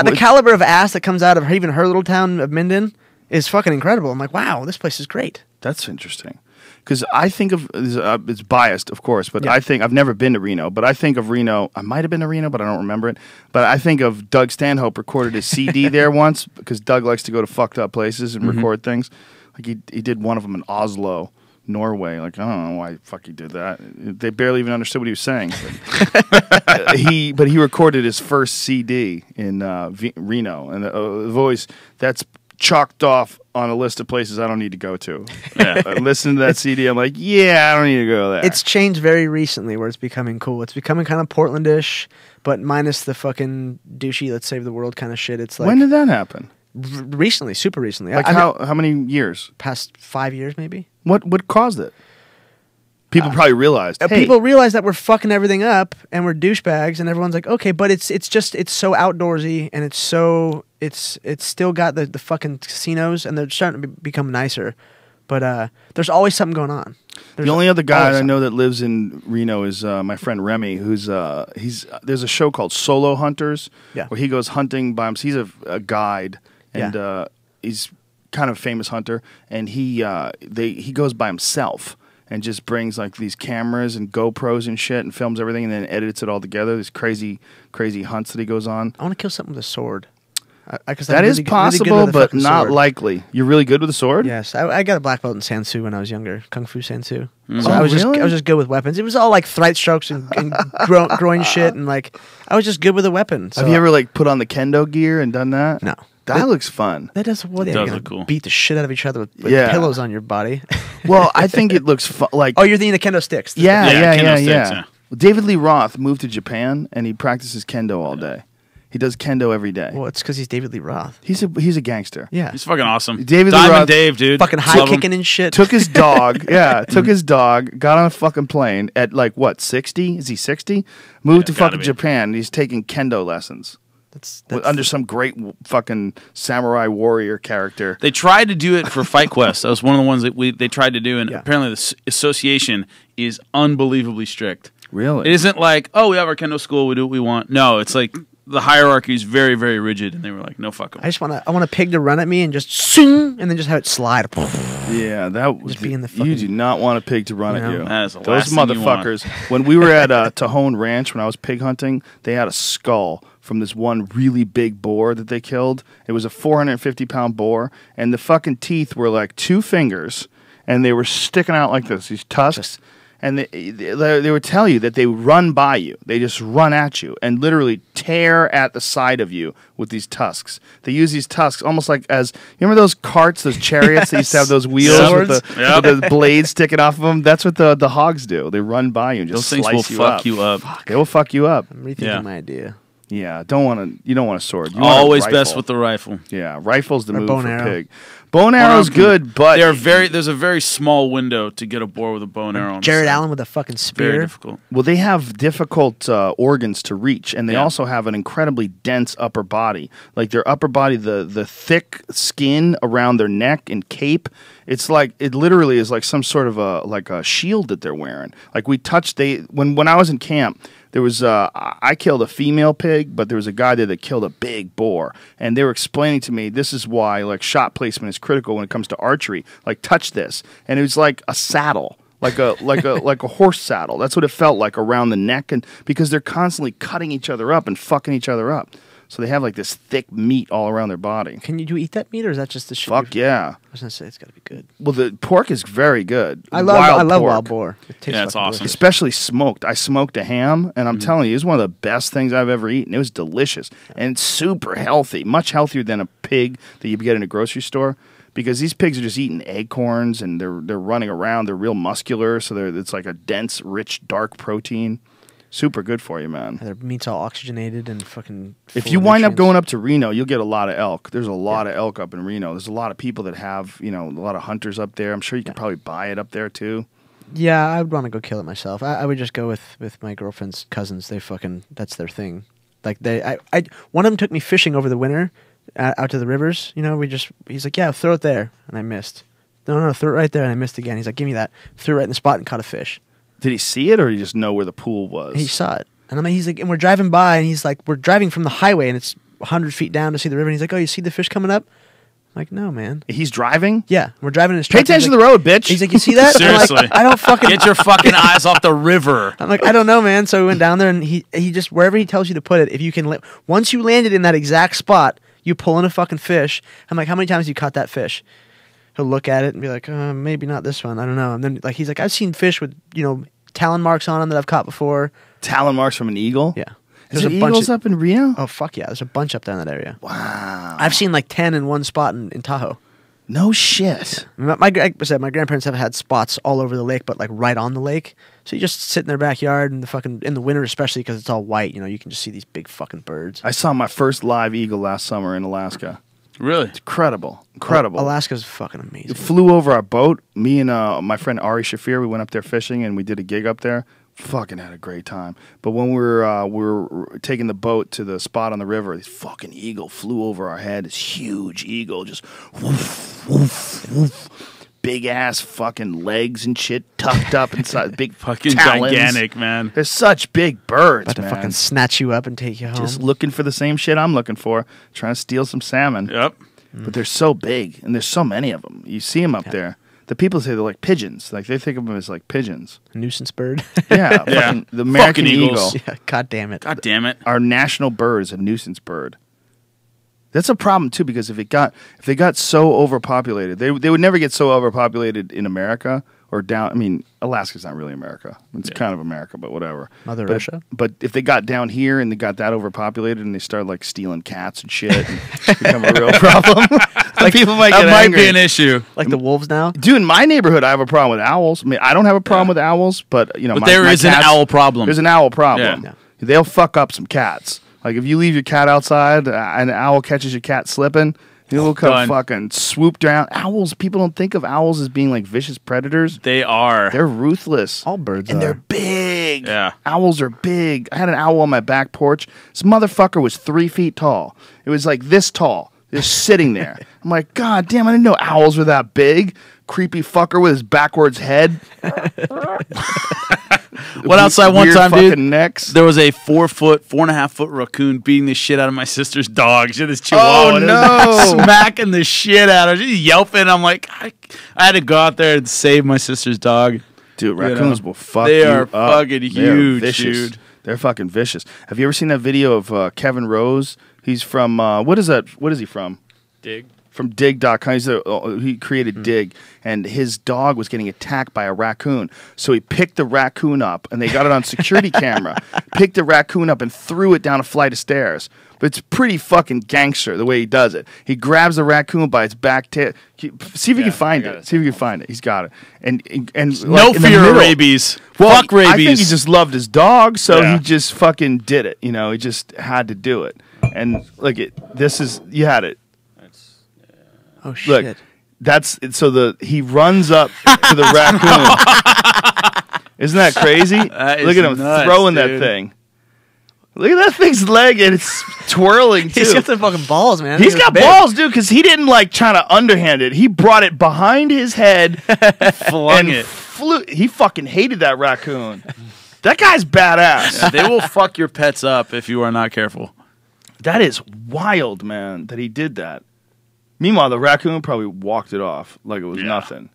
The caliber of ass that comes out of even her little town of Minden is fucking incredible. I'm like, wow, this place is great. That's interesting. Because I think of it's biased, of course, but Yeah. I think I've never been to Reno, but I think of Reno. I might have been to Reno, but I don't remember it. But I think of Doug Stanhope recorded his CD there once because Doug likes to go to fucked up places and record things. Like he did one of them in Oslo, Norway. Like I don't know why the fuck he did that. They barely even understood what he was saying. But, he recorded his first CD in Reno, and the voice that's chalked off on a list of places I don't need to go to. Yeah. I listened to that CD. I'm like, yeah, I don't need to go there. It's changed very recently where it's becoming cool. It's becoming kind of Portlandish, but minus the fucking douchey let's save the world kind of shit. It's like when did that happen? recently, super recently. Like how many years? Past 5 years maybe. What caused it? People probably realized. Hey, People realize that we're fucking everything up and we're douchebags, and everyone's like, okay, but it's so outdoorsy, and it's still got the fucking casinos, and they're starting to become nicer, but there's always something going on. the only other guy always I know that lives in Reno is my friend Remy, who's there's a show called Solo Hunters, Yeah. where he goes hunting by himself. He's a guide, and he's kind of a famous hunter, and he goes by himself and just brings like these cameras and GoPros and shit and films everything and then edits it all together. These crazy hunts that he goes on. I want to kill something with a sword. That is possible, but not likely. You're really good with a sword? Yes, I got a black belt in Sansu when I was younger, Kung Fu Sansu. So Oh, I was really? just good with weapons. It was all like throat strokes and groin shit, and like I was just good with a weapon. So Have you ever like put on the kendo gear and done that? No. That looks fun. That does what? It You're does gonna look cool. Beat the shit out of each other with Yeah. pillows on your body. Well, I think it looks like Oh, you're thinking the kendo sticks. yeah, Yeah, yeah, kendo yeah, sticks, yeah. yeah. Well, David Lee Roth moved to Japan and he practices kendo all day. He does kendo every day. Well, it's because he's David Lee Roth. He's a gangster. Yeah, He's fucking awesome. David Lee Diamond Roth- Dave, dude. fucking Love high him. kicking and shit. Took his dog, took his dog, got on a fucking plane at like what, 60? Is he 60? Moved Yeah, to gotta fucking be. Japan. He's taking kendo lessons That's under some great fucking samurai warrior character. They tried to do it for Fight Quest. That was one of the ones that they tried to do, and Yeah. apparently the association is unbelievably strict. Really? It isn't like, oh, we have our kendo school, we do what we want. No, it's like the hierarchy is very, very rigid, and they were like, no, fuck 'em. I want a pig to run at me and just sing, and then just have it slide. Yeah, that Just be in the you fucking- do not want a pig to run You at know? you. That is the Those last thing you want. motherfuckers. When we were at Tajon Ranch when I was pig hunting, they had a skull from this one really big boar that they killed. It was a 450-pound boar, and the fucking teeth were like 2 fingers, and they were sticking out like this. These tusks. And they would tell you that they run by you. They just run at you and literally tear at the side of you with these tusks. They use these tusks almost like as you remember those carts, those chariots that used to have those wheels with Swords? the blades sticking off of them. That's what the hogs do. They run by you and just Those things will slice you fuck up. you up. They will fuck you up. I'm rethinking Yeah. my idea. Yeah, you don't want a sword. You want a Always rifle. best with the rifle. Yeah, rifle's the Or move bow for and arrow. pig. Bow and arrow's good, but there's a very small window to get a boar with a bow and arrow. On the Jared side. Allen with a fucking spear. Very difficult. well, they have difficult organs to reach, and they Yeah. also have an incredibly dense upper body. Like their upper body, the thick skin around their neck and cape, it literally is like some sort of a shield that they're wearing. Like when I was in camp. There was I killed a female pig, but there was a guy there that killed a big boar, and they were explaining to me this is why like shot placement is critical when it comes to archery. Like touch this, and it was like a saddle, like a horse saddle. That's what it felt like around the neck, and because they're constantly cutting each other up and fucking each other up, so they have like this thick meat all around their body. Can you eat that meat, or is that just the shit? Fuck yeah! I was gonna say it's got to be good. Well, the pork is very good. I love pork. wild boar. It tastes Yeah, it's fucking awesome. delicious. Especially smoked. I smoked a ham, and I'm telling you, it was one of the best things I've ever eaten. It was delicious and super healthy, much healthier than a pig that you get in a grocery store. Because these pigs are just eating acorns and they're running around. They're real muscular, so it's like a dense, rich, dark protein. Super good for you, man. Their meat's all oxygenated and fucking. If full you of wind up nutrients. going up to Reno, you'll get a lot of elk. There's a lot of elk up in Reno. There's a lot of people that have, a lot of hunters up there. I'm sure you can probably buy it up there too. Yeah, I would want to go kill it myself. I would just go with my girlfriend's cousins. That's their thing. Like one of them took me fishing over the winter, out to the rivers. He's like, yeah, throw it there, and I missed. No, throw it right there, and I missed again. He's like, give me that. Threw it right in the spot and caught a fish. Did he see it, or did he just know where the pool was? He saw it, and he's like, and we're driving by, and he's like, we're driving from the highway, and it's 100 feet down to see the river. And he's like, oh, you see the fish coming up? I'm like, no, man. He's driving? Yeah, we're driving in his Pay truck. attention He's to the like- road, bitch. He's like, you see that? I'm Seriously. like, I don't fucking. Get your fucking eyes off the river. I'm like, I don't know, man. So we went down there, and he just wherever he tells you to put it, if you can, once you landed in that exact spot, you pull in a fucking fish. I'm like, how many times have you caught that fish? He'll look at it and be like, maybe not this one. I don't know. And then he's like, I've seen fish with talon marks on them that I've caught before. Talon marks from an eagle? Yeah, Is there's there a bunch eagles of, up in Reno? Oh fuck yeah, there's a bunch up there in that area. Wow. I've seen like 10 in one spot in Tahoe. No shit. Like I said, my grandparents have had spots all over the lake, but like right on the lake. So you just sit in their backyard in the winter, especially because it's all white. You can just see these big fucking birds. I saw my first live eagle last summer in Alaska. Really? Incredible. Alaska's fucking amazing. It flew over our boat. Me and my friend Ari Shafir, we went up there fishing and we did a gig up there. Fucking had a great time. But when we were taking the boat to the spot on the river, this fucking eagle flew over our head. This huge eagle, just woof, woof, woof. Big ass fucking legs and shit tucked up inside. Big Fucking talons. gigantic, man. They're such big birds, About to man. fucking snatch you up and take you home. Just looking for the same shit I'm looking for, trying to steal some salmon. Yep. But they're so big, and there's so many of them. You see them up there. The people say they're like pigeons. Like they think of them as like pigeons. Nuisance bird. Yeah, fucking, the American Fucking eagle. eagles. Yeah, God damn it. God damn it. Our national bird is a nuisance bird. That's a problem too, because if they got so overpopulated, they would never get so overpopulated in America or down. I mean, Alaska's not really America. It's kind of America, but whatever. Mother But- Russia? But if they got down here and they got that overpopulated and they started like stealing cats and shit, and it's become a real problem. Like people might get That might angry. be an issue. Like the wolves now? Dude, in my neighborhood, I have a problem with owls. I mean, I don't have a problem with owls, but But there is an cats- owl problem. There's an owl problem. Yeah. They'll fuck up some cats. Like if you leave your cat outside, and an owl catches your cat slipping, he'll come Done. fucking swoop down. Owls. People don't think of owls as being like vicious predators. They are. They're ruthless. All birds And are. they're big. Yeah. Owls are big. I had an owl on my back porch. This motherfucker was 3 feet tall. It was like this tall. Just sitting there. I'm like, God damn, I didn't know owls were that big. Creepy fucker with his backwards head. Went outside one Weird time, fucking dude. necks. There was a 4.5 foot raccoon beating the shit out of my sister's dog. She had this chihuahua. Oh, and it was no. smacking the shit out of her. She's yelping. I'm like, I had to go out there and save my sister's dog. Dude, You raccoons know, will fuck they you are up. fucking They are huge, vicious. dude. They're fucking vicious. Have you ever seen that video of Kevin Rose? He's from what is that? What is he from? Dig. from Dig.com. He created Dig, and his dog was getting attacked by a raccoon. So he picked the raccoon up, and they got it on security camera. Picked the raccoon up and threw it down a flight of stairs. But it's pretty fucking gangster the way he does it. He grabs the raccoon by its back tail. See if you can find it. See if you can find it. He's got it. And no fear of rabies. Well, Fuck rabies. I think he just loved his dog, so he just fucking did it. You know, he just had to do it. And look, you had it. Oh shit! Look, he runs up to the raccoon. Isn't that crazy? Look at him throwing that thing. Look at that thing's leg, and it's twirling too. He's got the fucking balls, man. He's got balls, dude, because he didn't like try to underhand it. He brought it behind his head, flung it. He fucking hated that raccoon. That guy's badass. Yeah, they will fuck your pets up if you are not careful. That is wild, man, that he did that. Meanwhile, the raccoon probably walked it off like it was nothing.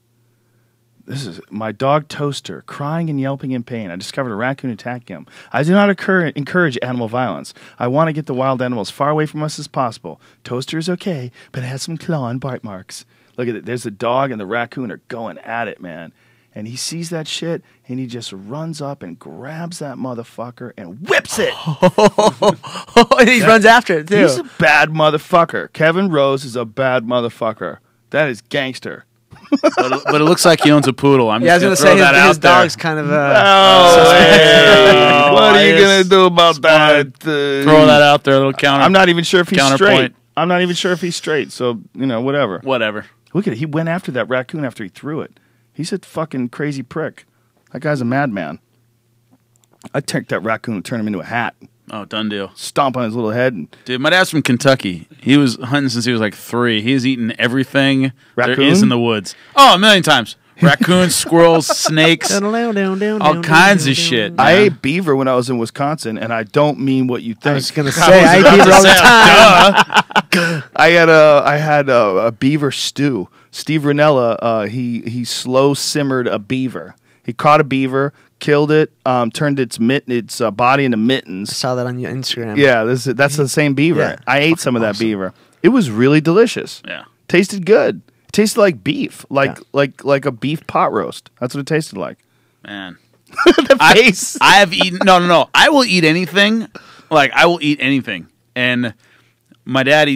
This is my dog Toaster, crying and yelping in pain. I discovered a raccoon attacking him. I do not encourage animal violence. I want to get the wild animals far away from us as possible. Toaster is okay, but it has some claw and bite marks. Look at it. There's the dog and the raccoon are going at it, man. And he sees that shit, and he just runs up and grabs that motherfucker and whips it. And he runs after it, too. He's a bad motherfucker. Kevin Rose is a bad motherfucker. That is gangster. but it looks like he owns a poodle. I'm just going to throw say that his out there. dog's kind of what are you going to do about that? Throw that out there, a little counter. I'm not even sure if he's counterpoint. straight. I'm not even sure if he's straight, so, whatever. Whatever. Look at it. He went after that raccoon after he threw it. He's a fucking crazy prick. That guy's a madman. I'd take that raccoon and turn him into a hat. Oh, done deal. Stomp on his little head. And Dude, my dad's from Kentucky. He was hunting since he was like 3. He's eaten everything there is in the woods. Oh, a million times. Raccoons, squirrels, snakes, all kinds of shit. I ate beaver when I was in Wisconsin, and I don't mean what you think. I was going to say, I eat beaver all the time. I had a beaver stew. Steve Ranella, he slow simmered a beaver. He caught a beaver, killed it, turned its body into mittens. I saw that on your Instagram. Yeah, that's the same beaver. Yeah. I ate some of that beaver. It was really delicious. Yeah. Tasted good. It tasted like beef, like a beef pot roast. That's what it tasted like. Man. The face. I have eaten no. I will eat anything. Like I will eat anything. And my dad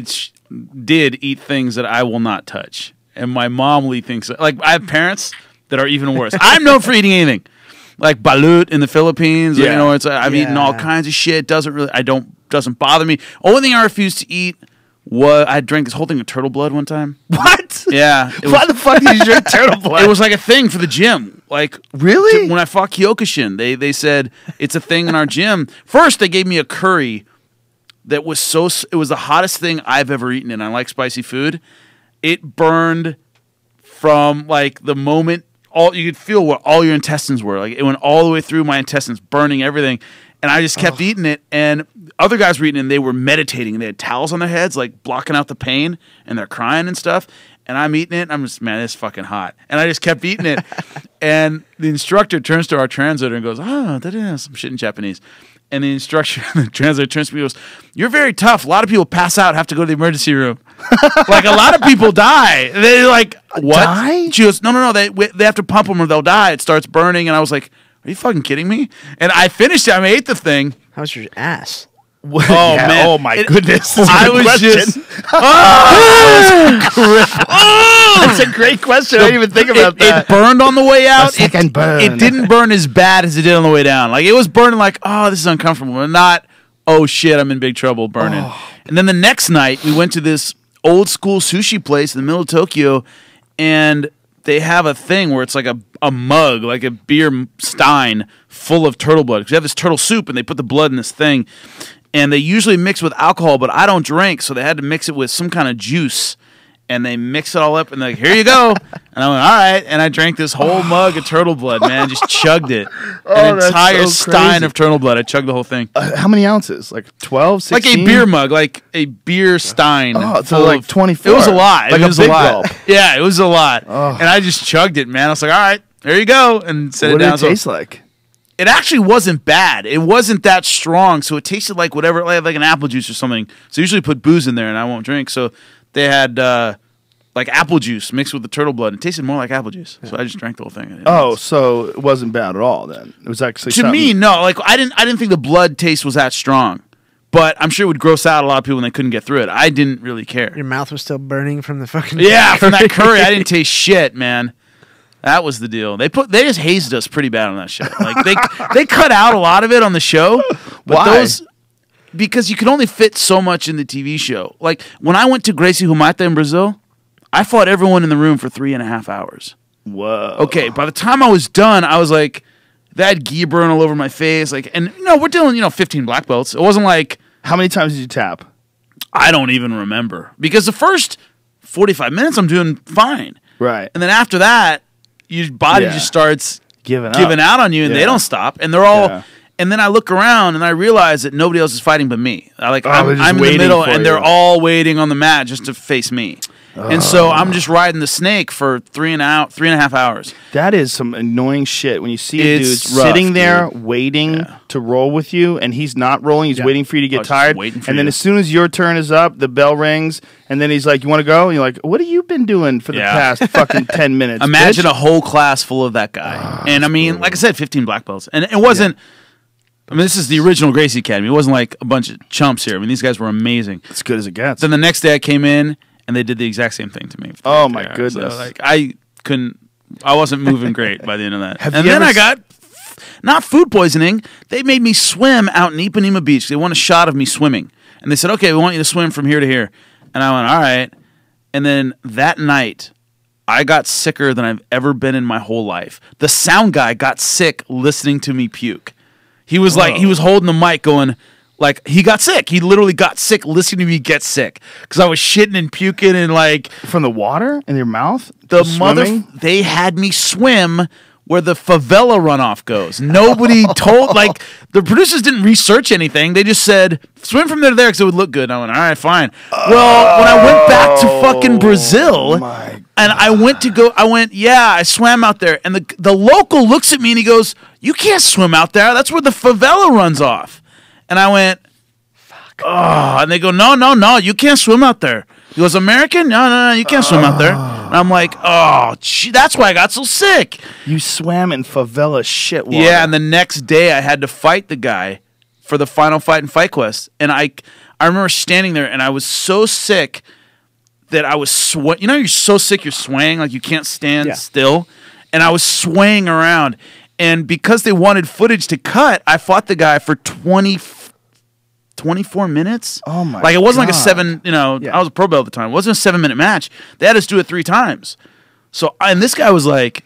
did eat things that I will not touch. And my mom will eat things like I have parents that are even worse. I'm known for eating anything. Like balut in the Philippines. Yeah. I've eaten all kinds of shit. Doesn't bother me. Only thing I refuse to eat was I drank this whole thing of turtle blood one time. What? Yeah. Why the fuck did you drink turtle blood? It was like a thing for the gym. Like really? When I fought Kyokushin, they said it's a thing in our gym. First, they gave me a curry that was it was the hottest thing I've ever eaten, and I like spicy food. It burned from like the moment you could feel what all your intestines were. Like it went all the way through my intestines, burning everything. And I just kept eating it. And other guys were eating it, and they were meditating. And they had towels on their heads, like blocking out the pain, and they're crying and stuff. And I'm eating it, and I'm just, man, it's fucking hot. And I just kept eating it. And the instructor turns to our translator and goes, that is some shit in Japanese. And the translator turns to me and goes, "You're very tough. A lot of people pass out, have to go to the emergency room. Like, a lot of people die." They're like, "What?" Die? She goes, No. They have to pump them or they'll die. It starts burning. And I was like, "Are you fucking kidding me?" And I finished it. I ate the thing. How's your ass? Oh, man. Oh, my goodness. I was just... That's a great question. I didn't even think about that. It burned on the way out. The second burn. It didn't burn as bad as it did on the way down. Like, it was burning like, oh, this is uncomfortable. But not, oh, shit, I'm in big trouble burning. And then the next night, we went to this old school sushi place in the middle of Tokyo, and they have a thing where it's like a mug, like a beer stein full of turtle blood. Because you have this turtle soup, and they put the blood in this thing. And they usually mix with alcohol, but I don't drink, so they had to mix it with some kind of juice. And they mix it all up, and they're like, "Here you go." And I went, "All right." And I drank this whole mug of turtle blood, man. Just chugged it. An entire stein of turtle blood. I chugged the whole thing. How many ounces? Like 12, 16? Like a beer mug, like a beer stein. Oh, so like 24. It was a lot. Like it was a big a lot. gulp. Yeah, it was a lot. And I just chugged it, man. I was like, "All right, there you go." And set it down. What did it taste like? It actually wasn't bad. It wasn't that strong, so it tasted like whatever, like an apple juice or something. So I usually put booze in there, and I won't drink. So they had like apple juice mixed with the turtle blood. It tasted more like apple juice, so I just drank the whole thing. Oh, so it wasn't bad at all then. It was actually to me, something- no. Like I didn't think the blood taste was that strong, but I'm sure it would gross out a lot of people when they couldn't get through it. I didn't really care. Your mouth was still burning from the fucking Yeah, from that curry, I didn't taste shit, man. That was the deal. They just hazed us pretty bad on that show. Like they cut out a lot of it on the show, but Why? because you could only fit so much in the TV show. Like when I went to Gracie Humata in Brazil, I fought everyone in the room for 3.5 hours. Whoa. Okay, by the time I was done, I was like, they had ghee burn all over my face. Like, and we're dealing, 15 black belts. It wasn't like How many times did you tap? I don't even remember because the first 45 minutes I'm doing fine, Right. and then after that, your body Yeah. just starts Giving out on you, and they Yeah. don't stop, and they're all. Yeah. And then I look around and I realize that nobody else is fighting but me. they're just I'm in the waiting middle, for and they're you. all waiting on the mat just to face me. And so I'm just riding the snake for 3.5 hours. That is some annoying shit when you see a dude It's rough, sitting there dude. waiting to roll with you, and he's not rolling. He's waiting for you to get just tired. waiting for And then you. as soon as your turn is up, the bell rings, and then he's like, "You want to go?" And you're like, "What have you been doing for the Yeah. past fucking 10 minutes?" Imagine bitch? a whole class full of that guy. And I mean, like I said, 15 black belts. And it wasn't. I mean, this is the original Gracie Academy. It wasn't like a bunch of chumps here. I mean, these guys were amazing. as good as it gets. Then the next day I came in and they did the exact same thing to me. Oh, my Yeah, goodness. So, like I wasn't moving great by the end of that. Have And you then ever I got not food poisoning. They made me swim out in Ipanema Beach. They want a shot of me swimming. And they said, "Okay, we want you to swim from here to here." And I went, "All right." And then that night I got sicker than I've ever been in my whole life. The sound guy got sick listening to me puke. He was like, he was holding the mic going, like, he got sick. He literally got sick listening to me get sick. Because I was shitting and puking and like, from the water in your mouth. the Just swimming? they had me swim where the favela runoff goes. Nobody told, like, the producers didn't research anything. They just said, swim from there to there because it would look good. And I went, all right, fine. Well, when I went back to fucking Brazil, my and I swam out there. And the local looks at me and he goes, "You can't swim out there. That's where the favela runs off." And I went, "Fuck." Oh, and they go, No, you can't swim out there. He goes, "American? No, you can't swim out there." And I'm like, "Oh, gee, that's why I got so sick." You swam in favela shit water. Yeah, and the next day I had to fight the guy for the final fight in Fight Quest. And I remember standing there and I was so sick that I was you're so sick you're swaying, like you can't stand still. And I was swaying around. And because they wanted footage to cut, I fought the guy for 24 minutes. Oh my Like it wasn't like a God. 7, I was a pro belt at the time. It wasn't a 7-minute match. They had us do it 3 times. So, and this guy was like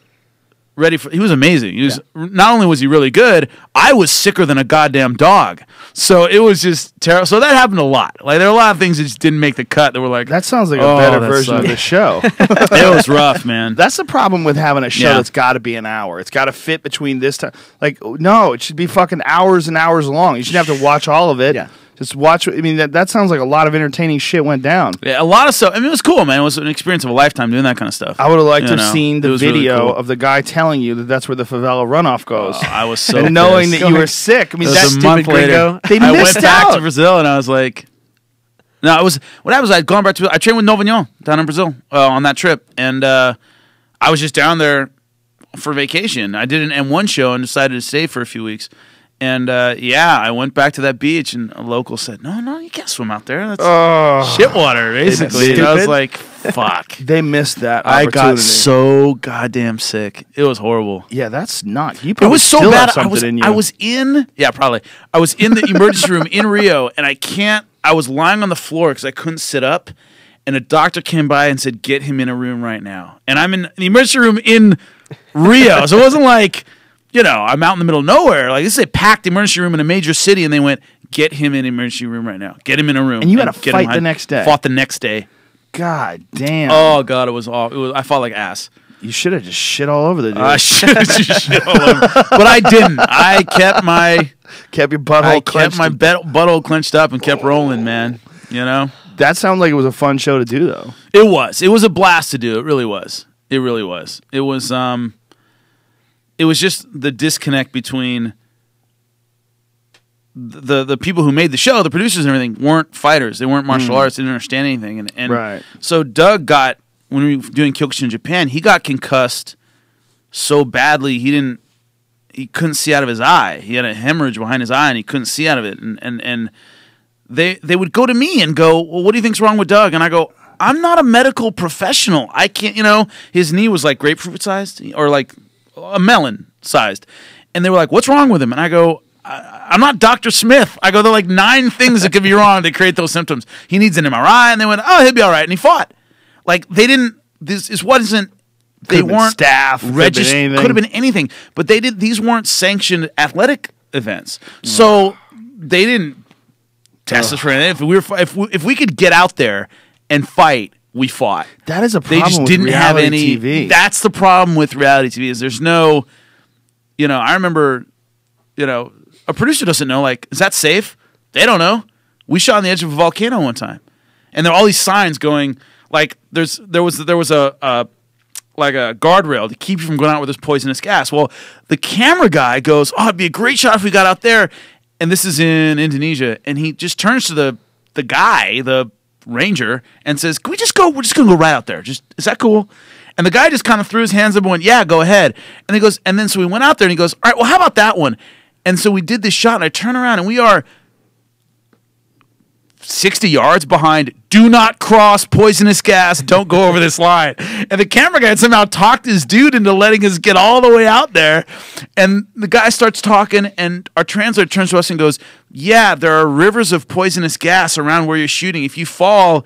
he was amazing. He was not only was he really good, I was sicker than a goddamn dog. So it was just terrible. So that happened a lot. Like there were a lot of things that just didn't make the cut that were like, That sounds like a "Oh, better that version of sucked." the show. It was rough, man. That's the problem with having a show Yeah. that's got to be an hour. It's got to fit between this time. Like, no, it should be fucking hours and hours long. You shouldn't have to watch all of it. Yeah. Just watch. I mean, that sounds like a lot of entertaining shit went down. Yeah, a lot of stuff. I mean, it was cool, man. It was an experience of a lifetime doing that kind of stuff. I would have liked You to have know, seen it the was really video cool. of the guy telling you that that's where the favela runoff goes. I was so and knowing pissed. that you were sick. I mean, It was that's a month later. gringo. They I missed went back out. to Brazil and I was like, no, it was what happened was I'd gone back to I trained with Novignon down in Brazil on that trip, and I was just down there for vacation. I did an M1 show and decided to stay for a few weeks. And I went back to that beach, and a local said, "No, you can't swim out there. That's shit water, basically." And I was stupid. like, "Fuck." They missed that I opportunity. got so goddamn sick. It was horrible. Yeah, that's not. You It probably was so still have bad. something in you. I was in the emergency room in Rio, and I was lying on the floor because I couldn't sit up, and a doctor came by and said, "Get him in a room right now." And I'm in the emergency room in Rio, so it wasn't like, I'm out in the middle of nowhere. Like, this is a packed emergency room in a major city, and they went, "Get him in an emergency room right now. Get him in a room." And you had to get fight him the hide- next day. Fought the next day. God damn. Oh god, it was awful. I fought like ass. You should have just shit all over the dude. I should have just shit all over, but I didn't. I kept my kept your butthole clenched. butthole clenched up and kept rolling, man. That sounds like it was a fun show to do, though. It was. It was a blast to do. It really was. It really was. It was. It was just the disconnect between the people who made the show, the producers and everything, weren't fighters. They weren't martial arts. They didn't understand anything. And Right. so Doug got when we were doing Kyokushin in Japan, he got concussed so badly he couldn't see out of his eye. He had a hemorrhage behind his eye, and he couldn't see out of it. And they would go to me and go, well, what do you think's wrong with Doug? And I go, I'm not a medical professional. I can't, his knee was like grapefruit sized or like a melon sized. And they were like, what's wrong with him? And I go, I'm not Dr. Smith. I go, there are like 9 things that could be wrong to create those symptoms. He needs an MRI. And they went, oh, he'll be all right. And he fought. Like, they didn't, this wasn't, they weren't staff, registered. Could have been anything. But these weren't sanctioned athletic events. So they didn't test us for anything. If we could get out there and fight, we fought. That is a They problem just with didn't have reality any. TV. That's the problem with reality TV. Is there's no, I remember, a producer doesn't know. Like, is that safe? They don't know. We shot on the edge of a volcano one time, and there are all these signs going. Like, there was a like a guardrail to keep you from going out with this poisonous gas. Well, the camera guy goes, "Oh, it'd be a great shot if we got out there." And this is in Indonesia, and he just turns to the guy, the ranger, and says, "Can we just go? We're just gonna go right out there. Is that cool?" And the guy just kind of threw his hands up and went, "Yeah, go ahead." And he goes, and then so we went out there, and he goes, "All right, well, how about that one?" And so we did this shot, and I turn around, and we are 60 yards behind. Do not cross, poisonous gas. Don't go over this line. And the camera guy had somehow talked his dude into letting us get all the way out there. And the guy starts talking, and our translator turns to us and goes, "Yeah, there are rivers of poisonous gas around where you're shooting. If you fall,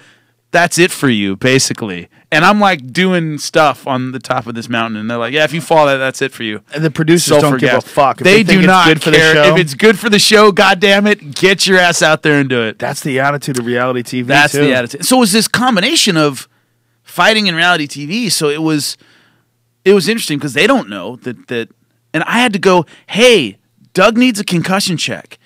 that's it for you, basically." And I'm like doing stuff on the top of this mountain, and they're like, "Yeah, if you fall, that's it for you." And the producers Sulfur don't give gas. a fuck. If They think do it's not good for care. the show. If it's good for the show, goddamn it, get your ass out there and do it. That's the attitude of reality TV. That's too. the attitude. So it was this combination of fighting and reality TV. So it was interesting because they don't know that, and I had to go, "Hey, Doug needs a concussion check,"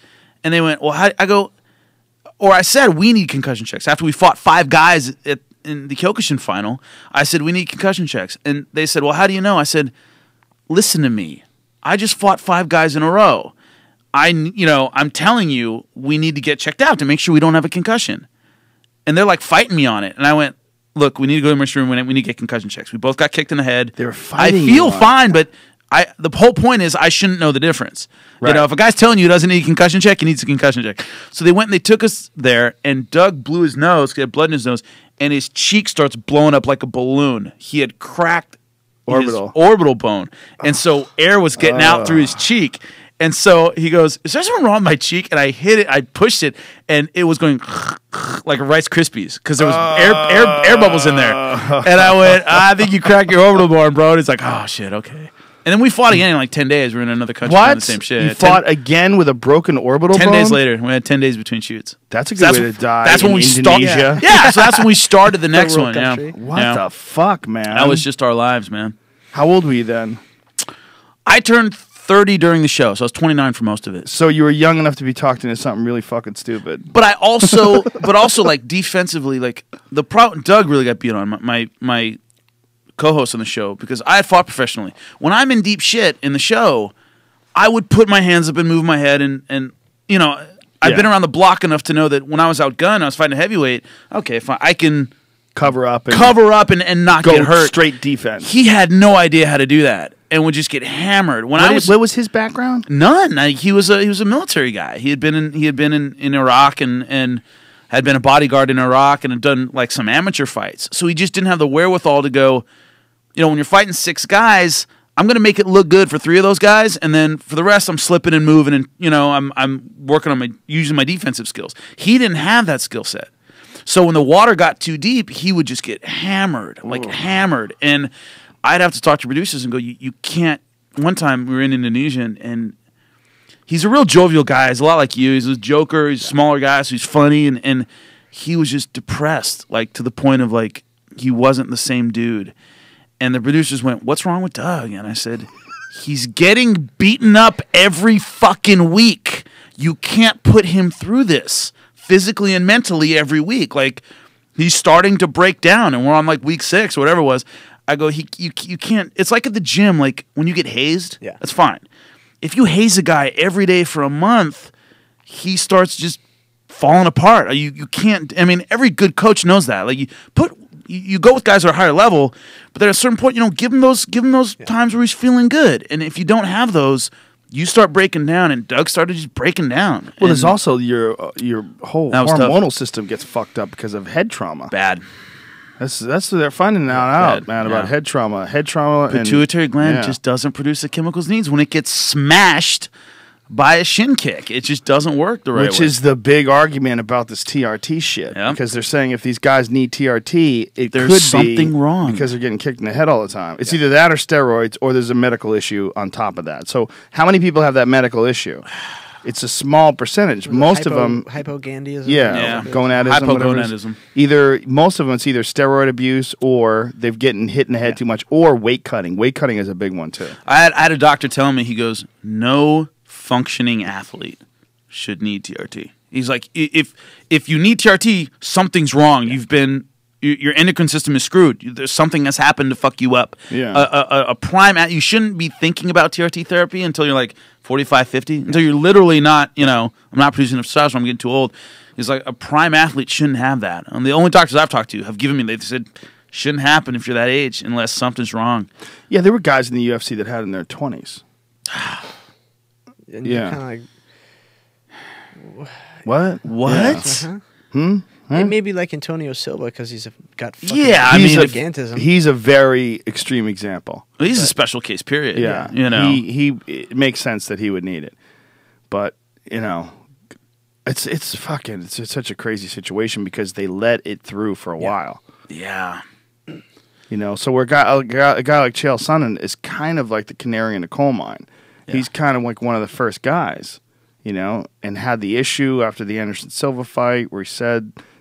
and they went, "Well, I said we need concussion checks after we fought 5 guys in the Kyokushin final. I said we need concussion checks, and they said, "Well, how do you know?" I said, "Listen to me. I just fought 5 guys in a row. I'm telling you, we need to get checked out to make sure we don't have a concussion." And they're like fighting me on it. And I went, "Look, we need to go to the emergency room. We need to get concussion checks." We both got kicked in the head. They were fighting I feel you on fine, but the whole point is I shouldn't know the difference. Right. If a guy's telling you he doesn't need a concussion check, he needs a concussion check. So they went and they took us there, and Doug blew his nose, he had blood in his nose, and his cheek starts blowing up like a balloon. He had cracked his orbital bone. And so air was getting out through his cheek. And so he goes, "Is there something wrong with my cheek?" And I hit it, I pushed it, and it was going like a Rice Krispies because there was air bubbles in there. And I went, "I think you cracked your orbital bone, bro." And he's like, "Oh, shit, okay." And then we fought again in like 10 days. We were in another country doing the same shit. You fought again with a broken orbital 10 bone? days later. We had 10 days between shoots. That's a good way to die. That's when we started. Indonesia. Yeah, so that's when we started the next rural one. country. Yeah. What Yeah. the fuck, man? That was just our lives, man. How old were you then? I turned 30 during the show, so I was 29 for most of it. So you were young enough to be talked into something really fucking stupid. But I also, like defensively, like Doug really got beat on my co-host on the show because I had fought professionally. When I'm in deep shit in the show, I would put my hands up and move my head, and I've been around the block enough to know that when I was outgunned, I was fighting a heavyweight. Okay, fine, I can Cover up and not go get hurt. straight defense. He had no idea how to do that and would just get hammered. When What was his background? none. He was a military guy. He had been in Iraq and had been a bodyguard in Iraq and had done like some amateur fights. So he just didn't have the wherewithal to go, when you're fighting 6 guys, I'm going to make it look good for 3 of those guys, and then for the rest, I'm slipping and moving, and I'm working on using my defensive skills. He didn't have that skill set. So when the water got too deep, he would just get hammered, hammered. And I'd have to talk to producers and go, you can't. One time we were in Indonesia, and he's a real jovial guy. He's a lot like you. He's a joker. He's a smaller guy, so he's funny. And he was just depressed, like to the point of like he wasn't the same dude. And the producers went, "What's wrong with Doug?" And I said, "He's getting beaten up every fucking week. You can't put him through this physically and mentally every week. Like, he's starting to break down, and we're on like week 6 or whatever it was." I go, you can't. It's like at the gym, like when you get hazed, that's fine. If you haze a guy every day for a month, he starts just falling apart. You can't. I mean, every good coach knows that. Like, you put you go with guys that are higher level, but at a certain point, give him those times where he's feeling good. And if you don't have those, you start breaking down, and Doug started just breaking down. Well, there's also your whole That was hormonal system gets fucked up because of head trauma. bad. That's what they're finding out, man, about head trauma. Head trauma. Pituitary gland just doesn't produce the chemicals it needs when it gets smashed by a shin kick. It just doesn't work the right way. Which is the big argument about this TRT shit. Yeah. Because they're saying if these guys need TRT, There's could be something wrong. because they're getting kicked in the head all the time. It's either that or steroids, or there's a medical issue on top of that. So how many people have that medical issue? It's a small percentage. Most of them, hypogandism. Yeah. gonadism, whatever it is. Hypogonadism. Most of them, it's either steroid abuse or they've getting hit in the head too much, or weight cutting. Weight cutting is a big one too. I had a doctor telling me, he goes, no functioning athlete should need TRT. He's like, if you need TRT, something's wrong. Your endocrine system is screwed. There's something that's happened to fuck you up. Yeah. A prime you shouldn't be thinking about TRT therapy until you're like 45, 50. Until you're literally not, I'm not producing enough testosterone, I'm getting too old. He's like, a prime athlete shouldn't have that. And the only doctors I've talked to have given me, they said, shouldn't happen if you're that age unless something's wrong. Yeah, there were guys in the UFC that had it in their 20s. And Yeah. Kind of What? What? It may be like Antonio Silva because he's got fucking Yeah, I mean, gigantism. He's a very extreme example. He's a special case, period. Yeah, it makes sense that he would need it, but it's such a crazy situation because they let it through for a while. Yeah. So we're a guy like Chael Sonnen is kind of like the canary in the coal mine. Yeah. He's kind of like one of the first guys, and had the issue after the Anderson Silva fight where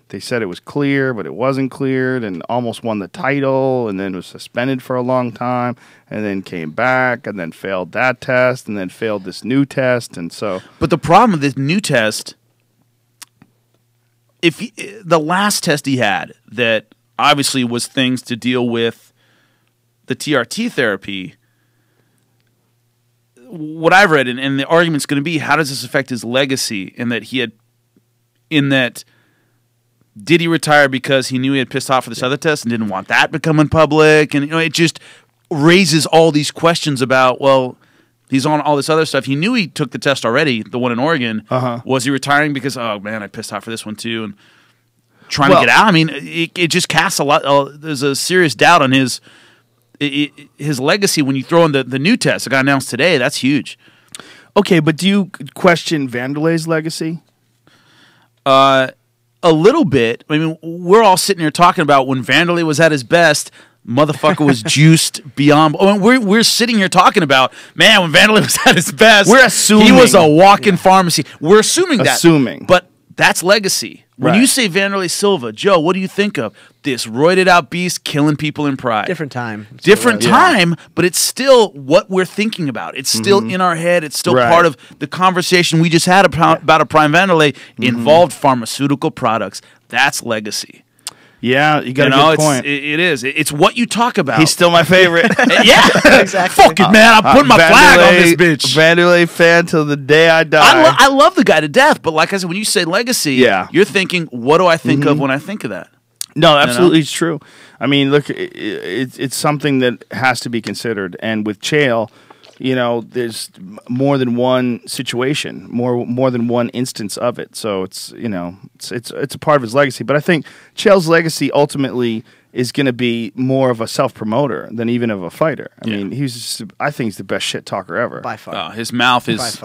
they said it was clear, but it wasn't cleared, and almost won the title, and then was suspended for a long time, and then came back, and then failed that test, and then failed this new test, and so. But the problem with this new test, the last test he had that obviously was things to deal with the TRT therapy, what I've read, and the argument's going to be, how does this affect his legacy? Did he retire because he knew he had pissed off for this other test and didn't want that becoming public? And it just raises all these questions about, well, he's on all this other stuff. He knew he took the test already, the one in Oregon. Was he retiring because, oh man, I pissed off for this one too, and trying to get out? I mean, it just casts a lot. There's a serious doubt on his legacy when you throw in the new test that got announced today. That's huge. Okay, but do you question Vanderlei's legacy? A little bit. I mean, we're all sitting here talking about when Vanderlei was at his best, motherfucker was juiced beyond. I mean, we're sitting here talking about, man, when Vanderlei was at his best, we're assuming he was a walk-in pharmacy. We're assuming that. Assuming. But that's legacy. When Right. you say Vanderlei Silva, Joe, what do you think of? This roided out beast killing people in Pride. different time. Different time, but it's still what we're thinking about. It's still in our head. It's still Right. part of the conversation we just had about a Prime Vanderlei involved pharmaceutical products. That's legacy. Yeah, you got a good point. It is. It's what you talk about. He's still my favorite. yeah, Exactly. Fuck it, man. I'm putting my flag on this bitch. Vanderlei fan till the day I die. I love the guy to death, but like I said, when you say legacy, you're thinking, what do I think of when I think of that? No, absolutely, it's true. I mean, look, it's something that has to be considered. And with Chael, there's more than one situation, more than one instance of it. So it's it's a part of his legacy. But I think Chael's legacy ultimately is going to be more of a self-promoter than even of a fighter. I mean, I think he's the best shit talker ever. By far. His mouth is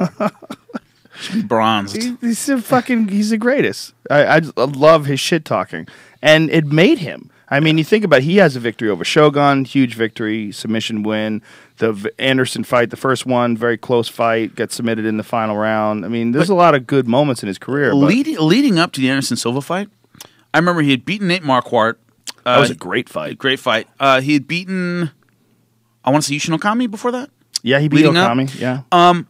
bronzed. He's the greatest. I love his shit talking, and it made him. I mean, you think about it, he has a victory over Shogun, huge victory, submission win. The Anderson fight, the first one, very close fight, got submitted in the final round. I mean, there's a lot of good moments in his career. Leading up to the Anderson Silva fight, I remember he had beaten Nate Marquardt. That was a great fight. Great fight. He had beaten, I want to say Yushin Okami before that. Yeah, he beat Leading up. Okami. Yeah.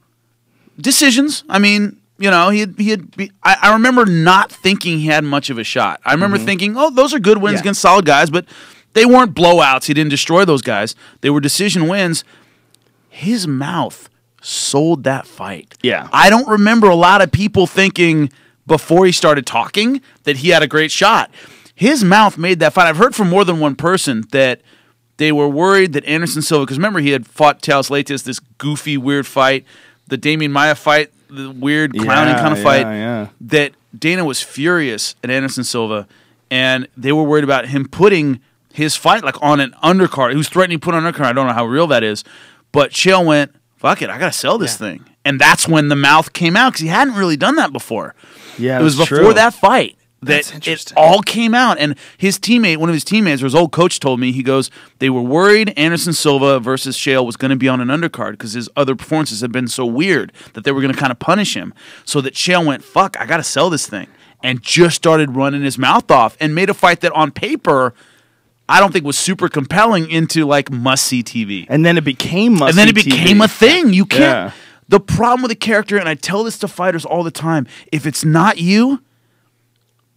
Decisions. I mean, I remember not thinking he had much of a shot. I remember thinking, oh, those are good wins against solid guys, but they weren't blowouts. He didn't destroy those guys. They were decision wins. His mouth sold that fight. Yeah. I don't remember a lot of people thinking before he started talking that he had a great shot. his mouth made that fight. I've heard from more than one person that they were worried that Anderson Silva, because remember he had fought Taos Leites, this goofy, weird fight, the Damian Maia fight, the weird clowning kind of fight, that Dana was furious at Anderson Silva, and they were worried about him putting his fight like on an undercard. He was threatening to put on an undercard. I don't know how real that is, but Chael went, fuck it, I got to sell this thing. And that's when the mouth came out, because he hadn't really done that before. Yeah, it was before that fight that it all came out. And his teammate, one of his teammates, or his old coach told me, he goes, they were worried Anderson Silva versus Chael was going to be on an undercard because his other performances had been so weird that they were going to kind of punish him. So that Chael went, fuck, I got to sell this thing. And just started running his mouth off and made a fight that on paper I don't think was super compelling into like must-see TV. And then it became must-see TV. And then it became a thing. You can't. The problem with a character, and I tell this to fighters all the time, if it's not you,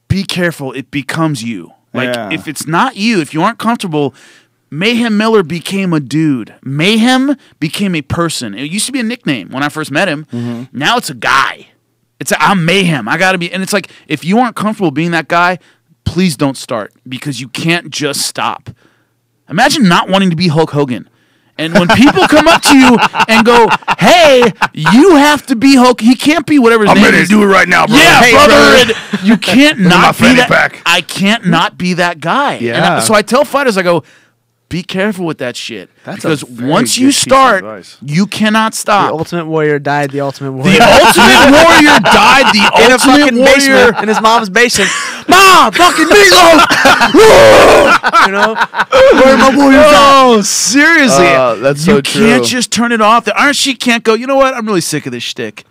be careful. It becomes you. Like, if it's not you, if you aren't comfortable, Mayhem Miller became a dude. Mayhem became a person. It used to be a nickname when I first met him. Now it's a guy. I'm Mayhem. I got to be. And it's like, if you aren't comfortable being that guy, please don't start, because you can't just stop. Imagine not wanting to be Hulk Hogan. And when people come up to you and go, hey, you have to be Hulk. He can't be whatever his name is. I'm ready to do it right now, bro. Yeah, hey, brother. You can't not be that. Pack. I can't not be that guy. Yeah. So I tell fighters, I go, be careful with that shit. That's because once you start, you cannot stop. The Ultimate Warrior died. The Ultimate Warrior. The Ultimate Warrior died. The in a Ultimate fucking Warrior basement in his mom's basement. Ma, fucking meatloaf. You know, where my warriors Oh, seriously. That's so true. You can't just turn it off. The Iron Sheik can't go, you know what? I'm really sick of this shtick.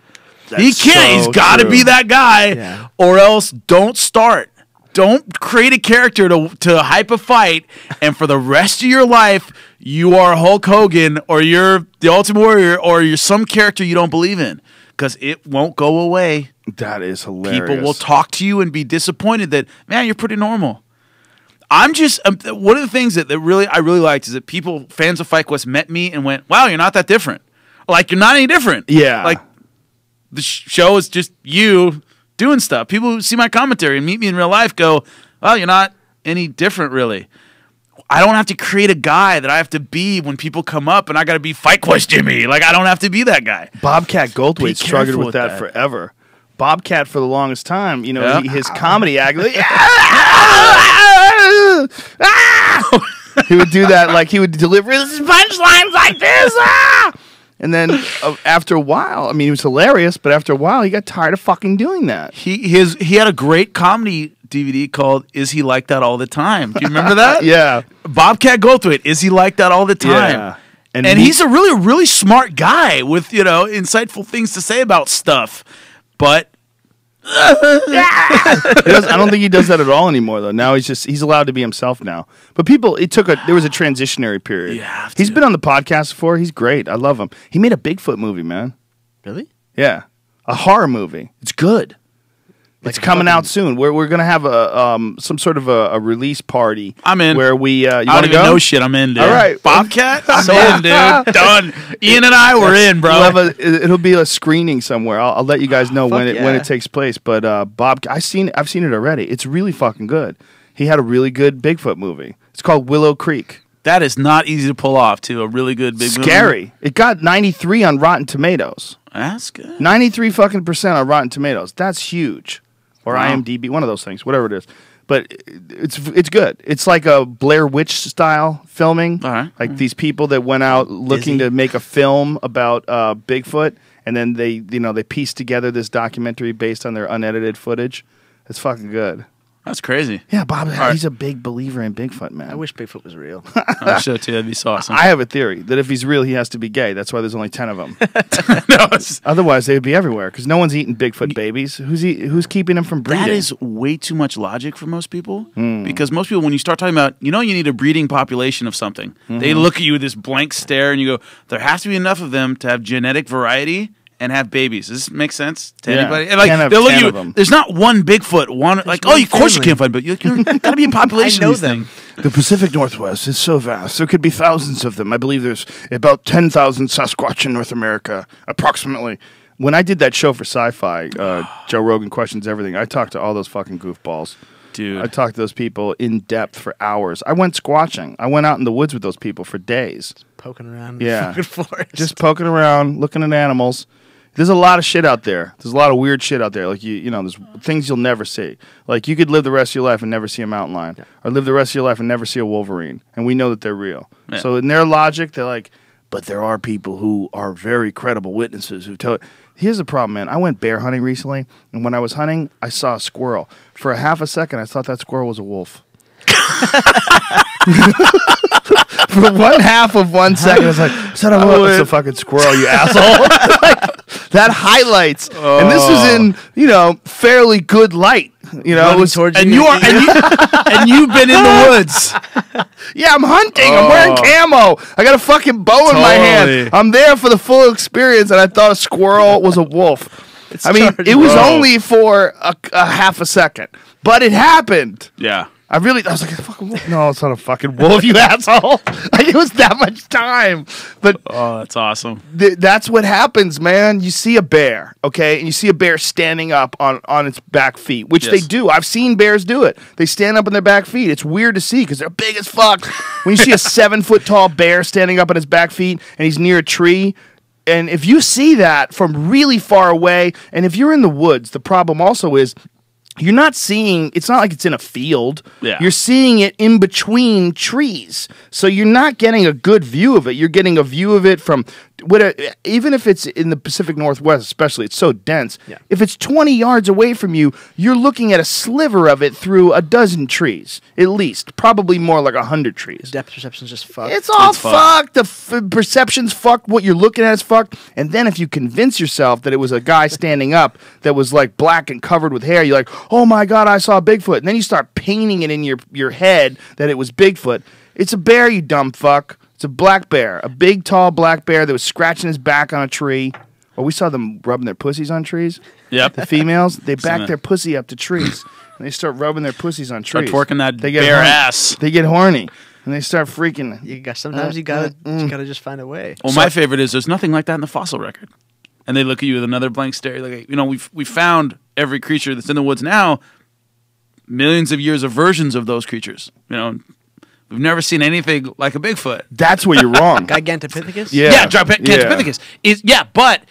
He can't. so He's got to true. be that guy, or else don't start. Don't create a character to hype a fight, and for the rest of your life, you are Hulk Hogan, or you're the Ultimate Warrior, or you're some character you don't believe in, because it won't go away. That is hilarious. People will talk to you and be disappointed that, man, you're pretty normal. I'm just one of the things that I really liked is that people, fans of Fight Quest, met me and went, wow, you're not that different. Like, you're not any different. Yeah. Like, the show is just you doing stuff. People who see my commentary and meet me in real life go, well, you're not any different, really. I don't have to create a guy that I have to be when people come up, and I got to be Fight Quest Jimmy. Like, I don't have to be that guy. Bobcat Goldthwait struggled careful with with that that. forever. Bobcat, for the longest time, you know, his comedy act, he would do that, like he would deliver his punchlines like this, and then after a while, I mean, he was hilarious, but after a while, he got tired of fucking doing that. He had a great comedy DVD called "Is He Like That All the Time?" Do you remember that? Yeah, Bobcat Goldthwait. Is he like that all the time? Yeah. And he's a really smart guy with, you know, insightful things to say about stuff. But I don't think he does that at all anymore, though. Now he's allowed to be himself now. But there was a transitionary period. You have He's to. been on the podcast before. He's great. I love him. He made a Bigfoot movie, man. really, Yeah, a horror movie. It's good. It's coming out soon. We're gonna have some sort of a release party. I'm in. Where we you I don't want to even go? know shit. I'm in, dude. All right. Bobcat. I'm in, dude. Done. Ian and I were in, bro. It'll be a screening somewhere. I'll let you guys know when Fuck it takes place. But I've seen it already. It's really fucking good. He had a really good Bigfoot movie. It's called Willow Creek. That is not easy to pull off. To a really good big movie. Scary. It got 93 on Rotten Tomatoes. That's good. 93 fucking % on Rotten Tomatoes. That's huge. Or Wow. IMDb, one of those things, whatever it is. But it's good. It's like a Blair Witch style filming. All right. Like these people that went out looking to make a film about Bigfoot, and then they pieced together this documentary based on their unedited footage. It's fucking good. That's crazy. Yeah, Bob, right. he's a big believer in Bigfoot, man. I wish Bigfoot was real. I should too. That'd be awesome. I have a theory that if he's real, he has to be gay. That's why there's only 10 of them. No, it's- Otherwise, they would be everywhere because no one's eating Bigfoot babies. Who's keeping them from breeding? That is way too much logic for most people. Because most people, when you start talking about, you need a breeding population of something, they look at you with this blank stare and you go, there has to be enough of them to have genetic variety and have babies. Does this make sense to anybody? And Can't have they'll look 10 at you. of them. There's not one Bigfoot. One of one course you family. can't find, but you got to be a population. I know of these them. things. The Pacific Northwest is so vast. There could be thousands of them. I believe there's about 10,000 Sasquatch in North America, approximately. When I did that show for Sci-Fi, Joe Rogan Questions Everything, I talked to all those fucking goofballs. Dude. I talked to those people in depth for hours. I went squatching. I went out in the woods with those people for days. Poking around Yeah. in the fucking forest. Just poking around, looking at animals. There's a lot of shit out there. There's a lot of weird shit out there. Like you know, there's things you'll never see. Like you could live the rest of your life and never see a mountain lion, or live the rest of your life and never see a wolverine. And we know that they're real. Yeah. So in their logic, they're like, but there are people who are very credible witnesses who tell it. Here's the problem, man. I went bear hunting recently, and when I was hunting, I saw a squirrel. For a half a second, I thought that squirrel was a wolf. For one half of 1 second, I was like, son of a bitch, it's a fucking squirrel, you asshole. Like, that highlights. And this is in, you know, fairly good light. You know, it was, towards And you. you are, and you've been in the woods. yeah, I'm hunting. I'm wearing camo. I got a fucking bow in my hand. Totally. I'm there for the full experience, and I thought a squirrel was a wolf. I mean, it was only for a half a second, but it happened. Yeah. I was like, a fucking wolf. No, it's not a fucking wolf, you asshole. Like, it was that much time. But Oh, that's awesome. that's what happens, man. You see a bear, okay? And you see a bear standing up on its back feet, which they Yes. do. I've seen bears do it. They stand up on their back feet. It's weird to see because they're big as fuck. When you see a 7-foot tall bear standing up on his back feet and he's near a tree, and if you see that from really far away, and if you're in the woods, the problem also is you're not seeing, it's not like it's in a field. Yeah. You're seeing it in between trees. So you're not getting a good view of it. You're getting a view of it from, even if it's in the Pacific Northwest, especially, it's so dense. Yeah. If it's 20 yards away from you, you're looking at a sliver of it through a dozen trees, at least. Probably more like 100 trees. Depth perception's just fucked. It's all It's fucked. fucked. The perception's fucked. What you're looking at is fucked. And then if you convince yourself that it was a guy standing up that was like black and covered with hair, you're like, oh my God, I saw Bigfoot. And then you start painting it in your head that it was Bigfoot. It's a bear, you dumb fuck. It's a black bear. A big, tall black bear that was scratching his back on a tree. Or we saw them rubbing their pussies on trees. Yep. The females, they back it. their pussy up to trees. And they start rubbing their pussies on trees. Start twerking that They get bear horny. ass. They get horny. And they start freaking. Sometimes you gotta just find a way. Well, my favorite is there's nothing like that in the fossil record. And they look at you with another blank stare. Like, you know, we found every creature that's in the woods now, millions of years of versions of those creatures. You know, we've never seen anything like a Bigfoot. That's where you're wrong. Gigantopithecus? Yeah. Yeah, Gigantopithecus. But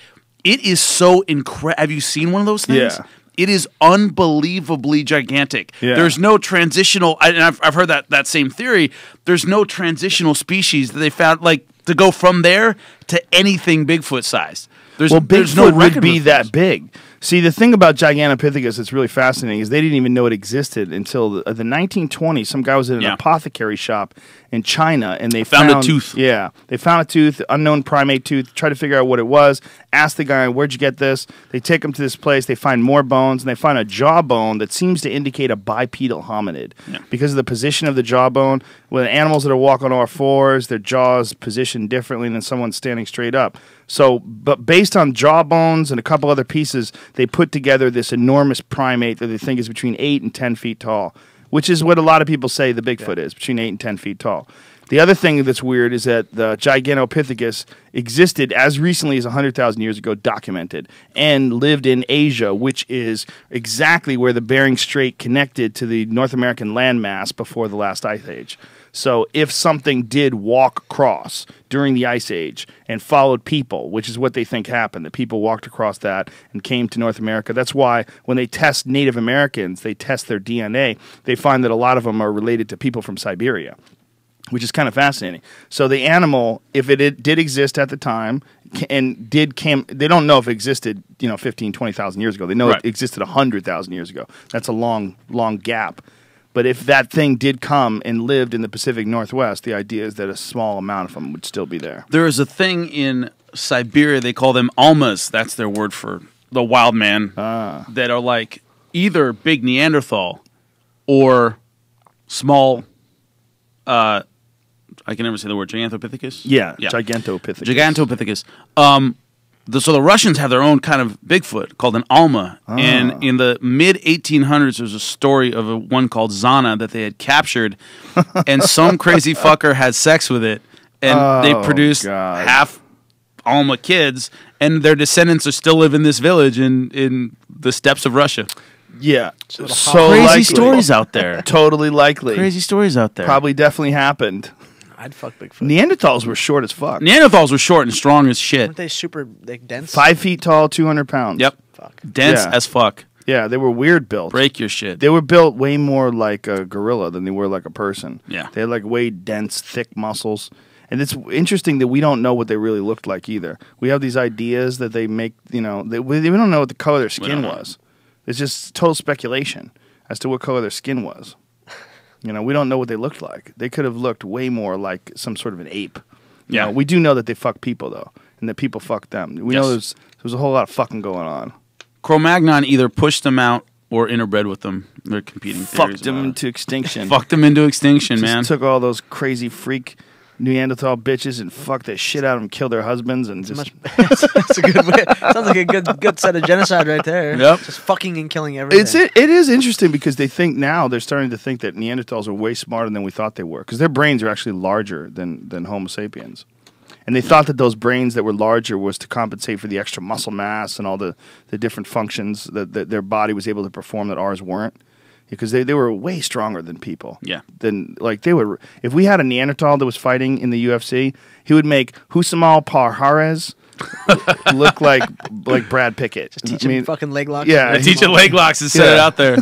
it is so incredible. Have you seen one of those things? Yeah. It is unbelievably gigantic. Yeah. There's no transitional, and I've heard that same theory. There's no transitional species that they found, like, to go from there to anything Bigfoot sized. There's Bigfoot no would record be of that this. big. See, the thing about Gigantopithecus that's really fascinating is they didn't even know it existed until the 1920s. Some guy was in an Yeah. apothecary shop in China, and they Found a tooth. Yeah, they found a tooth, unknown primate tooth. Tried to figure out what it was. Asked the guy, "Where'd you get this?" They take him to this place. They find more bones, and they find a jawbone that seems to indicate a bipedal hominid because of the position of the jawbone. With animals that are walking on all fours, their jaws positioned differently than someone standing straight up. So, but based on jawbones and a couple other pieces, they put together this enormous primate that they think is between 8 and 10 feet tall, which is what a lot of people say the Bigfoot is, between 8 and 10 feet tall. The other thing that's weird is that the Gigantopithecus existed as recently as 100,000 years ago, documented, and lived in Asia, which is exactly where the Bering Strait connected to the North American landmass before the last ice age. So if something did walk across during the Ice Age and followed people, which is what they think happened, that people walked across that and came to North America. That's why when they test Native Americans, they test their DNA, they find that a lot of them are related to people from Siberia, which is kind of fascinating. So the animal, if it did exist at the time and they don't know if it existed, 15, 20,000 years ago. They know Right. it existed 100,000 years ago. That's a long, long gap. But if that thing did come and lived in the Pacific Northwest, the idea is that a small amount of them would still be there. There is a thing in Siberia, they call them almas. That's their word for the wild man. That are like either big Neanderthal or small, I can never say the word, Gigantopithecus? Yeah. Gigantopithecus. Gigantopithecus. So the Russians have their own kind of Bigfoot called an Alma. And in the mid-1800s, there's a story of one called Zana that they had captured. And some crazy fucker had sex with it. And they produced God. half Alma kids. And their descendants are still live in this village in the steppes of Russia. Yeah. a little So Crazy likely. stories out there. Totally likely. Crazy stories out there. Probably definitely happened. I'd fuck Bigfoot. Neanderthals were short as fuck. Neanderthals were short and strong as shit. Weren't they super like dense? 5 feet tall, 200 pounds. Yep. Fuck. Dense Yeah. as fuck. Yeah, they were weird built. Break your shit. They were built way more like a gorilla than they were like a person. Yeah. They had like way dense, thick muscles. And it's interesting that we don't know what they really looked like either. We have these ideas that they make, we don't know what the color of their skin don't know. was. It's just total speculation as to what color their skin was. We don't know what they looked like. They could have looked way more like some sort of an ape. Yeah. We do know that they fuck people, though, and that people fuck them. We know Yes. there's a whole lot of fucking going on. Cro-Magnon either pushed them out or interbred with them. They're competing theories. Fucked them about it. into extinction. Fucked them into extinction, Just man. took all those crazy freak Neanderthal bitches and fucked the shit out of them, killed their husbands, and just That's a good way. Sounds like a good set of genocide right there. Yep. Just fucking and killing everything. it is interesting because they're starting to think that Neanderthals are way smarter than we thought they were because their brains are actually larger than Homo sapiens. And they thought that those brains that were larger was to compensate for the extra muscle mass and all the different functions that their body was able to perform that ours weren't. Because they were way stronger than people. Yeah. They were. If we had a Neanderthal that was fighting in the UFC, he would make Husamal Parhares look like Brad Pickett. Just teach him fucking leg locks. yeah, Teach it leg locks and set Yeah. it out there.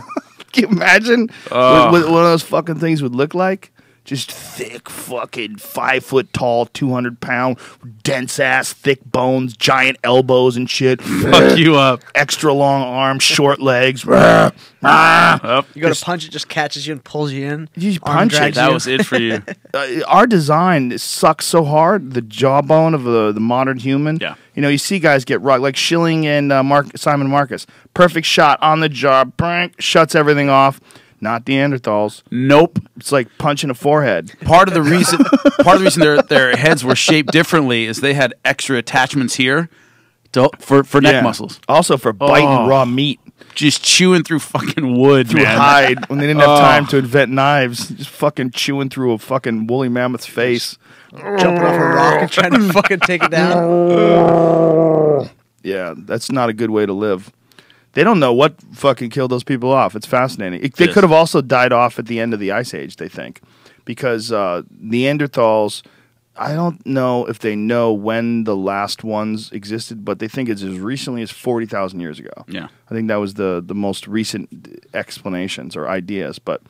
Can you imagine what one of those fucking things would look like? Just thick, fucking 5 foot tall, 200-pound, dense ass, thick bones, giant elbows and shit. Fuck you up. Extra long arms, short legs. Up. You go to punch it, just catches you and pulls you in. You Arm punch it. drags That you. was it for you. Our design sucks so hard. The jawbone of the modern human. Yeah. You see guys get rocked like Schilling and Simon Marcus. Perfect shot on the jaw, prank, shuts everything off. Not Neanderthals. Nope. It's like punching a forehead. Part of the reason their heads were shaped differently is they had extra attachments here for neck Yeah. muscles. Also for biting Oh. raw meat Just chewing through fucking wood, through man. hide when they didn't have time to invent knives. Just fucking chewing through a fucking woolly mammoth's face. Jumping off a rock and trying to fucking take it down. Yeah, that's not a good way to live. They don't know what fucking killed those people off. It's fascinating. They Yes. could have also died off at the end of the Ice Age, they think. Because Neanderthals, I don't know if they know when the last ones existed, but they think it's as recently as 40,000 years ago. Yeah. I think that was the most recent explanations or ideas. But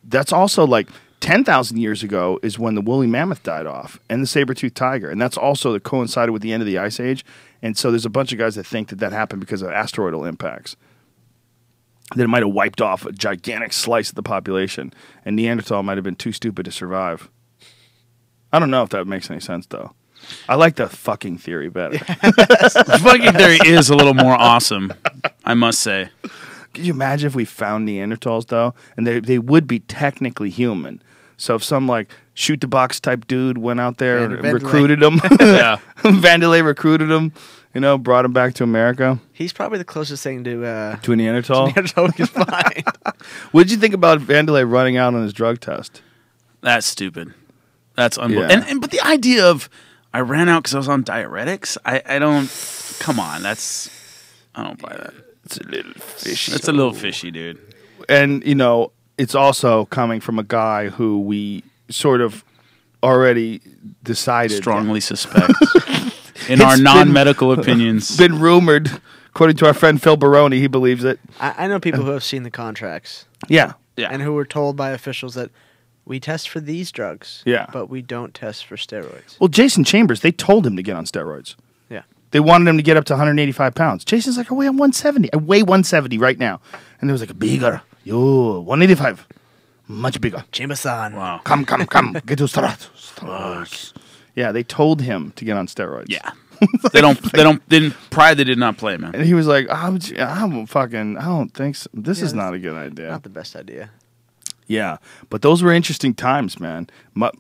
that's also like 10,000 years ago is when the woolly mammoth died off and the saber-toothed tiger. And that's also that coincided with the end of the Ice Age. And so there's a bunch of guys that think that happened because of asteroidal impacts. That it might have wiped off a gigantic slice of the population. And Neanderthal might have been too stupid to survive. I don't know if that makes any sense, though. I like the fucking theory better. The fucking theory is a little more awesome, I must say. Could you imagine if we found Neanderthals, though? And they would be technically human. So if some, like, shoot-the-box type dude went out there and Vandelay. recruited them, Yeah. Vandelay recruited them, brought him back to America, He's probably the closest thing to to a Neanderthal. Neanderthal we can find. What did you think about Vandelay running out on his drug test? That's stupid. That's unbelievable. Yeah. But the idea of I ran out because I was on diuretics, I don't. Come on, I don't buy that. It's a little fishy. It's a little fishy, dude. And, it's also coming from a guy who we sort of already decided. Strongly suspect in It's our been- non-medical opinions. Been rumored, according to our friend Phil Baroni, he believes it. I know people who have seen the contracts Yeah. Yeah. and who were told by officials that we test for these drugs, Yeah. but we don't test for steroids. Well, Jason Chambers, they told him to get on steroids. Yeah. They wanted him to get up to 185 pounds. Jason's like, I weigh 170. I weigh 170 right now. And there was like, bigger. Yo, 185. Much bigger. Chamberson. Wow. Come. Get to steroids. Yeah, they told him to get on steroids. Yeah. Pride they did not play, man. And he was like, I don't think so. This is not a good idea. Not the best idea. Yeah, but those were interesting times, man.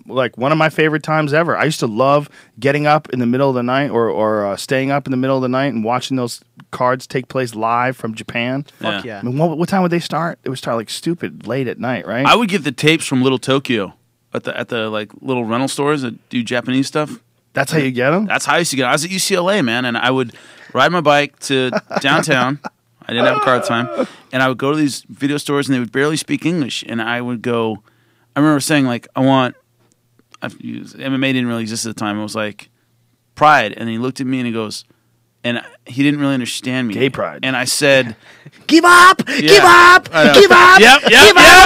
Like one of my favorite times ever. I used to love getting up in the middle of the night or staying up in the middle of the night and watching those cards take place live from Japan. Fuck yeah. I mean, what time would they start? It would start like stupid late at night, right? I would get the tapes from Little Tokyo at the like little rental stores that do Japanese stuff. That's how you get them? That's how I used to get. I was at UCLA, man, and I would ride my bike to downtown. I didn't have a car at the time. And I would go to these video stores, and they would barely speak English. And I would go, I remember saying, like, MMA didn't really exist at the time. It was like, Pride. And he looked at me, and he goes, and he didn't really understand me. Gay Pride. And I said, Give up! Yeah. Give up! I know. Give up!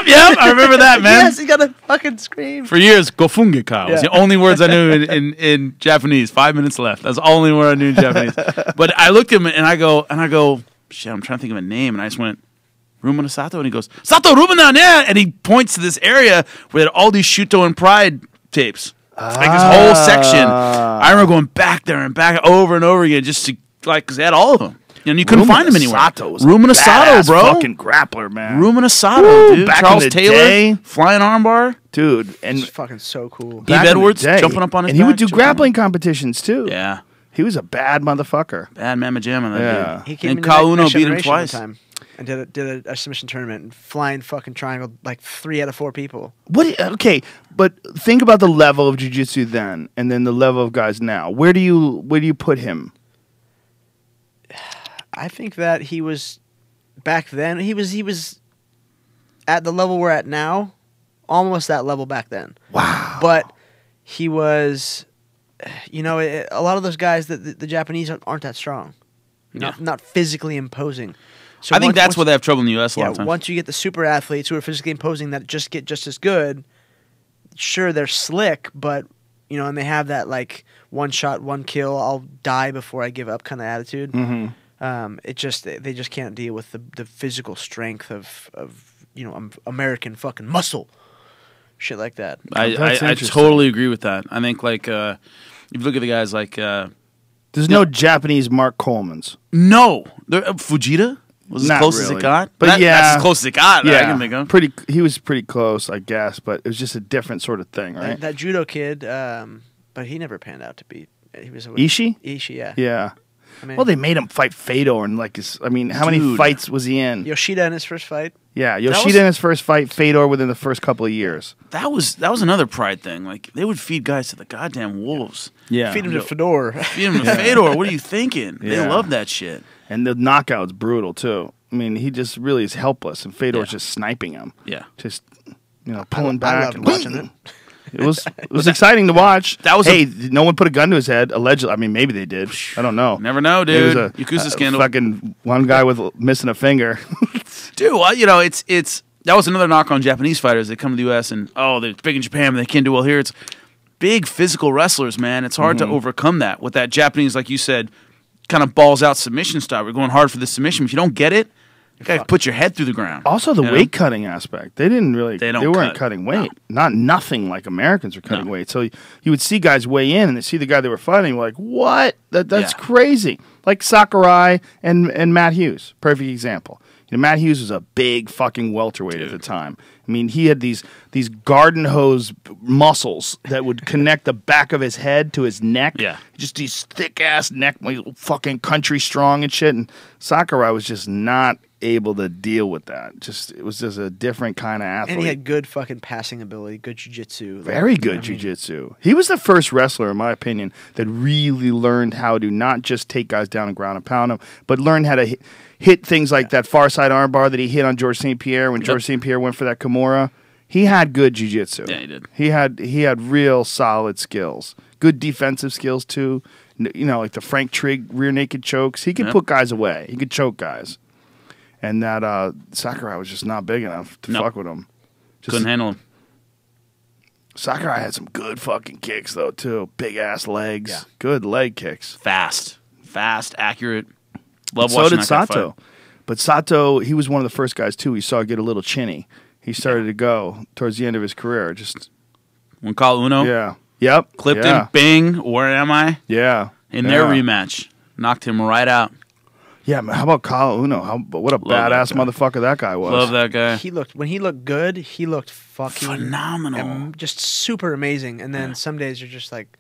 Yep. I remember that, man. Yes, you gotta fucking scream. For years, gofunge ka was Yeah. the only words I knew in Japanese. 5 minutes left. That's the only word I knew in Japanese. But I looked at him and I go, shit, I'm trying to think of a name. And I just went, Rumina Sato? And he goes, Sato Rumina, yeah. And he points to this area where there are all these Shuto and Pride tapes. It's like this whole section. I remember going back there and back over and over again just to, like, because they had all of them. And you couldn't find them anywhere. Rumina Sato, bro. Fucking grappler, man. Rumina Sato, dude. Back Charles in the Taylor, day. flying armbar. Dude, and It's fucking so cool. Eve back in the Edwards day. jumping up on his and he back, would do jumping grappling competitions too. Yeah. He was a bad motherfucker. Bad Mamma Jamma, that Yeah. dude. He came And into Kauno Next beat him Generation one twice. time and did a submission tournament and flying fucking triangle like 3 out of 4 people. Okay, but think about the level of jiu-jitsu then and then the level of guys now. Where do you put him? I think that he was back then. He was at the level we're at now, almost that level back then. Wow. But he was, a lot of those guys that the Japanese aren't that strong, not physically imposing. So I think that's once- why they have trouble in the U.S. a lot of times. once you get the super athletes who are physically imposing that just get just as good, sure they're slick, but and they have that like one shot, one kill, I'll die before I give up kind of attitude. Mm-hmm. They just can't deal with the physical strength of American fucking muscle, shit like that. That's I interesting. totally agree with that. I think like if you look at the guys like There's no Japanese Mark Coleman's. Fujita was as Not close as really. it got, But that's yeah. as close as it got. I can think of. He was pretty close, I guess, but it was just a different sort of thing, right? That judo kid, but he never panned out to be. He was Ishii? Ishii, yeah. Yeah. I mean, Well, they made him fight Fedor, and how many Dude. fights was he in? Yoshida in his first fight. Yeah, was- Yoshida in his first fight, Fedor within the first couple of years. That was another Pride thing. Like they would feed guys to the goddamn wolves. Yeah, Feed him to Fedor. Feed them to Fedor. What are you thinking? They Yeah. love that shit. and the knockout's brutal too. I mean, he just really is helpless, and Fedor's Yeah. just sniping him. Yeah. Just pulling back. I loved and watching it. It was exciting to watch. That was no one put a gun to his head. Allegedly, I mean, maybe they did. I don't know. Never know, It was dude. Yakuza scandal. Fucking one guy with missing a finger. Dude, well, it's that was another knock on Japanese fighters. They come to the U.S. and they're big in Japan, but they can't do well here. It's big physical wrestlers, man. It's hard to overcome that with that Japanese, like you said, kind of balls out submission style. We're going hard for the submission. If you don't get it, you gotta put your head through the ground. Also, the You know? weight cutting aspect. They didn't really. They don't weren't cut. cutting weight. Nothing like Americans were cutting No. weight. So you would see guys weigh in, and they see the guy they were fighting. Like, what? That's Yeah. crazy. Like Sakurai and Matt Hughes. Perfect example. Matt Hughes was a big fucking welterweight at the time. I mean, he had these garden hose muscles that would connect the back of his head to his neck. Yeah. Just these thick ass neck, fucking country strong and shit. And Sakurai was just not able to deal with that. It was just a different kind of athlete. And he had good fucking passing ability, good jiu-jitsu. Very good jiu-jitsu. He was the first wrestler, in my opinion, that really learned how to not just take guys down and ground and pound them, but learn how to hit things like that far side armbar that he hit on George St. Pierre when George St. Pierre went for that Kimura. He had good jiu-jitsu. Yeah, he did. He had real solid skills. Good defensive skills, too. Like the Frank Trigg rear naked chokes. He could put guys away. He could choke guys. And that Sakurai was just not big enough to fuck with him. Couldn't handle him. Sakurai had some good fucking kicks, though, too. Big-ass legs. Yeah. Good leg kicks. Fast, accurate. Love So watching did that guy Sato. fight. But Sato, he was one of the first guys, too, he saw get a little chinny. He started to go towards the end of his career. Just, When Call Uno yeah. Yep. clipped yeah. him, bing, where am I? Yeah. In their Yeah. rematch. Knocked him right out. Yeah, man, how about Kyle Uno? What a Love badass that guy. motherfucker that guy was. Love that guy. When he looked good, he looked fucking Phenomenal. just super amazing. And then some days you're just like,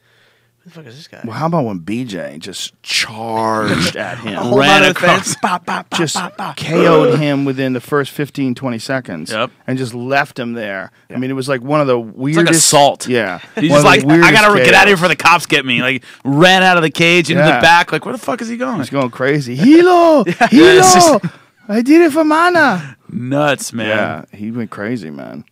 who the fuck is this guy? Well, how about when BJ just charged at him? Hold ran on to the across. fence, bop, bop, bop, Just bop, bop. KO'd him within the first 15, 20 seconds. Yep. And just left him there. I mean, it was like one of the It's weirdest. like assault. Yeah. He's One just of like, the weirdest I gotta get out of here KOs. before the cops get me. Like, ran out of the cage into Yeah. the back. Like, where the fuck is he going? He's going crazy. Hilo! Hilo! it's just- I did it for Mana. Nuts, man. Yeah, he went crazy, man.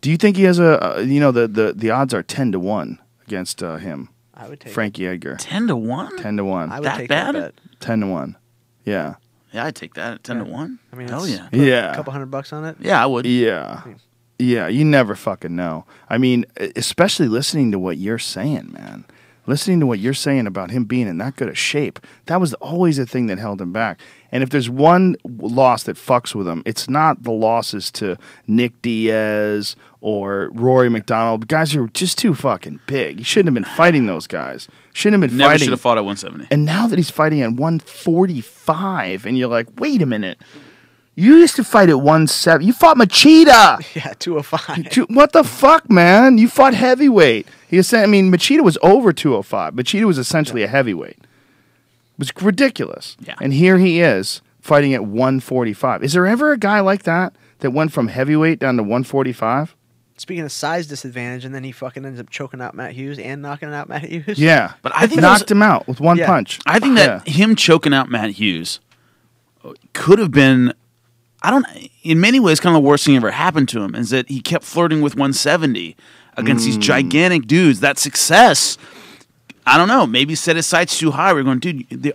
Do you think he has a? The odds are 10-1 against him. I would take Frankie Edgar. 10-1. 10-1. I would That take bad? that bet. 10-1. Yeah. Yeah, I'd take that at 10-1. I mean, hell it's- yeah. Put Yeah. a couple $100 on it. Yeah, I would. Yeah. Yeah, you never fucking know. I mean, especially listening to what you're saying, man. Listening to what you're saying about him being in that good a shape, that was always the thing that held him back. And if there's one loss that fucks with him, it's not the losses to Nick Diaz or Rory McDonald. Guys who are just too fucking big. He shouldn't have been fighting those guys. Shouldn't have been Never fighting. should have fought at 170. And now that he's fighting at 145, and you're like, wait a minute. You used to fight at 170. You fought Machida. Yeah, 205. What the fuck, man? You fought heavyweight. He was saying, I mean, Machida was over 205. Machida was essentially a heavyweight. It was ridiculous. Yeah. And here he is fighting at 145. Is there ever a guy like that went from heavyweight down to 145? Speaking of size disadvantage, and then he fucking ends up choking out Matt Hughes and knocking out Matt Hughes. Yeah. But I think knocked him out with one Yeah. punch. I think that him choking out Matt Hughes could have been, in many ways, kind of the worst thing ever happened to him is that he kept flirting with 170 against these gigantic dudes. That success, I don't know, maybe set his sights too high. We're going, dude,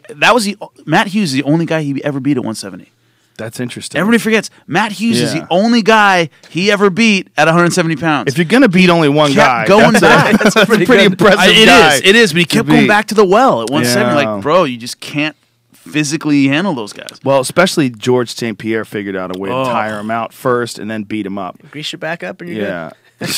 Matt Hughes is the only guy he ever beat at 170. That's interesting. Everybody forgets Matt Hughes is Yeah. the only guy he ever beat at 170 pounds. If you're going to beat only one guy, kept going back. that's a pretty good. impressive It guy. is. It is. But he kept to going beat. back to the well at 170. Yeah. Like, bro, you just can't physically handle those guys. Well, especially George St. Pierre figured out a way Oh. to tire him out first and then beat him up. Grease your back up and you're Yeah.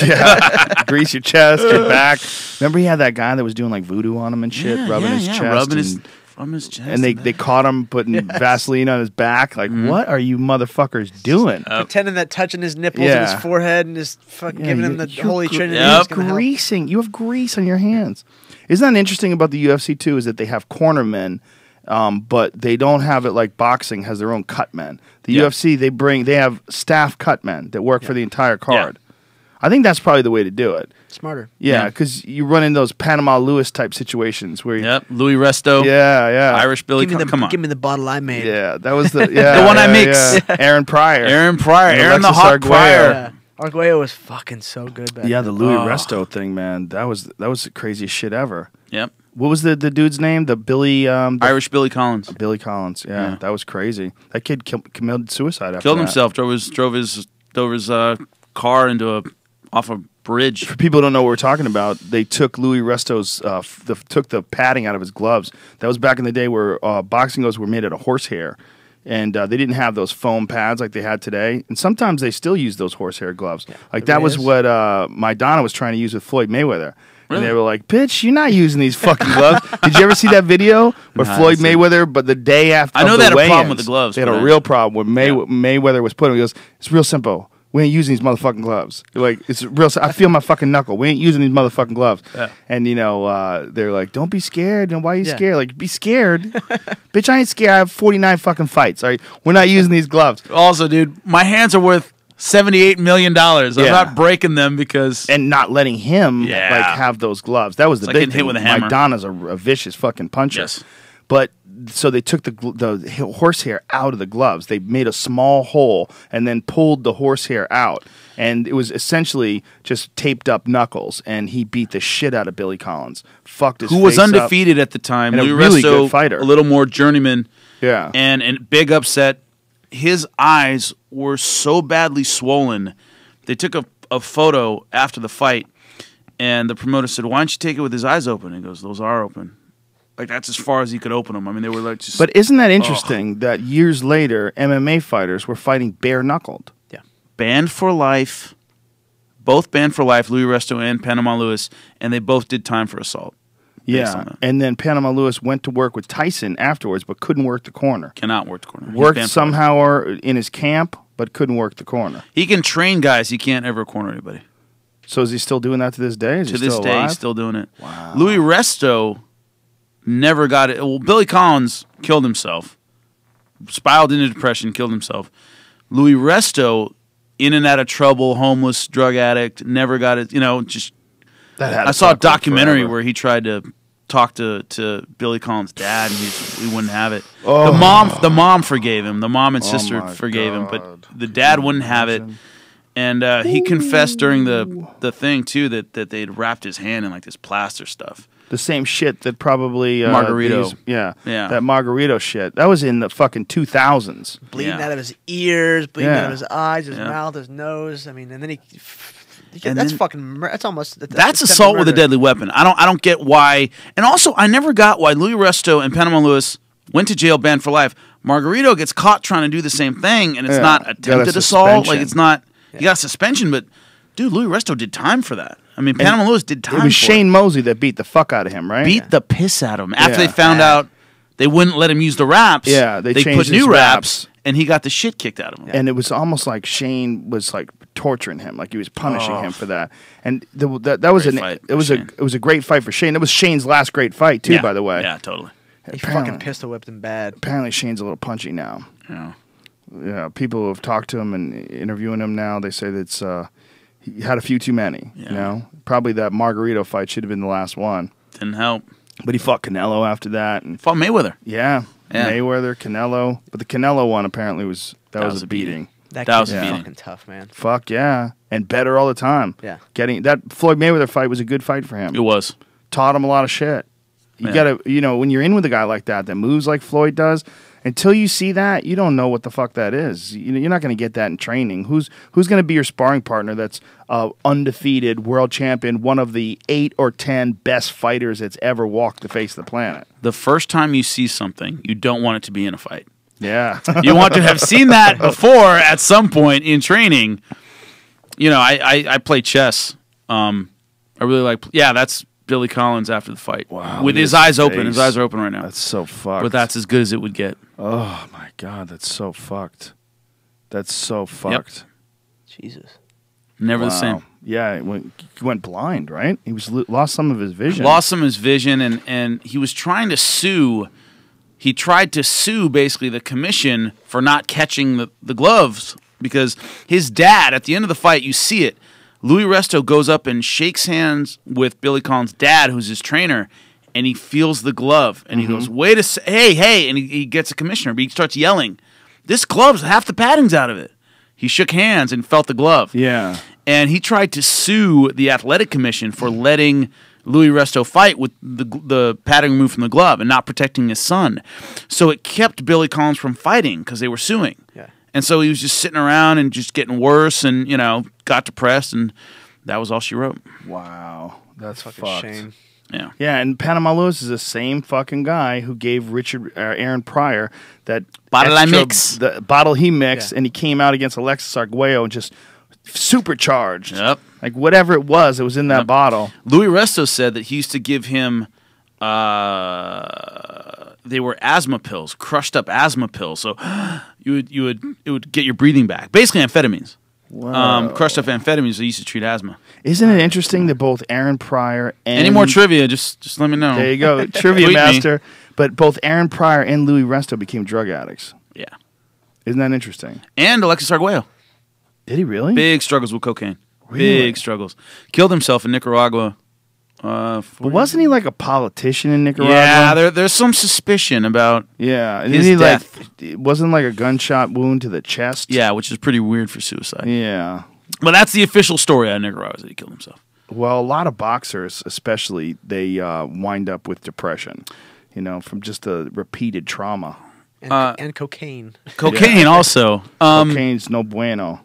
Yeah. Grease your chest, your back. Remember he had that guy that was doing like voodoo on him and shit, rubbing his chest. rubbing and, from his chest. and they caught him putting Vaseline on his back. Like, what are you motherfuckers doing? good. Pretending that touching his nipples Yeah. and his forehead and just fucking Yeah, giving him the you're Holy gr- Trinity. Yep. is gonna help. Greasing. You have grease on your hands. Isn't that interesting about the UFC too? Is that they have cornermen, but they don't have it like boxing has their own cutmen. The Yeah. UFC they have staff cutmen that work for the entire card. I think that's probably the way to do it. Smarter. Yeah, Yeah. because you run in those Panama Lewis type situations where you, Yep. Louis Resto. yeah, Irish Billy. Give me, Come on. give me the bottle I made. yeah, that was the yeah, The one I yeah, mix. yeah. Aaron Pryor, Aaron Pryor. And Aaron the Alexis Hawk Arguello. Pryor. Yeah. Arguello was fucking so good back Yeah, then. the Louis Oh. Resto thing, man, that was the craziest shit ever. Yep. What was the dude's name? The Billy Irish Billy Collins. Billy Collins. Yeah, Yeah. that was crazy. That kid committed suicide after Killed that. himself. Drove his car into off a bridge. For people who don't know what we're talking about, they took Louis Resto's took the padding out of his gloves. That was back in the day where boxing gloves were made out of horsehair, and they didn't have those foam pads like they had today. And sometimes they still use those horsehair gloves. Like that was what Maidana was trying to use with Floyd Mayweather. Really? And they were like, "Bitch, you're not using these fucking gloves." Did you ever see that video where No, I Floyd didn't see it. Mayweather, but the day after, I know of they the had a problem weigh-ins, with the gloves, They had but a I- real problem when Mayweather was putting. He goes, "It's real simple. We ain't using these motherfucking gloves. Like it's real. I feel my fucking knuckle. We ain't using these motherfucking gloves." Yeah. And they're like, "Don't be scared." And why are you Yeah. scared? Like, be scared, bitch. I ain't scared. I have 49 fucking fights. All right, we're not using these gloves. Also, dude, my hands are worth $78 million. I'm Yeah. not breaking them because And not letting him Yeah. like have those gloves. That was the like big getting hit thing. with a hammer. Maidana's a vicious fucking puncher. Yes. But so they took the horsehair out of the gloves. They made a small hole and then pulled the horsehair out. And it was essentially just taped up knuckles. And he beat the shit out of Billy Collins. Fucked his who was face up. undefeated at the time. And a Louis really Resto, good fighter. a little more journeyman. Yeah. And big upset. His eyes were so badly swollen. They took a photo after the fight, and the promoter said, "Why don't you take it with his eyes open?" He goes, "Those are open." Like that's as far as he could open them. I mean, they were like just. But isn't that interesting that years later, MMA fighters were fighting bare-knuckled? banned for life, both banned for life, Louis Resto and Panama Lewis, and they both did time for assault. based on Yeah. that. And then Panama Lewis went to work with Tyson afterwards, but couldn't work the corner. Cannot work the corner. He's Worked banned for life. somehow or in his camp, but couldn't work the corner. He can train guys. He can't ever corner anybody. So is he still doing that to this day? Is To he this still day, alive? he's still doing it. Wow. Louis Resto never got it. Well, Billy Collins killed himself, spiraled into depression, killed himself. Louis Resto, in and out of trouble, homeless, drug addict, never got it. You know, just That had I to saw a fuck with him documentary forever. where he tried to talked to Billy Collins' dad, and he wouldn't have it. Oh. The mom forgave him. The mom and sister my forgave him, but God. the dad wouldn't have it. And he confessed during the thing too that they'd wrapped his hand in like this plaster stuff. The same shit that probably Margarito. Yeah. Yeah. That Margarito shit. That was in the fucking 2000s. Bleeding Yeah. out of his ears, bleeding Yeah. out of his eyes, his Yeah. mouth, his nose. I mean, and then And that's then- fucking. That's almost. That's assault with a deadly weapon. I don't get why. And also, I never got why Louis Resto and Panama Lewis went to jail, banned for life. Margarito gets caught trying to do the same thing, and it's Yeah. not Got a attempted assault. Like suspension. it's not. He got a suspension, but dude, Louis Resto did time for that. I mean, Panama Lewis did time. It was for Shane Mosley that beat the fuck out of him, right? beat the piss out of him after Yeah. they found out they wouldn't let him use the wraps. Yeah, they changed put his new wraps. and he got the shit kicked out of him. And it was almost like Shane was like torturing him, like he was punishing him for that. And that was Great an fight it for was Shane. it was a great fight for Shane. That was Shane's last great fight too, Yeah. by the way. Yeah, totally. He Apparently- fucking pistol whipped him bad. Apparently, Shane's a little punchy now. Yeah. Yeah, people who have talked to him and interviewing him now, they say that it's he had a few too many. Yeah. You know, probably that Margarito fight should have been the last one, Didn't help. but he fought Canelo after that, and Fought Mayweather. yeah, Yeah. Mayweather, Canelo, but the Canelo one apparently was That was was a a beating. beating. That That was kid's a beating. fucking tough, man. Fuck yeah, and better all the time. Yeah. Getting that Floyd Mayweather fight was a good fight for him. It was. Taught him a lot of shit. You Yeah. gotta, when you're in with a guy like that moves like Floyd does, until you see that, you don't know what the fuck that is. You're not going to get that in training. Who's going to be your sparring partner that's undefeated, world champion, one of the 8 or 10 best fighters that's ever walked the face of the planet? The first time you see something, you don't want it to be in a fight. Yeah. You want to have seen that before at some point in training. You know, I play chess. I really like. Yeah, that's Billy Collins after the fight. Wow, with look at his his eyes open. face. His eyes are open right now. That's so fucked. But that's as good as it would get. Oh, my God. That's so fucked. That's so fucked. Jesus. Never the Wow. same. Yeah, he went blind, right? He was lost some of his vision. Lost some of his vision, and he was trying to sue. He tried to sue basically the commission for not catching the gloves because his dad, at the end of the fight, you see it. Louis Resto goes up and shakes hands with Billy Collins' dad, who's his trainer, and he feels the glove. And he goes, wait a hey, and he gets a commissioner, but he starts yelling, this glove's half the padding's out of it. He shook hands and felt the glove. Yeah. And he tried to sue the athletic commission for letting Louis Resto fight with the padding removed from the glove and not protecting his son. So it kept Billy Collins from fighting because they were suing. Yeah. And so he was just sitting around and just getting worse and, got depressed, and that was all she wrote. Wow. That's Fucking fucked. shame. Yeah. Yeah, and Panama Lewis is the same fucking guy who gave Aaron Pryor that Bottle I extra- mix. the bottle he mixed, Yeah. and he came out against Alexis Arguello and just supercharged. Yep. Like whatever it was in that Yep. bottle. Louis Resto said that he used to give him they were asthma pills, crushed up asthma pills. So it would get your breathing back. Basically amphetamines. Crushed up amphetamines they used to treat asthma. Isn't it interesting that both Aaron Pryor and Any more trivia, just let me know. There you go, trivia Tweet me. master. But both Aaron Pryor and Louis Resto became drug addicts. Yeah. Isn't that interesting? And Alexis Arguello. Did he really? Big struggles with cocaine. Really? Big struggles. Killed himself in Nicaragua. But wasn't he like a politician in Nicaragua? Yeah, there's some suspicion about Yeah, and His he death. like it wasn't like a gunshot wound to the chest. which is pretty weird for suicide. Yeah. But that's the official story out of Nicaragua, is that he killed himself. Well, a lot of boxers, especially, they wind up with depression, from just the repeated trauma. And cocaine. Cocaine also. Cocaine's no bueno.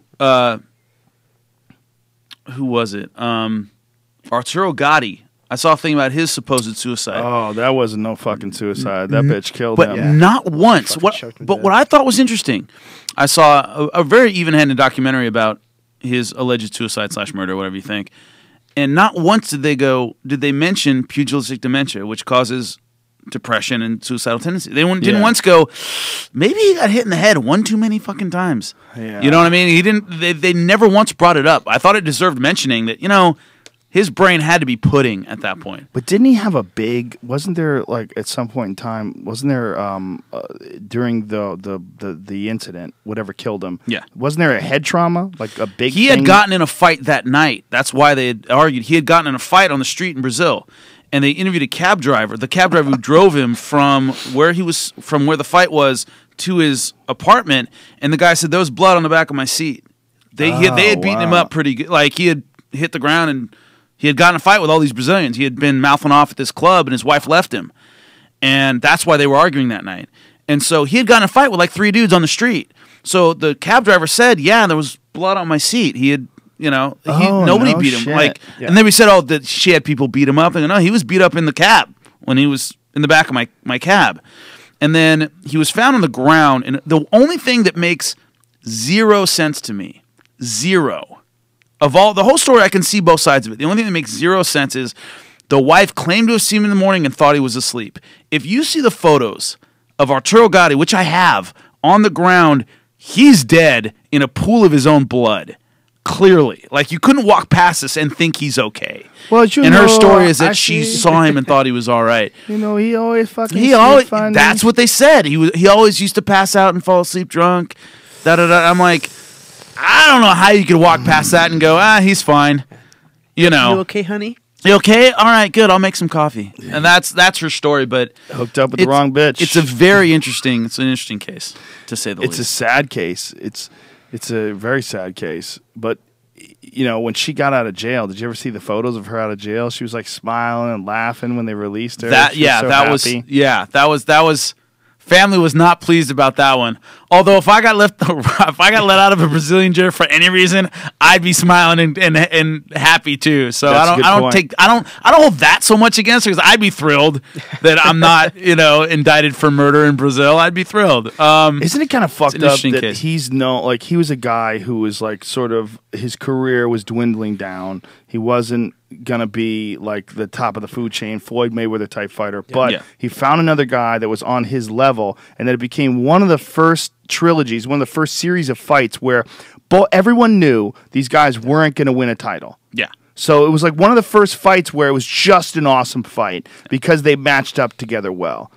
Who was it? Arturo Gotti. I saw a thing about his supposed suicide. Oh, that wasn't no fucking suicide. That bitch killed But him. not once. Fucking What? choked him But to what death. I thought was interesting, I saw a very even-handed documentary about his alleged suicide / murder, whatever you think, and not once did they mention pugilistic dementia, which causes depression and suicidal tendency. They didn't Yeah. once go, maybe he got hit in the head one too many fucking times. Yeah. You know what I mean? He didn't. They never once brought it up. I thought it deserved mentioning that. His brain had to be pudding at that point. But didn't he have wasn't there like at some point in time, wasn't there during the incident, whatever killed him? Yeah. Wasn't there a head trauma? Like a big He thing? had gotten in a fight that night. That's why they had argued. He had gotten in a fight on the street in Brazil. and they interviewed a cab driver, the cab driver who drove him from where the fight was to his apartment, and the guy said there was blood on the back of my seat. They had beaten him up pretty good. Like, he had hit the ground and he had gotten in a fight with all these Brazilians. He had been mouthing off at this club, and his wife left him. And that's why they were arguing that night. And so he had gotten in a fight with like 3 dudes on the street. So the cab driver said, yeah, there was blood on my seat. He had, nobody beat him. Shit. Like, and then we said, oh, that she had people beat him up. And no, he was beat up in the cab when he was in the back of my cab. And then he was found on the ground. And the only thing that makes 0 sense to me, 0, of all the whole story, I can see both sides of it. The only thing that makes 0 sense is the wife claimed to have seen him in the morning and thought he was asleep. If you see the photos of Arturo Gatti, which I have, on the ground, he's dead in a pool of his own blood. Clearly. Like, you couldn't walk past this and think he's okay. Well, and her story is that she saw him and thought he was all right. He always fucking that's what they said. He always used to pass out and fall asleep drunk. I'm like, I don't know how you could walk past that and go, he's fine. You know. You okay, honey? You okay? All right, good. I'll make some coffee. And that's her story, but hooked up with the wrong bitch. It's an interesting case, to say the least. It's a sad case. It's a very sad case. But when she got out of jail, did you ever see the photos of her out of jail? She was like smiling and laughing when they released her. That was family was not pleased about that one. Although if I got let out of a Brazilian jail for any reason, I'd be smiling and happy too. So I don't hold that so much against her, because I'd be thrilled that I'm not indicted for murder in Brazil. I'd be thrilled. Isn't it kind of fucked up that case. he was a guy who was like sort of, his career was dwindling down. He wasn't gonna be like the top of the food chain, Floyd Mayweather type fighter, but he found another guy that was on his level, and that it became one of the first trilogies, one of the first series of fights where everyone knew these guys weren't going to win a title. Yeah. So it was like one of the first fights where it was just an awesome fight because they matched up together well.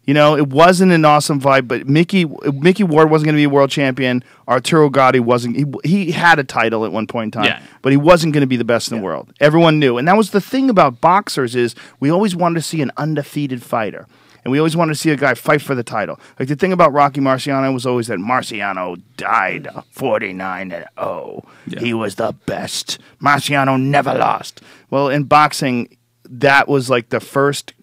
It wasn't an awesome fight, but Mickey Ward wasn't going to be a world champion. Arturo Gatti wasn't. He had a title at one point in time, but he wasn't going to be the best in the world. Everyone knew. And that was the thing about boxers, is we always wanted to see an undefeated fighter. And we always wanted to see a guy fight for the title. Like, the thing about Rocky Marciano was always that Marciano died 49-0. Yeah. He was the best. Marciano never lost. Well, in boxing, that was like the first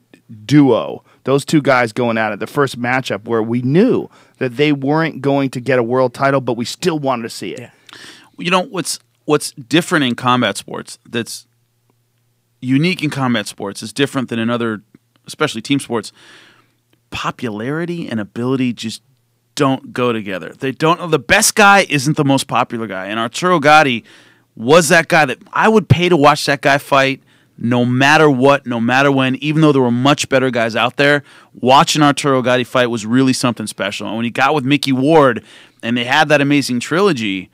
duo. Those two guys going at it, the first matchup where we knew that they weren't going to get a world title, but we still wanted to see it. Yeah. What's different in combat sports, that's unique in combat sports, is different than in other, especially team sports. Popularity and ability just don't go together. They don't. The best guy isn't the most popular guy. And Arturo Gatti was that guy that I would pay to watch that guy fight no matter what, no matter when, even though there were much better guys out there. Watching Arturo Gatti fight was really something special. And when he got with Mickey Ward and they had that amazing trilogy,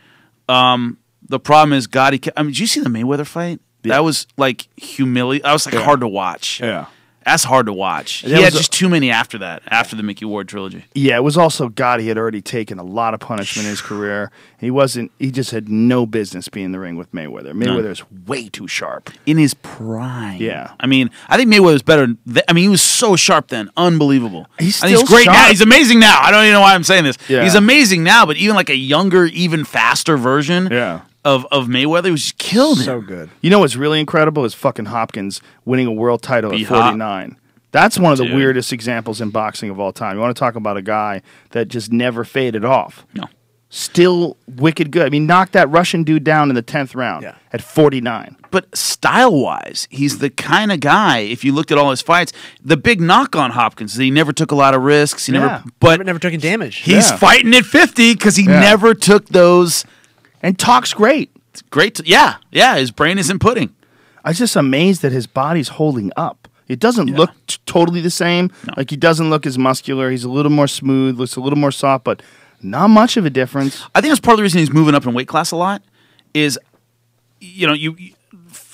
the problem is Gatti. Did you see the Mayweather fight? Yeah. That was like humiliating. That was like hard to watch. Yeah. That's hard to watch. He had just too many after that, after the Mickey Ward trilogy. Yeah, it was also Gotti had already taken a lot of punishment in his career. He just had no business being in the ring with Mayweather. Mayweather's way too sharp. In his prime. Yeah. I think Mayweather's better. He was so sharp then. Unbelievable. He's great now. He's amazing now. I don't even know why I'm saying this. Yeah. He's amazing now, but even like a younger, even faster version. Yeah. Of Mayweather, was just killed him. So good. You know what's really incredible is fucking Hopkins winning a world title at 49. That's one of the weirdest examples in boxing of all time. You want to talk about a guy that just never faded off. No. Still wicked good. Knocked that Russian dude down in the 10th round at 49. But style-wise, he's the kind of guy, if you looked at all his fights, the big knock on Hopkins is that he never took a lot of risks. He never took damage. He's fighting at 50 because he never took those... And talks great. It's great. Yeah. His brain isn't pudding. I was just amazed that his body's holding up. It doesn't look totally the same. No. Like, he doesn't look as muscular. He's a little more smooth, looks a little more soft, but not much of a difference. I think that's part of the reason he's moving up in weight class a lot is,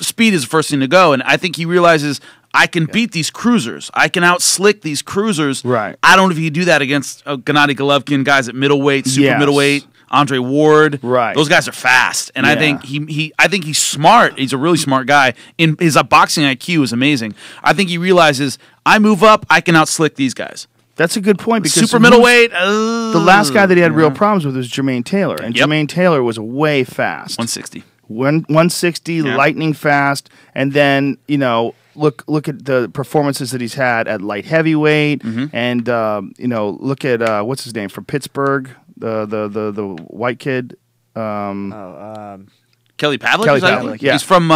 speed is the first thing to go. And I think he realizes I can beat these cruisers. I can out-slick these cruisers. Right. I don't know if he can do that against Gennady Golovkin, guys at middleweight, super middleweight. Andre Ward. Right. Those guys are fast, and I Yeah. think I think he's smart. He's a really smart guy. In his boxing IQ is amazing. I think he realizes I move up, I can outslick these guys. That's a good point because Super middleweight. the last guy that he had real problems with was Jermaine Taylor, and Yep. Jermaine Taylor was way fast. 160. 160, Yeah. lightning fast, and then look at the performances that he's had at light heavyweight, and look at what's his name from Pittsburgh, the white kid. Kelly Pavlik. Kelly is that- Pavlik, yeah. He's from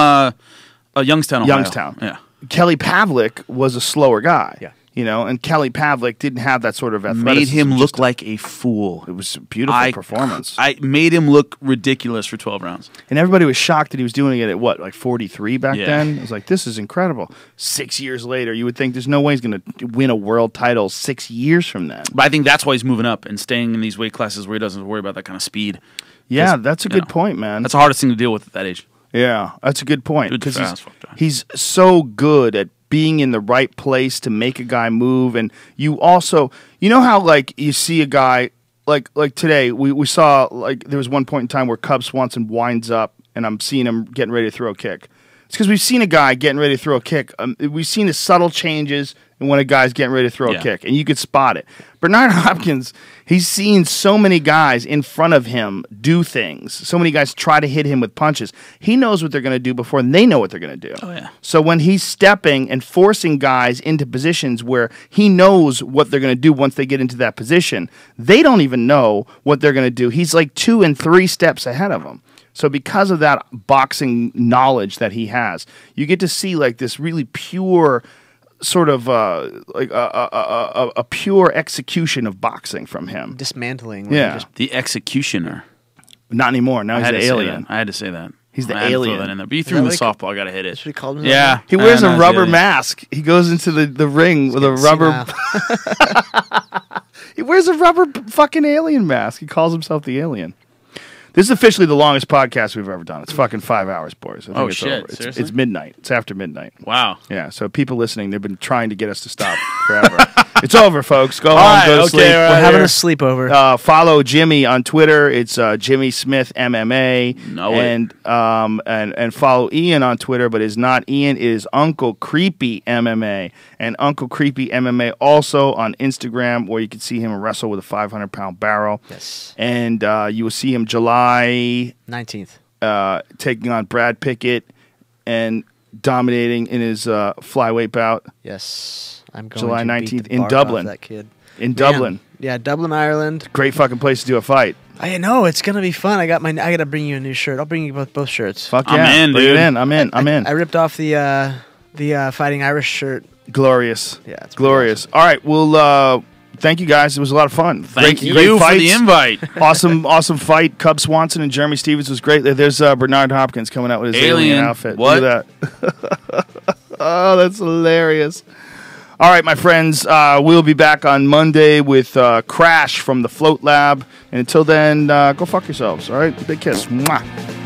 Youngstown, Ohio. Youngstown. Yeah. Kelly Pavlik was a slower guy. Yeah. And Kelly Pavlik didn't have that sort of athleticism. Made him look Just- like a fool. It was a beautiful performance. I made him look ridiculous for 12 rounds. And everybody was shocked that he was doing it at what, like 43 back Yeah. then? It was like, this is incredible. 6 years later, you would think there's no way he's going to win a world title 6 years from then. But I think that's why he's moving up and staying in these weight classes where he doesn't worry about that kind of speed. Yeah, that's a you good point, man. That's the hardest thing to deal with at that age. Yeah, that's a good point. Good Because fast fuck that. he's so good at being in the right place to make a guy move. And you also, how like you see a guy, like today, we saw, like there was one point in time where Cub Swanson winds up and I'm seeing him getting ready to throw a kick. It's because we've seen a guy getting ready to throw a kick. We've seen the subtle changes when a guy's getting ready to throw a kick, and you could spot it. Bernard Hopkins, he's seen so many guys in front of him do things. So many guys try to hit him with punches. He knows what they're going to do before they know what they're going to do. Oh, yeah. So when he's stepping and forcing guys into positions where he knows what they're going to do once they get into that position, they don't even know what they're going to do. He's like 2 and 3 steps ahead of them. So because of that boxing knowledge that he has, you get to see like this really pure sort of like a pure execution of boxing from him. Dismantling. where Yeah. you just- The executioner. Not anymore. Now I he's had the to say alien. that. I had to say that. He's the I had to throw alien. that in there. But you threw me the that softball. I got to hit That's it. what he called himself? Yeah. He wears I a know, rubber yeah. mask. He goes into the ring with a rubber. Senile. He wears a rubber fucking alien mask. He calls himself the alien. This is officially the longest podcast we've ever done. It's fucking 5 hours, boys. I think Oh, it's shit. over. Seriously? It's midnight. It's after midnight. Wow. Yeah, so people listening, they've been trying to get us to stop forever. It's over, folks. Go home, right, go to okay, sleep. we're We're having here. a sleepover. Follow Jimmy on Twitter. It's Jimmy Smith MMA. Know it. And follow Ian on Twitter, but it's not Ian. It is Uncle Creepy MMA. And Uncle Creepy MMA also on Instagram, where you can see him wrestle with a 500-pound barrel. Yes. And you will see him July 19th. taking on Brad Pickett and dominating in his flyweight bout Yes. I'm going July to 19th beat the in bark Dublin. off that kid. in Man. Dublin. Yeah, Dublin, Ireland. Great fucking place to do a fight. I know it's gonna be fun. I gotta bring you a new shirt. I'll bring you both shirts. Fuck I'm yeah. in, Bring it dude. in. I'm in. I ripped off the Fighting Irish shirt. Glorious. Yeah, it's glorious. All right. Well, thank you guys. It was a lot of fun. Thank great you for fights. the invite. awesome fight. Cub Swanson and Jeremy Stevens was great. There's Bernard Hopkins coming out with his alien outfit. What? Look at that. Oh, that's hilarious. All right, my friends. We'll be back on Monday with Crash from the Float Lab. And until then, go fuck yourselves. All right? Big kiss. Mwah.